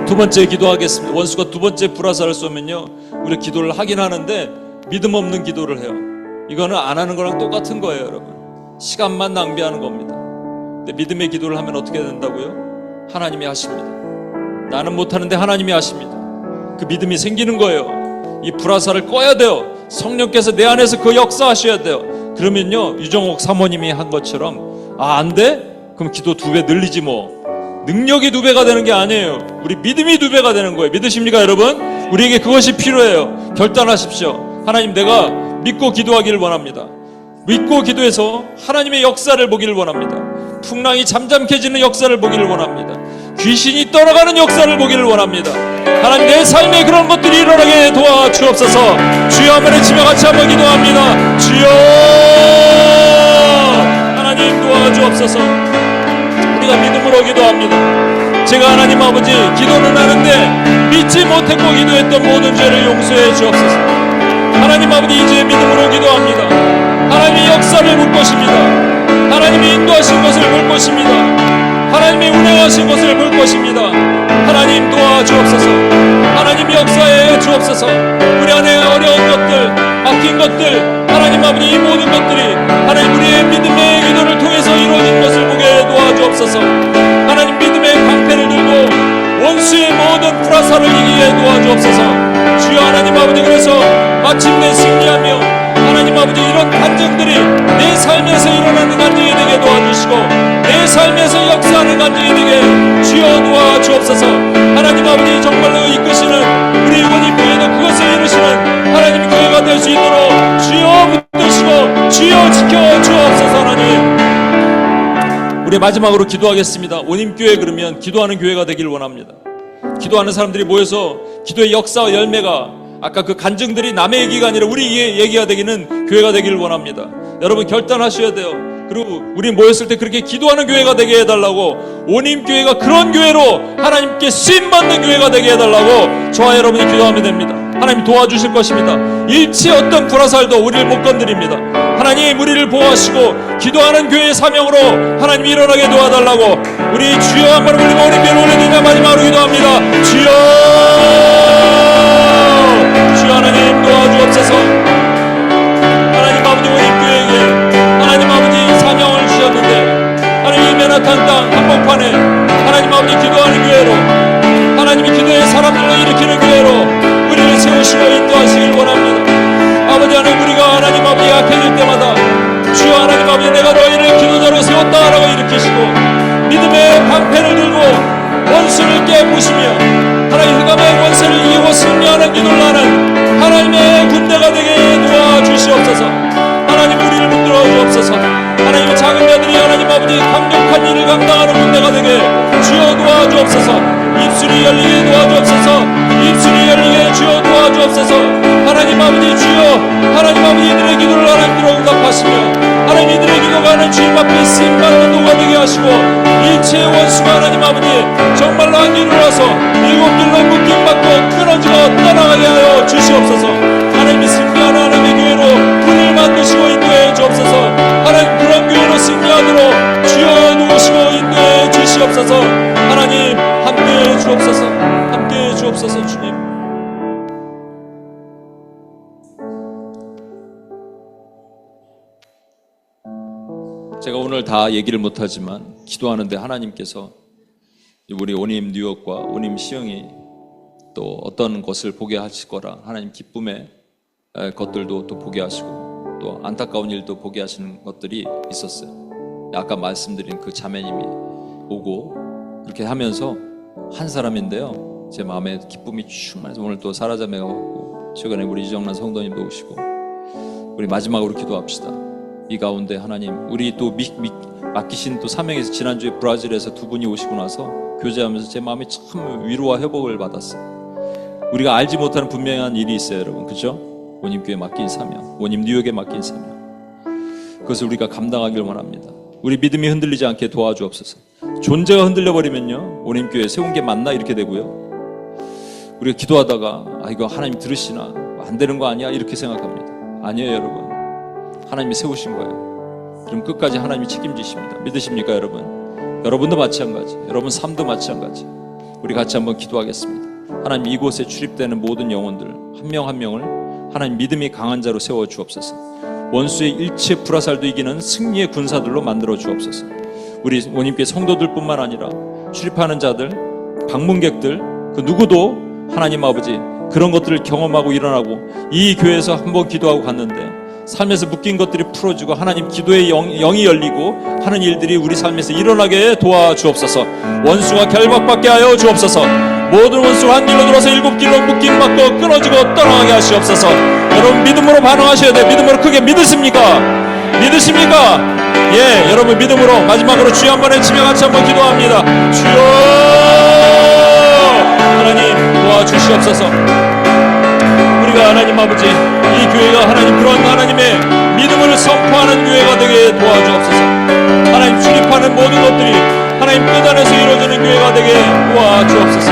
두 번째 기도하겠습니다. 원수가 두 번째 불화살을 쏘면요, 우리 기도를 하긴 하는데 믿음 없는 기도를 해요. 이거는 안 하는 거랑 똑같은 거예요, 여러분. 시간만 낭비하는 겁니다. 근데 믿음의 기도를 하면 어떻게 된다고요? 하나님이 하십니다. 나는 못하는데 하나님이 하십니다. 그 믿음이 생기는 거예요. 이 불화살을 꺼야 돼요. 성령께서 내 안에서 그 역사하셔야 돼요. 그러면요, 유정옥 사모님이 한 것처럼, 안 돼? 그럼 기도 2배 늘리지 뭐. 능력이 2배가 되는 게 아니에요. 우리 믿음이 2배가 되는 거예요. 믿으십니까, 여러분? 우리에게 그것이 필요해요. 결단하십시오. 하나님, 내가 믿고 기도하기를 원합니다. 믿고 기도해서 하나님의 역사를 보기를 원합니다. 풍랑이 잠잠해지는 역사를 보기를 원합니다. 귀신이 떠나가는 역사를 보기를 원합니다. 하나님, 내 삶에 그런 것들이 일어나게 도와주옵소서. 주여 한번 외치며 같이 한번 기도합니다. 주여, 하나님 도와주옵소서. 우리가 믿음으로 기도합니다. 제가 하나님 아버지, 기도는 하는데 믿지 못했고 기도했던 모든 죄를 용서해 주옵소서. 하나님 아버지, 이제 믿음으로 기도합니다. 하나님의 역사를 볼 것입니다. 하나님이 인도하신 것을 볼 것입니다. 하나님이 운행하신 것을 볼 것입니다. 하나님 도와주옵소서. 하나님 역사해 주옵소서. 우리 안에 어려운 것들, 막힌 것들, 하나님 아버지, 이 모든 것들이 하나님 우리의 믿음의 기도를 통해서 이루어진 것을 보게 도와주옵소서. 하나님, 믿음의 방패를 들고 원수의 모든 불화살을 이기게 도와주옵소서. 주여 하나님 아버지, 그래서 마침내 승리하며 하나님 아버지, 이런 간증들이 내 삶에서 일어나는 간증이 되게 도와주시고 내 삶에서 역사하는 간증이 되게 주여 도와주옵소서. 하나님 아버지, 정말로 이끄시는 우리 원인교회도 그것을 이루시는 하나님 교회가 될 수 있도록 주여 붙드시고 주여 지켜주옵소서. 하나님, 우리 마지막으로 기도하겠습니다. 원인교회 그러면 기도하는 교회가 되길 원합니다. 기도하는 사람들이 모여서 기도의 역사와 열매가, 아까 그 간증들이 남의 얘기가 아니라 우리 얘기가 되기는 교회가 되기를 원합니다. 여러분 결단하셔야 돼요. 그리고 우리 모였을 때 그렇게 기도하는 교회가 되게 해달라고, 온임교회가 그런 교회로 하나님께 쓰임받는 교회가 되게 해달라고 저와 여러분이 기도하면 됩니다. 하나님 도와주실 것입니다. 일체 어떤 불화살도 우리를 못 건드립니다. 하나님, 우리를 보호하시고 기도하는 교회의 사명으로 하나님 일어나게 도와달라고, 우리 우리 주여 한번 불리고 우리 배를 올려드리며 마지막으로 기도합니다. 주여, 주여 하나님 도와주옵소서. 하나님 아버지 우리 교회에게 하나님 아버지 사명을 주셨는데 하나님 이 맨하탄 땅 한복판에 하나님 아버지 기도하는 교회로 하나님이 기도의 사람들로 일으키는 교회로 우리를 세우시고 인도하시길 원합니다. 아버지 하나님 우리가 하나님 아버지 약해질 때마다 주여 하나님 아버지 내가 너희를 기도자로 세웠다라고 일으키시고 믿음의 방패를 들고 원수를 깨부시며 하나님 흑암의 원수를 이기고 승리하는 기도를 하는 하나님의 군대가 되게 도와주시옵소서. 하나님 우리를 붙들어 주옵소서. 하나님의 작은 자들이 하나님 아버지 강력한 일을 감당하는 군대가 되게 주여 도와주옵소서. 입술이 열리게 도와주옵소서. 입술이 열리게 주여 도와주옵소서. 하나님 아버지 주여 하나님 아버지 이들의 기도를 하나님께로 응답하시며 하나님 이들의 기도가 하나님 주님 앞에 쓰임받는 도가 되게 하시고 일체의 원수가 하나님 아버지 정말로 한 길을 와서 일곱 길로 묶임받고 끊어지고 떠나가게 하여 주시옵소서. 하나님이 승리하는 하나님의 교회로 우리를 만드시고 인도해 주옵소서. 하나님 그런 교회로 승리하도록 주여 누우시고 인도해 주시옵소서. 하나님 함께해 주옵소서. 함께해 주옵소서. 주님 제가 오늘 다 얘기를 못하지만 기도하는데 하나님께서 우리 오님 뉴욕과 오님 시영이 또 어떤 것을 보게 하실 거라 하나님 기쁨의 것들도 또 보게 하시고 또 안타까운 일도 보게 하시는 것들이 있었어요. 아까 말씀드린 그 자매님이 오고 그렇게 하면서 한 사람인데요, 제 마음에 기쁨이 충만해서 오늘 또 사라 자매가 오고 최근에 우리 이정란 성도님도 오시고 우리 마지막으로 기도합시다. 이 가운데 하나님 우리 또 맡기신 또 사명에서 지난주에 브라질에서 두 분이 오시고 나서 교제하면서 제 마음이 참 위로와 회복을 받았어요. 우리가 알지 못하는 분명한 일이 있어요, 여러분. 그죠? 오님교회 맡긴 사명, 오님 뉴욕에 맡긴 사명, 그것을 우리가 감당하길 원합니다. 우리 믿음이 흔들리지 않게 도와주옵소서. 존재가 흔들려버리면요 오님교회 세운 게 맞나 이렇게 되고요, 우리가 기도하다가 이거 하나님 들으시나 안 되는 거 아니야 이렇게 생각합니다. 아니에요 여러분, 하나님이 세우신 거예요. 그럼 끝까지 하나님이 책임지십니다. 믿으십니까 여러분? 여러분도 마찬가지, 여러분 삶도 마찬가지. 우리 같이 한번 기도하겠습니다. 하나님 이곳에 출입되는 모든 영혼들 한 명 한 명을 하나님 믿음이 강한 자로 세워 주옵소서. 원수의 일체 불화살도 이기는 승리의 군사들로 만들어 주옵소서. 우리 오님께 성도들뿐만 아니라 출입하는 자들, 방문객들 그 누구도 하나님 아버지 그런 것들을 경험하고 일어나고 이 교회에서 한번 기도하고 갔는데 삶에서 묶인 것들이 풀어지고 하나님 기도의 영이 열리고 하는 일들이 우리 삶에서 일어나게 도와주옵소서. 원수가 결박받게 하여 주옵소서. 모든 원수가 한 길로 들어서 일곱 길로 묶임받고 끊어지고 떠나가게 하시옵소서. 여러분 믿음으로 반응하셔야 돼요. 믿음으로 크게 믿으십니까? 믿으십니까? 예, 여러분 믿음으로 마지막으로 주여 한번 외치며 같이 한번 기도합니다. 주여 하나님 도와주시옵소서. 우리가 하나님 아버지 이 교회가 하나님 그런 하나님의 믿음을 선포하는 교회가 되게 도와주옵소서. 하나님 출입하는 모든 것들이 하나님 끝 안에서 이루어지는 교회가 되게 도와주옵소서.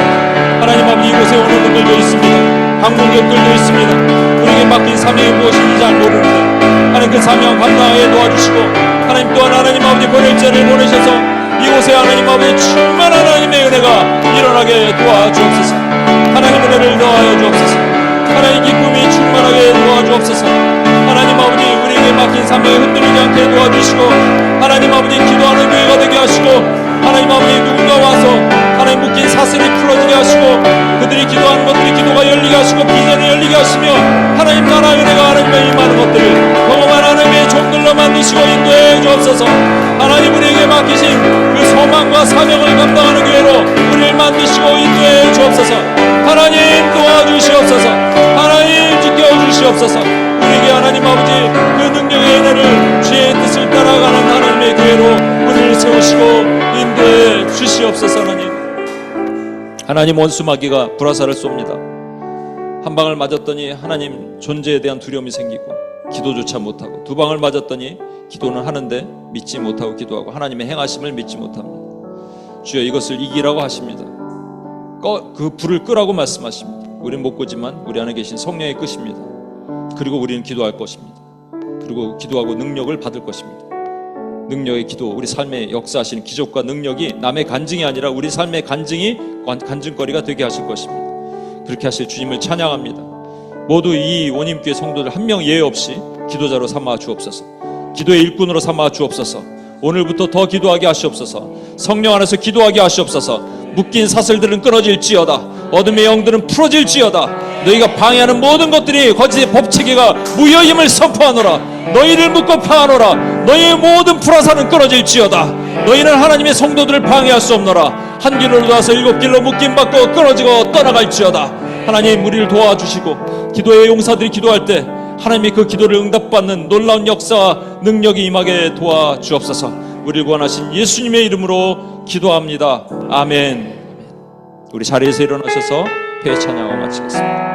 하나님 아버지 이곳에 오는 분들도 있습니다. 방문객들도 있습니다. 우리에게 맡긴 사명이 무엇인지 잘 모르는데 하나님 그 사명 감당하게 도와주시고 하나님 또한 하나님 아버지 보낼 자를 보내셔서 이곳에 하나님 아버지 충만한 하나님의 은혜가 일어나게 도와주옵소서. 하나님 은혜를 더하여 주옵소서. 하나님 기쁨이 충만하게 도와주옵소서. 하나님 아버지 우리에게 맡긴 사명에 흔들리지 않게 도와주시고 하나님 아버지 기도하는 교회가 되게 하시고 하나님 아버지 누군가 와서 하나님 묶인 사슬이 풀어지게 하시고 그들이 기도하는 것들이 기도가 열리게 하시고 비전이 열리게 하시며 하나님 나라 은혜가 하나님의 임하는 것들을 경험한 하나님의 종들로 만드시고 인도해 주옵소서. 하나님 우리에게 맡기신 그 소망과 사명을 감당하는 교회로 우리를 만드시고 인도해 주옵소서. 하나님 도와주시옵소서. 하나님 지켜주시옵소서. 우리에게 하나님 아버지 그 능력의 은혜를 주의 뜻을 따라가는 하나님의 교회로 우리를 세우시고 인도해 주시옵소서. 하나님 원수 마귀가 불화살을 쏩니다. 한 방을 맞았더니 하나님 존재에 대한 두려움이 생기고 기도조차 못하고 두 방을 맞았더니 기도는 하는데 믿지 못하고 기도하고 하나님의 행하심을 믿지 못합니다. 주여 이것을 이기라고 하십니다. 그 불을 끄라고 말씀하십니다. 우리는 못 끄지만 우리 안에 계신 성령의 끄십니다. 그리고 우리는 기도할 것입니다. 그리고 기도하고 능력을 받을 것입니다. 능력의 기도, 우리 삶에 역사하시는 기적과 능력이 남의 간증이 아니라 우리 삶의 간증거리가 되게 하실 것입니다. 그렇게 하실 주님을 찬양합니다. 모두 이 원님교회 성도들 한 명 예외 없이 기도자로 삼아 주옵소서. 기도의 일꾼으로 삼아 주옵소서. 오늘부터 더 기도하게 하시옵소서. 성령 안에서 기도하게 하시옵소서. 묶인 사슬들은 끊어질지어다. 어둠의 영들은 풀어질지어다. 너희가 방해하는 모든 것들이 거짓의 법체계가 무효임을 선포하노라. 너희를 묶고 파하노라. 너희의 모든 불화사는 끊어질지어다. 너희는 하나님의 성도들을 방해할 수 없노라. 한 길로 나서 7길로 묶임받고 끊어지고 떠나갈지어다. 하나님, 우리를 도와주시고 기도의 용사들이 기도할 때 하나님이 그 기도를 응답받는 놀라운 역사와 능력이 임하게 도와주옵소서. 우리를 구원하신 예수님의 이름으로 기도합니다. 아멘. 우리 자리에서 일어나셔서 회의 찬양을 마치겠습니다.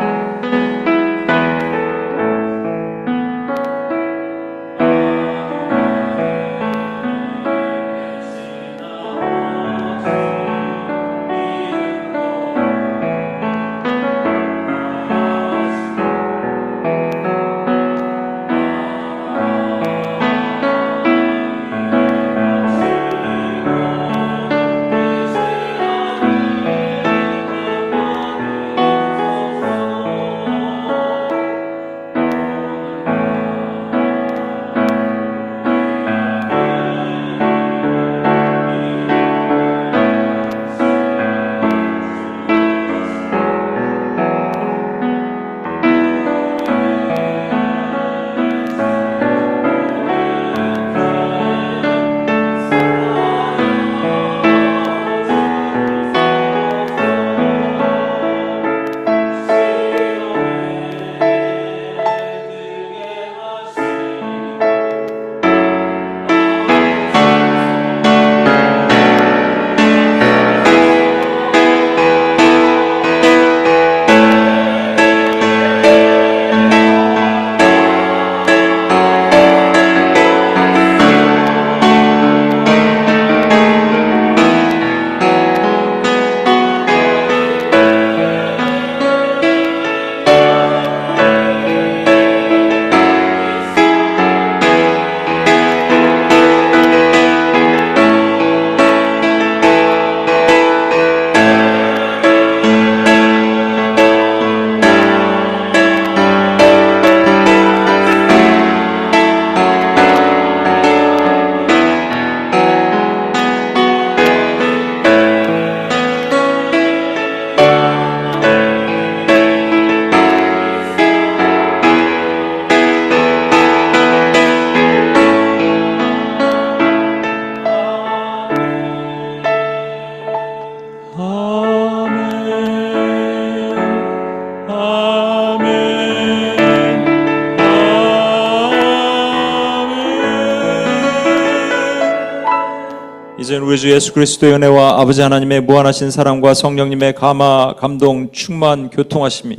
이제는 우리 주 예수 그리스도의 은혜와 아버지 하나님의 무한하신 사랑과 성령님의 감화, 감동, 충만, 교통하심이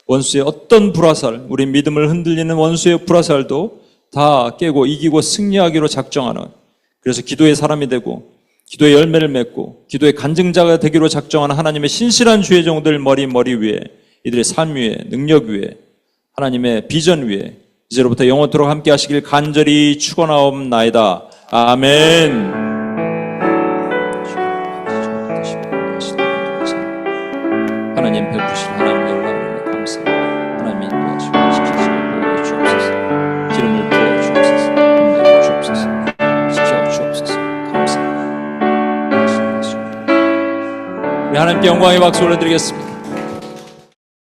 원수의 어떤 불화살, 우리 믿음을 흔들리는 원수의 불화살도 다 깨고 이기고 승리하기로 작정하는, 그래서 기도의 사람이 되고 기도의 열매를 맺고 기도의 간증자가 되기로 작정하는 하나님의 신실한 주의 종들 머리 위에, 이들의 삶 위에, 능력 위에, 하나님의 비전 위에 이제로부터 영원토록 함께 하시길 간절히 축원하옵나이다. 아멘. 하나님 베푸실 하나님 놀라운 감사합니다. 하나님 인도하시고 지키시고 보호해 주옵소서. 기름을 부어 주옵소서. 힘내어 주옵소서. 지켜 주옵소서. 감사합니다. 우리 하나님께 영광의 박수 올려드리겠습니다.